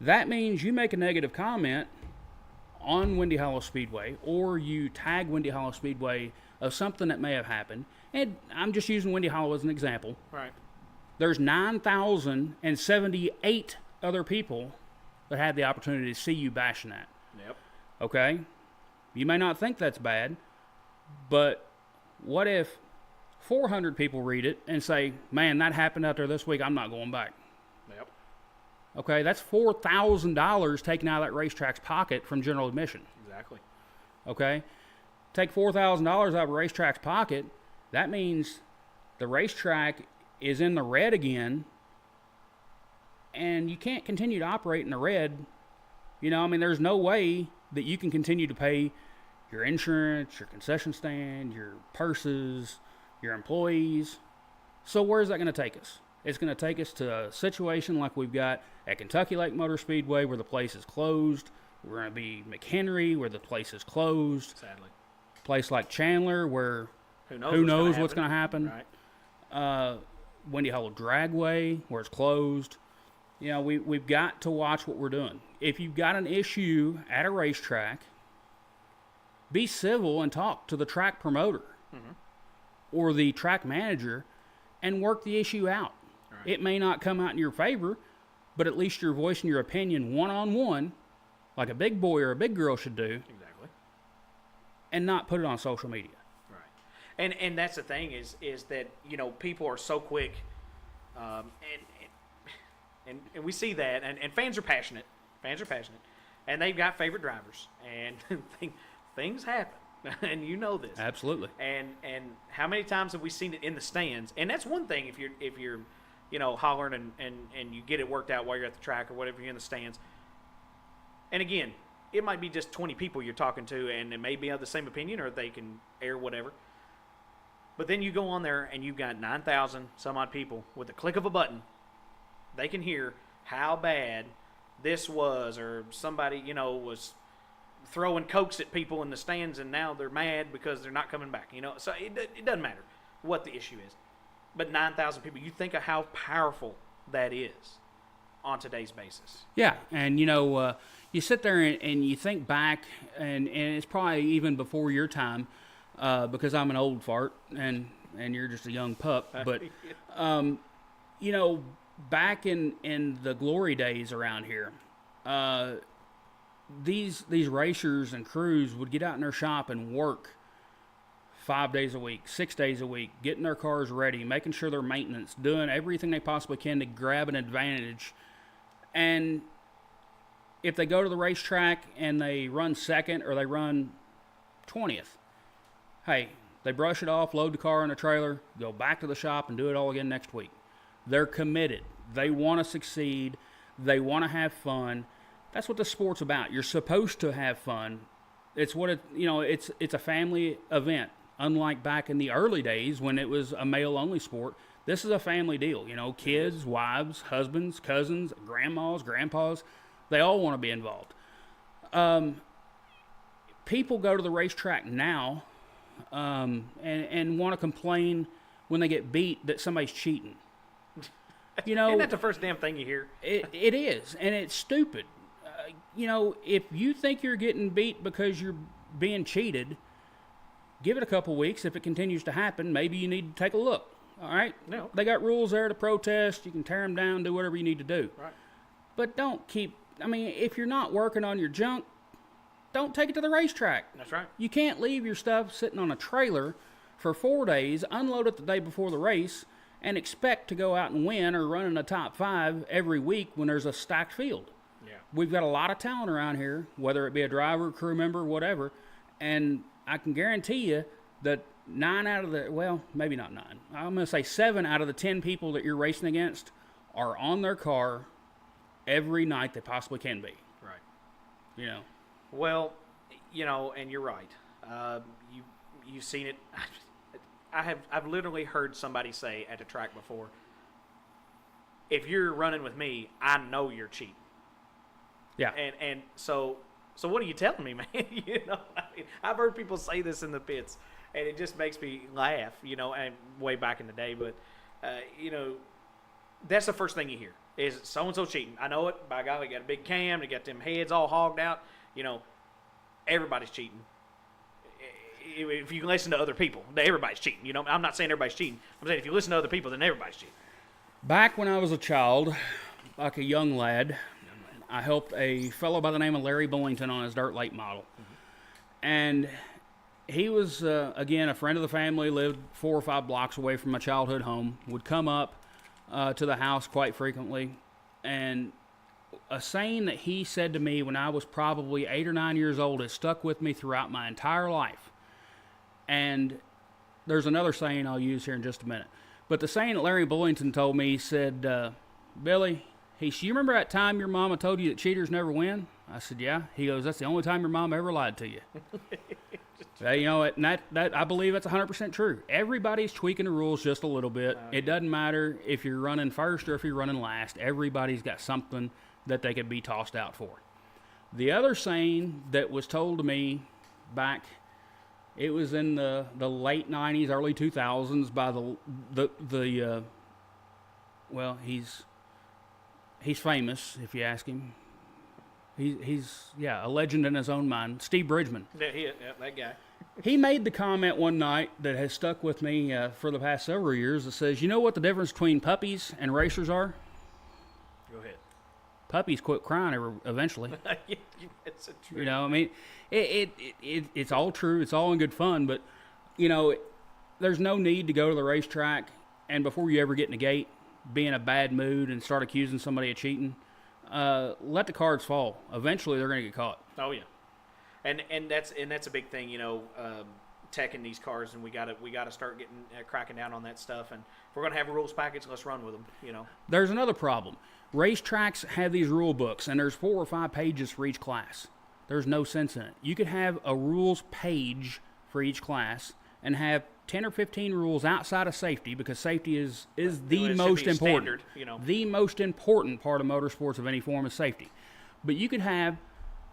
S4: That means you make a negative comment on Windy Hollow Speedway, or you tag Windy Hollow Speedway of something that may have happened, and I'm just using Windy Hollow as an example.
S1: Right.
S4: There's 9,078 other people that had the opportunity to see you bashing that.
S1: Yep.
S4: Okay? You may not think that's bad, but what if 400 people read it and say, man, that happened out there this week, I'm not going back.
S1: Yep.
S4: Okay, that's $4,000 taken out of that racetrack's pocket from general admission.
S1: Exactly.
S4: Okay? Take $4,000 out of a racetrack's pocket, that means the racetrack is in the red again, and you can't continue to operate in the red. You know, I mean, there's no way that you can continue to pay your insurance, your concession stand, your purses, your employees. So where's that going to take us? It's going to take us to a situation like we've got at Kentucky Lake Motor Speedway, where the place is closed. We're going to be McHenry, where the place is closed.
S1: Sadly.
S4: A place like Chandler, where
S1: Who
S4: who knows what's going to happen.
S1: Right.
S4: Windy Hollow Dragway, where it's closed. You know, we've got to watch what we're doing. If you've got an issue at a racetrack, be civil and talk to the track promoter or the track manager and work the issue out.
S1: Right.
S4: It may not come out in your favor, but at least you're voicing your opinion one-on-one, like a big boy or a big girl should do,
S1: Exactly.
S4: and not put it on social media.
S1: Right. And that's the thing is that, you know, people are so quick, and we see that, and fans are passionate. Fans are passionate, and they've got favorite drivers, and things happen, and you know this.
S4: Absolutely.
S1: And how many times have we seen it in the stands? And that's one thing if you're you know, hollering and you get it worked out while you're at the track or whatever, you're in the stands. And again, it might be just 20 people you're talking to, and they may be of the same opinion, or they can air whatever. But then you go on there and you've got 9,000 some odd people with a click of a button. They can hear how bad this was, or somebody, you know, was throwing Cokes at people in the stands, and now they're mad because they're not coming back. You know, so it doesn't matter what the issue is. But 9,000 people, you think of how powerful that is on today's basis.
S4: Yeah, and you know, you sit there and you think back, and it's probably even before your time, because I'm an old fart and you're just a young pup. But you know, back in the glory days around here, these racers and crews would get out in their shop and work 5 days a week, 6 days a week, getting their cars ready, making sure they're maintenance, doing everything they possibly can to grab an advantage. And if they go to the racetrack and they run second or they run 20th, hey, they brush it off, load the car in a trailer, go back to the shop and do it all again next week. They're committed. They want to succeed. They want to have fun. That's what the sport's about. You're supposed to have fun. It's what it, it's a family event. Unlike back in the early days when it was a male-only sport, this is a family deal. Kids, wives, husbands, cousins, grandmas, grandpas, they all want to be involved. People go to the racetrack now and want to complain when they get beat that somebody's cheating.
S1: Isn't that the first damn thing you hear?
S4: It is, and it's stupid. If you think you're getting beat because you're being cheated, give it a couple weeks. If it continues to happen, maybe you need to take a look. All right?
S1: No.
S4: They got rules there to protest. You can tear them down, do whatever you need to do.
S1: Right.
S4: But don't keep, if you're not working on your junk, don't take it to the racetrack.
S1: That's right.
S4: You can't leave your stuff sitting on a trailer for 4 days, unload it the day before the race, and expect to go out and win or run in the top 5 every week when there's a stacked field.
S1: Yeah.
S4: We've got a lot of talent around here, whether it be a driver, crew member, whatever, and I can guarantee you that 9 out of the, well, maybe not 9, I'm going to say 7 out of the 10 people that you're racing against are on their car every night they possibly can be.
S1: Right. Well, and you're right. You've seen it. I've literally heard somebody say at the track before, if you're running with me, I know you're cheating.
S4: Yeah.
S1: And so what are you telling me, man? I've heard people say this in the pits, and it just makes me laugh, and way back in the day. But, that's the first thing you hear is so-and-so cheating. I know it. By golly, they got a big cam. They got them heads all hogged out. Everybody's cheating. If you listen to other people, everybody's cheating. I'm not saying everybody's cheating. I'm saying if you listen to other people, then everybody's cheating.
S4: Back when I was a child, like a young lad, I helped a fellow by the name of Larry Bullington on his dirt late model. And he was, again, a friend of the family, lived 4 or 5 blocks away from my childhood home, would come up to the house quite frequently. And a saying that he said to me when I was probably 8 or 9 years old has stuck with me throughout my entire life. And there's another saying I'll use here in just a minute. But the saying that Larry Bullington told me, he said, Billy, you remember that time your mama told you that cheaters never win? I said, yeah. He goes, that's the only time your mom ever lied to you. And that I believe that's 100% true. Everybody's tweaking the rules just a little bit. It doesn't matter if you're running first or if you're running last. Everybody's got something that they could be tossed out for. The other saying that was told to me back, it was in the late 90s, early 2000s by well, he's famous if you ask him. He's a legend in his own mind. Steve Bridgman.
S1: Yeah, that guy.
S4: He made the comment one night that has stuck with me for the past several years. It says, you know what the difference between puppies and racers are?
S1: Go ahead.
S4: Puppies quit crying eventually.
S1: It's a true.
S4: It's all true. It's all in good fun. But, there's no need to go to the racetrack and before you ever get in the gate, be in a bad mood and start accusing somebody of cheating. Let the cards fall. Eventually, they're going to get caught.
S1: Oh yeah, and that's a big thing, teching these cars, and we gotta start getting cracking down on that stuff. And if we're gonna have a rules package, let's run with them.
S4: There's another problem. Racetracks have these rule books, and there's 4 or 5 pages for each class. There's no sense in it. You could have a rules page for each class and have 10 or 15 rules outside of safety, because safety is the most important.
S1: Standard,
S4: The most important part of motorsports of any form is safety. But you could have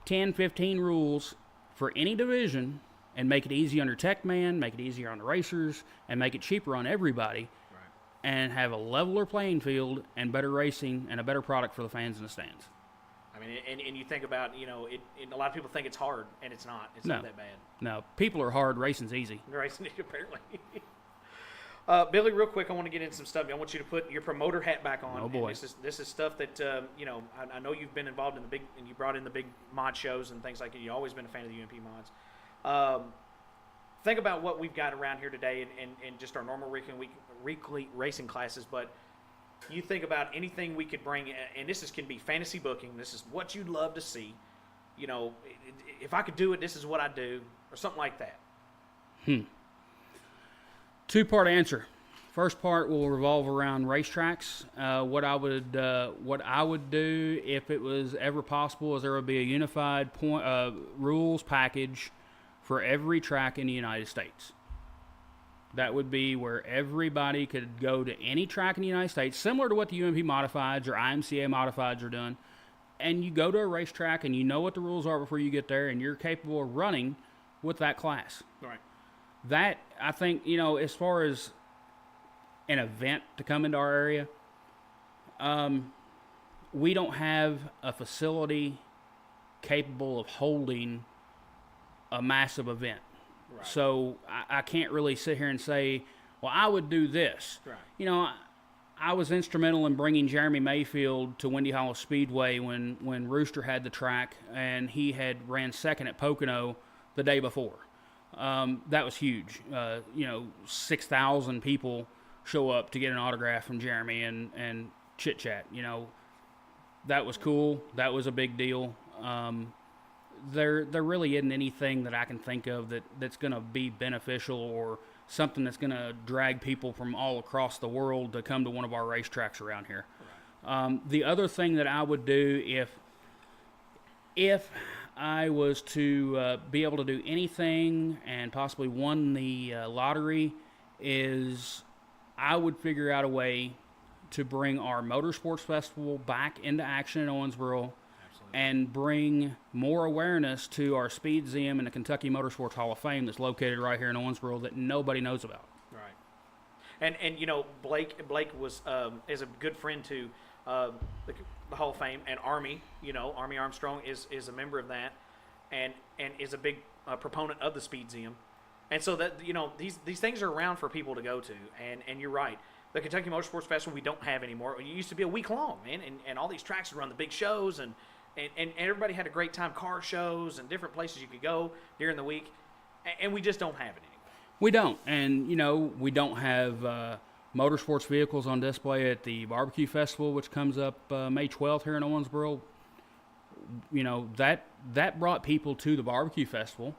S4: 10, 15 rules for any division and make it easy on your tech man, make it easier on the racers, and make it cheaper on everybody,
S1: right,
S4: and have a leveler playing field and better racing and a better product for the fans in the stands.
S1: I mean, and you think about, a lot of people think it's hard, and it's not. It's not that bad.
S4: No, people are hard, racing's easy.
S1: Racing, apparently. Billy, real quick, I want to get into some stuff. I want you to put your promoter hat back on.
S4: Oh, boy.
S1: And this is stuff that, I know you've been involved in and you brought in the big mod shows and things like that. You've always been a fan of the UMP mods. Think about what we've got around here today and just our normal weekly racing classes, but you think about anything we could bring, and this can be fantasy booking. This is what you'd love to see. If I could do it, this is what I'd do, or something like that.
S4: 2-part answer. First part will revolve around racetracks. What I would do if it was ever possible is there would be a unified rules package for every track in the United States. That would be where everybody could go to any track in the United States, similar to what the UMP Modifieds or IMCA Modifieds are doing. And you go to a racetrack and you know what the rules are before you get there, and you're capable of running with that class.
S1: Right.
S4: That, I think, as far as an event to come into our area, we don't have a facility capable of holding a massive event. Right. So I can't really sit here and say, well, I would do this. Right. I was instrumental in bringing Jeremy Mayfield to Windy Hollow Speedway when Rooster had the track, and he had ran second at Pocono the day before. That was huge. 6,000 people show up to get an autograph from Jeremy and chit-chat. That was cool. That was a big deal. There really isn't anything that I can think of that's going to be beneficial or something that's going to drag people from all across the world to come to one of our racetracks around here. Right. The other thing that I would do if I was to be able to do anything and possibly won the lottery is I would figure out a way to bring our Motorsports Festival back into action in Owensboro. And bring more awareness to our Speed Museum and the Kentucky Motorsports Hall of Fame that's located right here in Owensboro that nobody knows about.
S1: Right. And Blake was is a good friend to the Hall of Fame, and Army. Army Armstrong is a member of that, and is a big proponent of the Speed Museum. And so that these things are around for people to go to. And you're right. The Kentucky Motorsports Festival we don't have anymore. It used to be a week long, man, and all these tracks would run the big shows and everybody had a great time, car shows and different places you could go during the week, and we just don't have it anymore.
S4: We don't, and we don't have motorsports vehicles on display at the Barbecue Festival, which comes up May 12th here in Owensboro. That brought people to the Barbecue Festival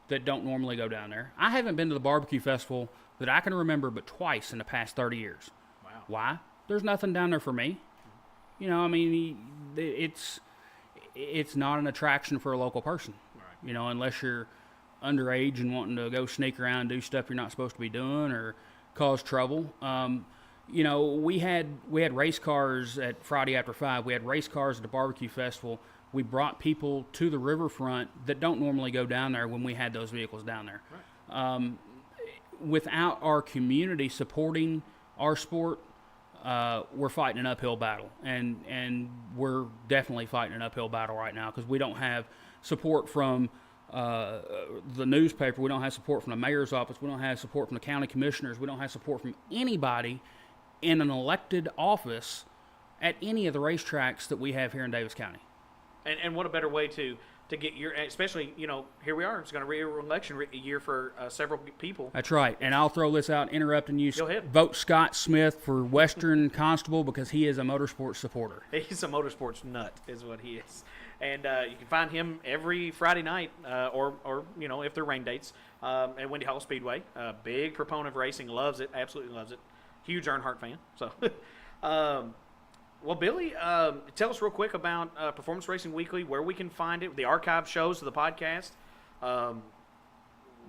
S4: that don't normally go down there. I haven't been to the Barbecue Festival that I can remember but twice in the past 30 years.
S1: Wow.
S4: Why? There's nothing down there for me. It's not an attraction for a local person, right. Unless you're underage and wanting to go sneak around and do stuff you're not supposed to be doing or cause trouble. We had race cars at Friday After 5. We had race cars at the Barbecue Festival. We brought people to the riverfront that don't normally go down there when we had those vehicles down there. Right. Without our community supporting our sport, we're fighting an uphill battle, and we're definitely fighting an uphill battle right now because we don't have support from the newspaper, we don't have support from the mayor's office, we don't have support from the county commissioners, we don't have support from anybody in an elected office at any of the racetracks that we have here in Davis County.
S1: And what a better way to get your, especially, here we are, it's going to be an election year for several people.
S4: That's right. And I'll throw this out, interrupting you.
S1: Go ahead.
S4: Vote Scott Smith for Western Constable because he is a motorsports supporter.
S1: He's a motorsports nut is what he is. And you can find him every Friday night or if they're rain dates at Windy Hollow Speedway. Big proponent of racing, loves it, absolutely loves it. Huge Earnhardt fan. So, well, Billy, tell us real quick about Performance Racing Weekly, where we can find it, the archive shows of the podcast. I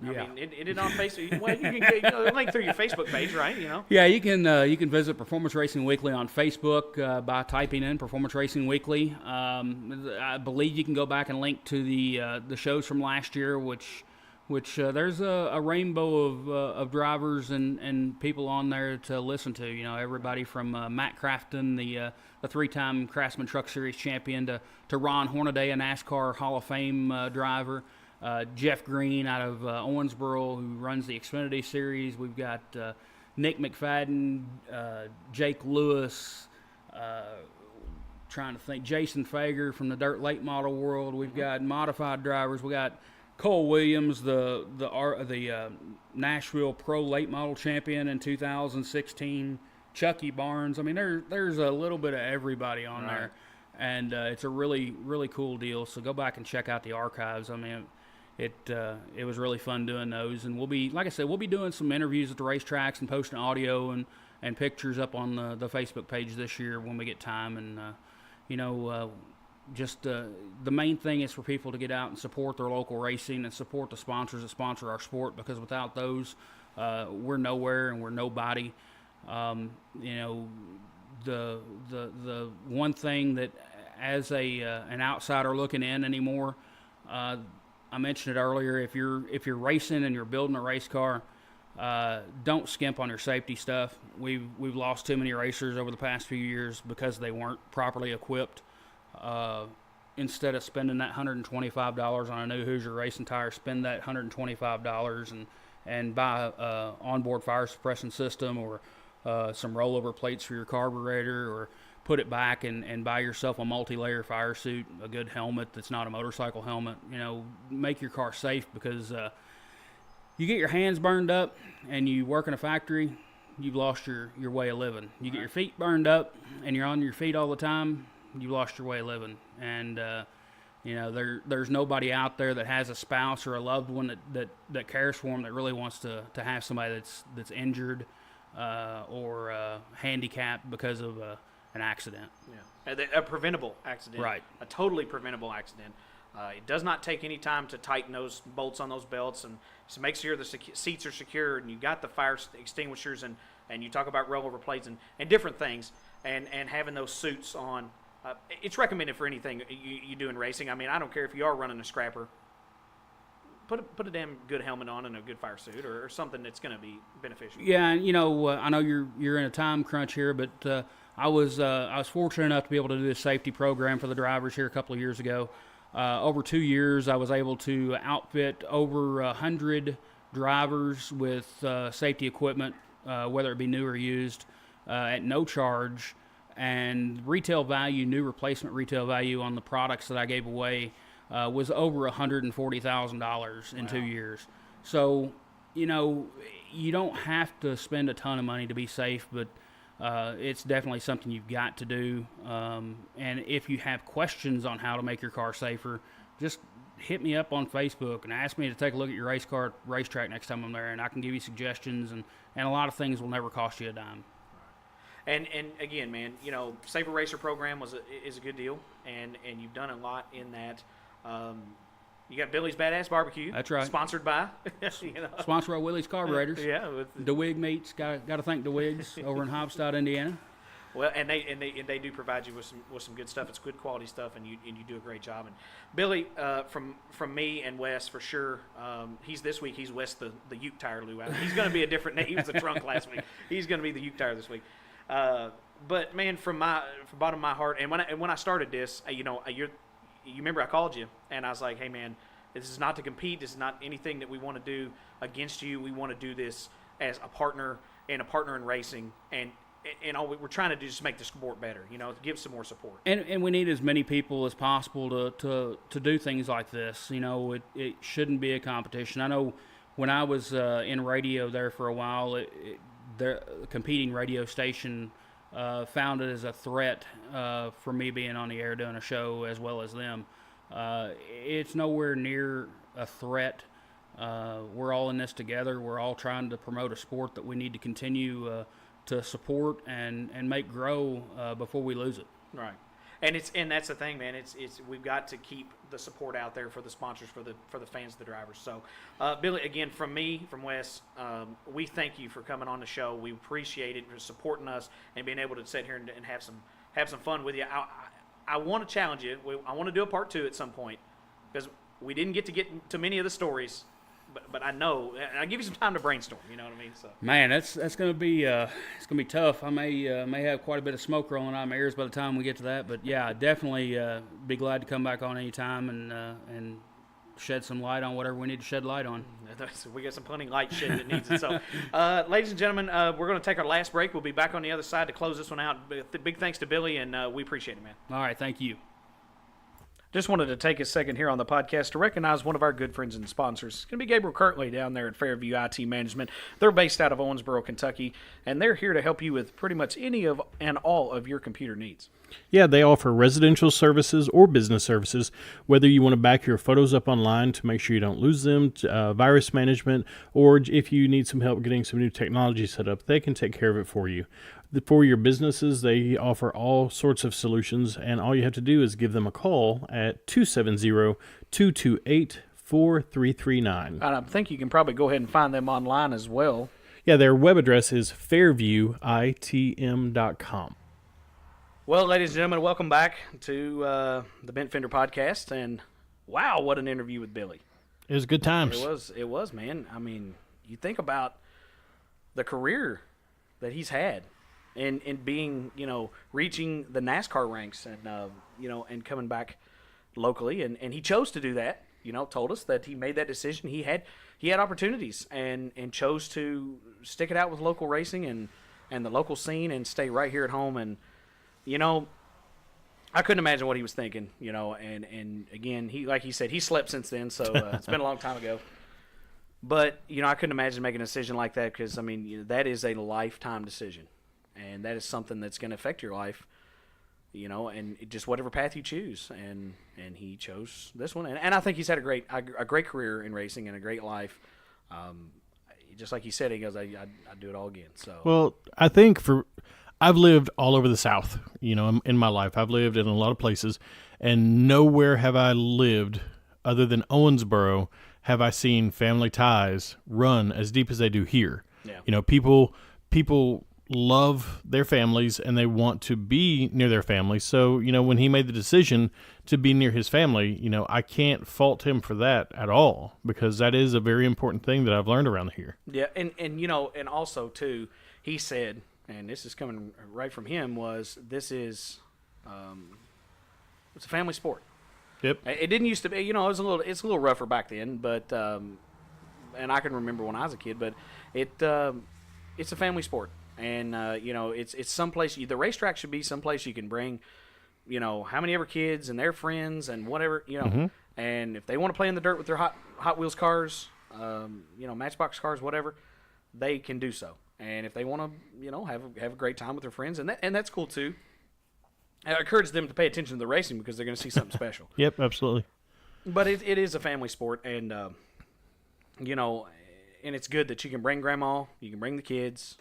S1: mean, it is on Facebook. Well, you can get link through your Facebook page, right?
S4: Yeah, you can visit Performance Racing Weekly on Facebook by typing in Performance Racing Weekly. I believe you can go back and link to the shows from last year, which there's a rainbow of drivers and people on there to listen to. Everybody from Matt Crafton, the 3-time Craftsman Truck Series champion, to Ron Hornaday, a NASCAR Hall of Fame driver. Jeff Green out of Owensboro, who runs the Xfinity Series. We've got Nick McFadden, Jake Lewis, trying to think, Jason Fager from the Dirt Late Model world. We've got modified drivers. We got Cole Williams, the Nashville Pro Late Model champion in 2016. Chucky Barnes. I mean, there's a little bit of everybody on there, and it's a really, really cool deal. So go back and check out the archives. I mean, it was really fun doing those. And we'll be, like I said, we'll be doing some interviews at the racetracks and posting audio and pictures up on the Facebook page this year when we get time. And the main thing is for people to get out and support their local racing and support the sponsors that sponsor our sport, because without those, we're nowhere and we're nobody. The one thing that, as an outsider looking in anymore, I mentioned it earlier. If you're racing and you're building a race car, don't skimp on your safety stuff. We've lost too many racers over the past few years because they weren't properly equipped. Instead of spending that $125 on a new Hoosier racing tire, spend that $125 and buy a onboard fire suppression system, or some rollover plates for your carburetor, or put it back and buy yourself a multi-layer fire suit, a good helmet that's not a motorcycle helmet. Make your car safe, because you get your hands burned up and you work in a factory, you've lost your way of living. You get your feet burned up and you're on your feet all the time, you've lost your way of living. And there's nobody out there that has a spouse or a loved one that cares for them, that really wants to have somebody that's injured or handicapped because of an accident.
S1: Yeah, a preventable accident.
S4: Right. A
S1: totally preventable accident. It does not take any time to tighten those bolts on those belts, and so make sure the seats are secure, and you got the fire extinguishers, and you talk about rollover plates and different things, and having those suits on. It's recommended for anything you do in racing. I mean, I don't care if you are running a scrapper. Put a damn good helmet on and a good fire suit, or something that's going to be beneficial.
S4: Yeah, I know you're in a time crunch here, but I was fortunate enough to be able to do this safety program for the drivers here a couple of years ago. Over 2 years, I was able to outfit over 100 drivers with safety equipment, whether it be new or used, at no charge. And new replacement retail value on the products that I gave away was over $140,000 in 2 years. So, you don't have to spend a ton of money to be safe, but it's definitely something you've got to do. And if you have questions on how to make your car safer, just hit me up on Facebook and ask me to take a look at your race car at racetrack next time I'm there, and I can give you suggestions, and a lot of things will never cost you a dime.
S1: And again, man, Safer Racer program is a good deal, and you've done a lot in that. You got Billy's Badass Barbecue.
S4: That's right.
S1: Sponsored by,
S4: Sponsored by Willie's Carburetors.
S1: Yeah. With
S4: DeWig Meats. Got to thank DeWigs over in Hobstadt, Indiana.
S1: Well, and they do provide you with some good stuff. It's good quality stuff, and you do a great job. And Billy, from me and Wes for sure. This week he's Wes the Uke tire luau. He's going to be a different name. He was the trunk last week. He's going to be the Uke tire this week. But man, from bottom of my heart, and when I started this, you remember I called you and I was like, hey man, this is not to compete. This is not anything that we want to do against you. We want to do this as a partner in racing, and all we're trying to do is make the sport better. Give some more support.
S4: And we need as many people as possible to do things like this. It shouldn't be a competition. I know when I was in radio there for a while, the competing radio station found it as a threat for me being on the air doing a show as well as them. It's nowhere near a threat. We're all in this together. We're all trying to promote a sport that we need to continue to support and make grow before we lose it.
S1: Right. And that's the thing, man. It's we've got to keep the support out there for the sponsors, for the fans, the drivers. So, Billy, again, from me, from Wes, we thank you for coming on the show. We appreciate it for supporting us and being able to sit here and have some fun with you. I want to challenge you. I want to do a part 2 at some point, because we didn't get to many of the stories. But I know, and I'll give you some time to brainstorm. You know what I mean? So
S4: man, that's gonna be tough. I may have quite a bit of smoke rolling out of my ears by the time we get to that. But yeah, definitely be glad to come back on any time and shed some light on whatever we need to shed light on.
S1: We got some plenty light shit that needs it. So, ladies and gentlemen, we're going to take our last break. We'll be back on the other side to close this one out. Big thanks to Billy, and we appreciate it, man.
S4: All right, thank you.
S1: Just wanted to take a second here on the podcast to recognize one of our good friends and sponsors. It's going to be Gabriel Kirtley down there at Fairview IT Management. They're based out of Owensboro, Kentucky, and they're here to help you with pretty much any of and all of your computer needs.
S2: Yeah, they offer residential services or business services, whether you want to back your photos up online to make sure you don't lose them, virus management, or if you need some help getting some new technology set up, they can take care of it for you. For your businesses, they offer all sorts of solutions, and all you have to do is give them a call at 270-228-4339.
S1: I think you can probably go ahead and find them online as well.
S2: Yeah, their web address is fairviewitm.com.
S1: Well, ladies and gentlemen, welcome back to the Bent Fender podcast, and wow, what an interview with Billy.
S2: It was good times.
S1: It was, man. I mean, you think about the career that he's had. And being, reaching the NASCAR ranks and, and coming back locally. And he chose to do that, told us that he made that decision. He had opportunities and chose to stick it out with local racing and the local scene and stay right here at home. And, I couldn't imagine what he was thinking, and again, like he said, he slept since then. So it's been a long time ago. But, I couldn't imagine making a decision like that because, I mean, that is a lifetime decision. And that is something that's going to affect your life, and just whatever path you choose. And he chose this one. And I think he's had a great career in racing and a great life. Just like he said, he goes, I'd do it all again. So
S2: well, I think I've lived all over the South, in my life. I've lived in a lot of places, and nowhere have I lived other than Owensboro have I seen family ties run as deep as they do here. Yeah. People love their families and they want to be near their families. So, when he made the decision to be near his family, I can't fault him for that at all because that is a very important thing that I've learned around here.
S1: Yeah. And also too, he said, and this is coming right from him, was this is, it's a family sport.
S2: Yep.
S1: It didn't used to be, it's a little rougher back then, but, and I can remember when I was a kid, but it's a family sport. And, it's someplace, the racetrack should be someplace you can bring, how many ever kids and their friends and whatever,
S2: Mm-hmm.
S1: And if they want to play in the dirt with their Hot Wheels cars, Matchbox cars, whatever, they can do so. And if they want to, have a great time with their friends, and that's cool too. I encourage them to pay attention to the racing because they're going to see something special.
S2: Yep, absolutely.
S1: But it is a family sport, and, and it's good that you can bring grandma, you can bring the kids.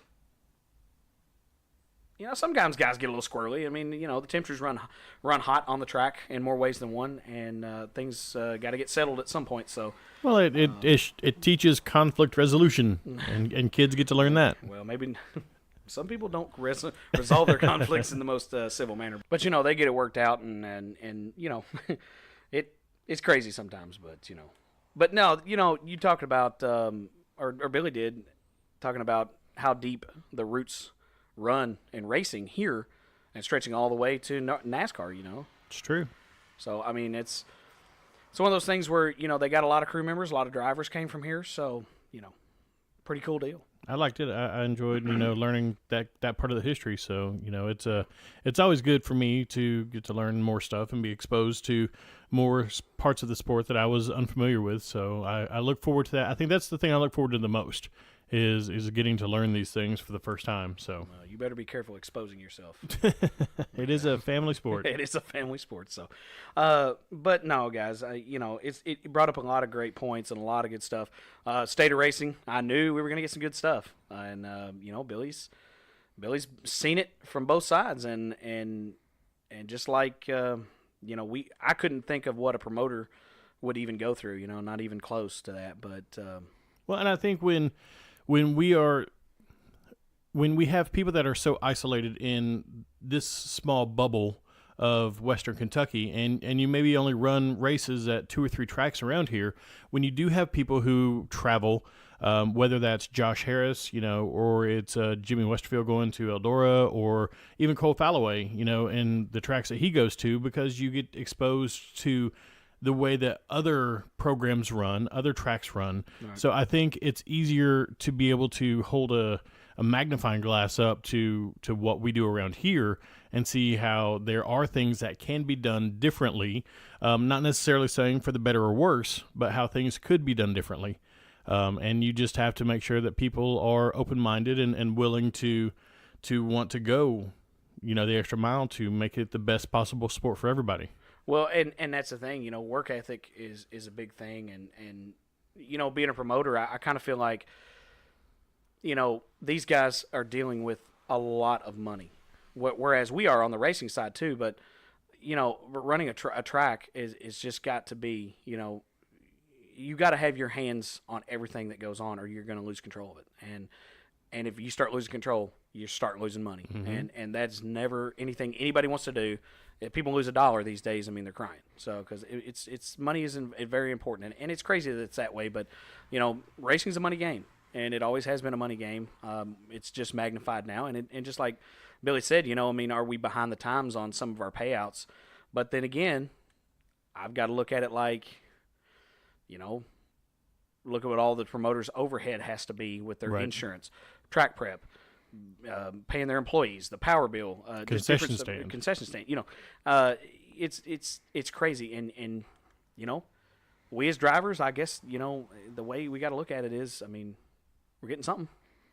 S1: Sometimes guys get a little squirrely. I mean, the temperatures run hot on the track in more ways than one, and things got to get settled at some point. So,
S2: well, it teaches conflict resolution, and kids get to learn that.
S1: Well, maybe some people don't resolve their conflicts in the most civil manner, but they get it worked out, and it's crazy sometimes, but no, you talked about or Billy did talking about how deep the roots run in racing here and stretching all the way to NASCAR,
S2: It's true.
S1: So, I mean, it's one of those things where, they got a lot of crew members, a lot of drivers came from here. So, pretty cool deal.
S2: I liked it. I enjoyed, learning that part of the history. So, it's always good for me to get to learn more stuff and be exposed to more parts of the sport that I was unfamiliar with. So I look forward to that. I think that's the thing I look forward to the most. Is getting to learn these things for the first time. So
S1: you better be careful exposing yourself.
S2: It is a family sport.
S1: It is a family sport. So, but no, guys, it brought up a lot of great points and a lot of good stuff. State of racing, I knew we were gonna get some good stuff, and Billy's seen it from both sides, and just like I couldn't think of what a promoter would even go through. Not even close to that, but
S2: well, and I think when we have people that are so isolated in this small bubble of Western Kentucky, and you maybe only run races at 2 or 3 tracks around here, when you do have people who travel, whether that's Josh Harris, or it's Jimmy Westerfield going to Eldora, or even Cole Falloway, and the tracks that he goes to, because you get exposed to the way that other programs run, other tracks run. Right. So I think it's easier to be able to hold a magnifying glass up to what we do around here and see how there are things that can be done differently. Not necessarily saying for the better or worse, but how things could be done differently. And you just have to make sure that people are open-minded and willing to want to go, the extra mile to make it the best possible sport for everybody.
S1: Well, and that's the thing, work ethic is a big thing, and being a promoter, I kind of feel like, these guys are dealing with a lot of money, whereas we are on the racing side too. But running a track is just got to be, you got to have your hands on everything that goes on, or you're going to lose control of it. And if you start losing control, you start losing money, and that's never anything anybody wants to do. If people lose $1 these days, I mean, they're crying. So because it's money is very important, and it's crazy that it's that way. But racing's a money game, and it always has been a money game. It's just magnified now, and just like Billy said, are we behind the times on some of our payouts? But then again, I've got to look at it like, look at what all the promoters' overhead has to be with their insurance, track prep, paying their employees, the power bill,
S2: concession stand.
S1: It's crazy, and we as drivers, I guess, the way we got to look at it is, we're getting something.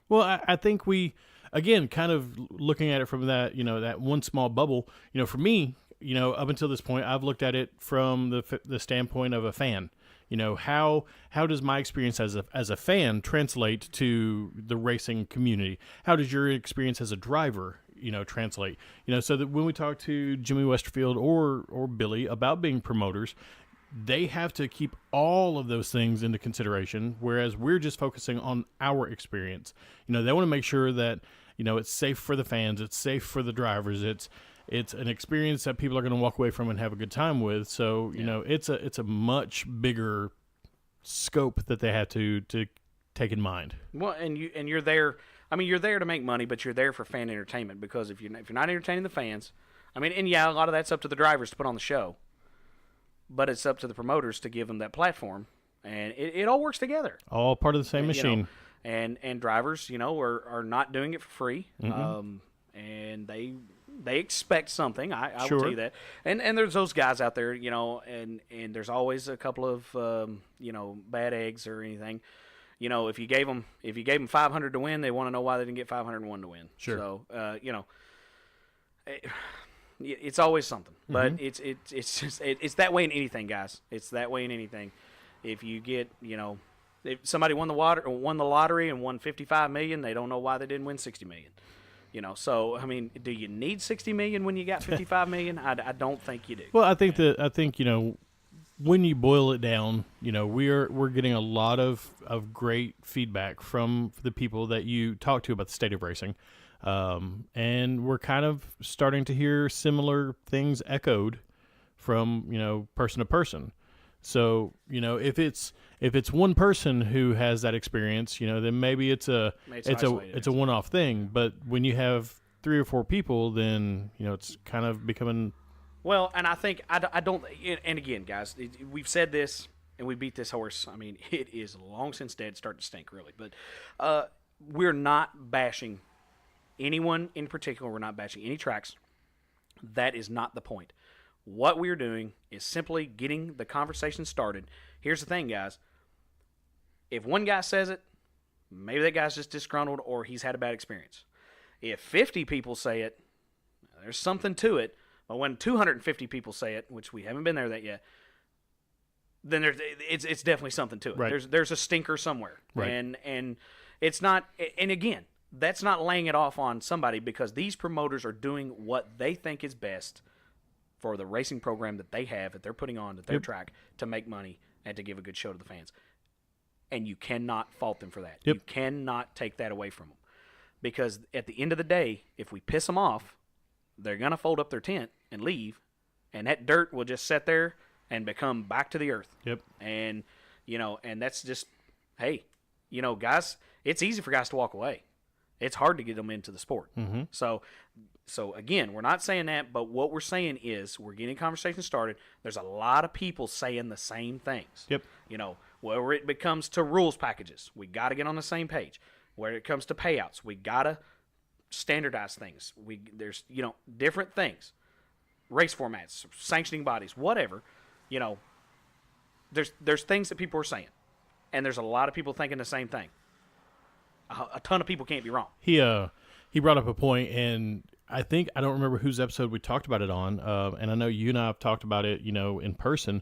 S2: Well, I think we, again, kind of looking at it from that, that one small bubble, for me, up until this point, I've looked at it from the standpoint of a fan. How does my experience as a fan translate to the racing community? How does your experience as a driver, translate? So that when we talk to Jimmy Westerfield or Billy about being promoters, they have to keep all of those things into consideration, whereas we're just focusing on our experience. They want to make sure that, it's safe for the fans, it's safe for the drivers, it's an experience that people are going to walk away from and have a good time with. So, it's a much bigger scope that they have to take in mind.
S1: Well, and you're there. You're there to make money, but you're there for fan entertainment, because if you're not entertaining the fans, a lot of that's up to the drivers to put on the show, but it's up to the promoters to give them that platform, and it all works together.
S2: All part of the same machine.
S1: And drivers, are not doing it for free, and they expect something. I will tell you that. And there's those guys out there, and there's always a couple of bad eggs or anything. If you gave them 500 to win, they want to know why they didn't get 501 to win.
S2: Sure.
S1: So it's always something. But it's that way in anything, guys. It's that way in anything. If you get if somebody won the lottery and won $55 million, they don't know why they didn't win $60 million. So do you need $60 million when you got $55 million? I don't think you do.
S2: Well, I think when you boil it down, we're getting a lot of great feedback from the people that you talk to about the state of racing, and we're kind of starting to hear similar things echoed from person to person. So if it's one person who has that experience, then maybe it's a one-off thing. But when you have 3 or 4 people, then it's kind of becoming.
S1: Well, and I think I don't. And again, guys, we've said this and we beat this horse. It is long since dead, starting to stink, really. But we're not bashing anyone in particular. We're not bashing any tracks. That is not the point. What we're doing is simply getting the conversation started. Here's the thing, guys. If one guy says it, maybe that guy's just disgruntled or he's had a bad experience. If 50 people say it, there's something to it. But when 250 people say it, which we haven't been there that yet, then it's definitely something to it.
S2: Right.
S1: There's a stinker somewhere.
S2: Right.
S1: And it's not. And again, that's not laying it off on somebody, because these promoters are doing what they think is best for the racing program that they have, that they're putting on at their track to make money and to give a good show to the fans. And you cannot fault them for that.
S2: Yep.
S1: You cannot take that away from them. Because at the end of the day, if we piss them off, they're going to fold up their tent and leave, and that dirt will just sit there and become back to the earth.
S2: Yep.
S1: And, and that's just, hey, guys, it's easy for guys to walk away. It's hard to get them into the sport.
S2: Mm-hmm.
S1: So again, we're not saying that, but what we're saying is we're getting conversation started. There's a lot of people saying the same things.
S2: Yep.
S1: Where it becomes to rules packages, we got to get on the same page. Where it comes to payouts, we gotta standardize things. There's different things, race formats, sanctioning bodies, whatever. There's things that people are saying, and there's a lot of people thinking the same thing. A ton of people can't be wrong.
S2: He brought up a point, and I don't remember whose episode we talked about it on, and I know you and I have talked about it, in person,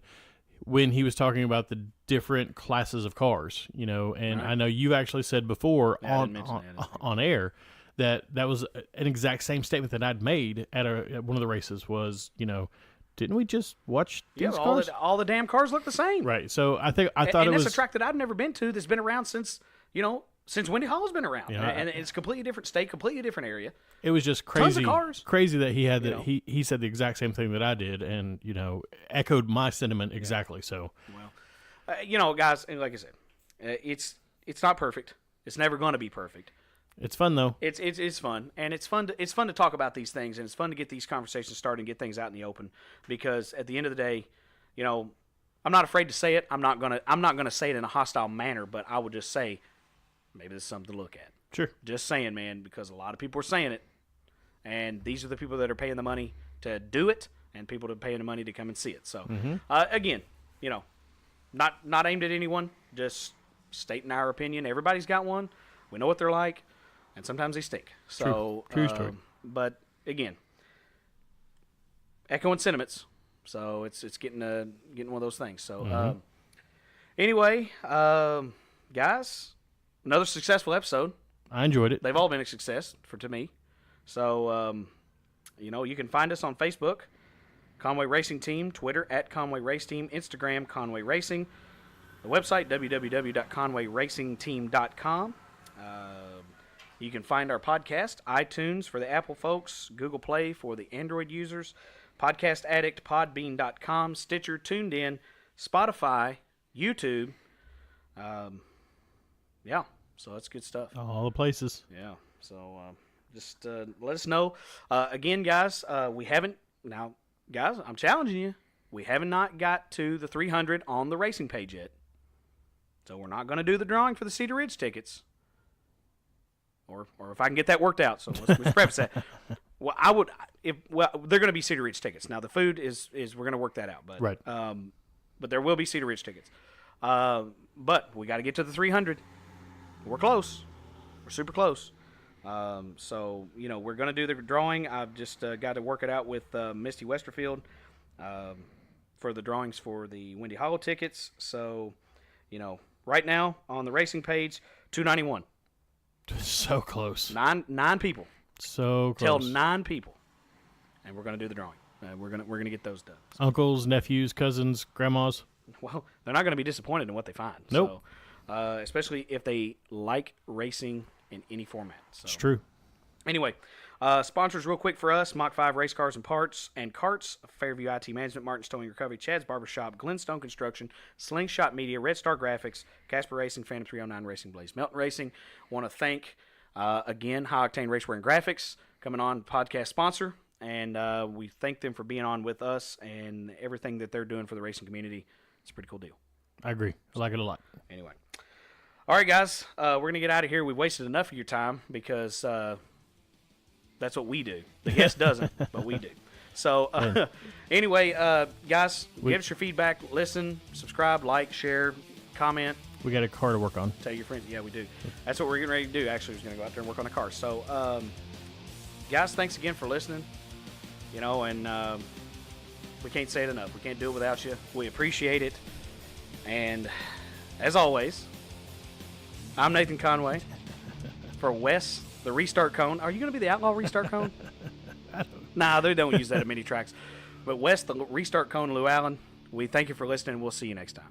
S2: when he was talking about the different classes of cars, and right. I know you've actually said before on air that was an exact same statement that I'd made at one of the races was, didn't we just watch these cars?
S1: All the damn cars look the same.
S2: Right. So I thought it was...
S1: And that's a track that I've never been to that's been around since Windy Hollow's been around.
S2: Yeah.
S1: And it's a completely different state, completely different area.
S2: It was just crazy.
S1: Tons of cars.
S2: Crazy that he had that. He said the exact same thing that I did, and echoed my sentiment exactly. So,
S1: well, guys, and like I said, it's not perfect. It's never going to be perfect.
S2: It's fun though.
S1: It's fun, and it's fun to talk about these things, and it's fun to get these conversations started and get things out in the open. Because at the end of the day, I'm not afraid to say it. I'm not gonna say it in a hostile manner, but I would just say maybe there's something to look at.
S2: Sure.
S1: Just saying, man, because a lot of people are saying it, and these are the people that are paying the money to do it, and people that are paying the money to come and see it. So, again, not aimed at anyone, just stating our opinion. Everybody's got one. We know what they're like, and sometimes they stink. So,
S2: True story.
S1: But again, echoing sentiments. So it's getting one of those things. So anyway, guys, another successful episode.
S2: I enjoyed it.
S1: They've all been a success to me. So, you can find us on Facebook, Conway Racing Team, Twitter @Conway Race Team, Instagram Conway Racing, the website www.conwayracingteam.com. You can find our podcast, iTunes for the Apple folks, Google Play for the Android users, Podcast Addict, Podbean.com, Stitcher, Tuned In, Spotify, YouTube. So that's good stuff.
S2: All the places.
S1: Yeah. So just let us know. Again, guys, we haven't now, guys. I'm challenging you. We haven't not got to the 300 on the racing page yet. So we're not going to do the drawing for the Cedar Ridge tickets. Or if I can get that worked out. So let's preface that. Well, they're going to be Cedar Ridge tickets. Now the food is we're going to work that out. But
S2: right.
S1: But there will be Cedar Ridge tickets. But we got to get to the 300. We're close. We're super close. So we're going to do the drawing. I've just got to work it out with Misty Westerfield for the drawings for the Windy Hollow tickets. So right now on the racing page, 291.
S2: So close.
S1: Nine people.
S2: So close.
S1: Tell 9 people, and we're going to do the drawing. We're gonna get those done. So.
S2: Uncles, nephews, cousins, grandmas.
S1: Well, they're not going to be disappointed in what they find.
S2: Nope.
S1: So, especially if they like racing in any format. So.
S2: It's true.
S1: Anyway, sponsors real quick for us: Mach 5 Race Cars and Parts and Carts, Fairview IT Management, Martin's Towing Recovery, Chad's Barbershop, Glenstone Construction, Slingshot Media, Red Star Graphics, Casper Racing, Phantom 309 Racing, Blaze Melton Racing. Want to thank again High Octane Racewear and Graphics coming on podcast sponsor, and we thank them for being on with us and everything that they're doing for the racing community. It's a pretty cool deal.
S2: I agree. I like it a lot.
S1: Anyway, all right, guys, we're gonna get out of here. We've wasted enough of your time because. That's what we do. The guest doesn't, but we do. So, anyway, guys, give us your feedback. Listen, subscribe, like, share, comment.
S2: We got a car to work on.
S1: Tell your friends. Yeah, we do. That's what we're getting ready to do. Actually, we're going to go out there and work on a car. So, guys, thanks again for listening. And we can't say it enough. We can't do it without you. We appreciate it. And as always, I'm Nathan Conway for Wes. The Restart Cone. Are you going to be the Outlaw Restart Cone? Nah, they don't use that at many tracks. But Wes, the Restart Cone, Lou Allen, we thank you for listening. We'll see you next time.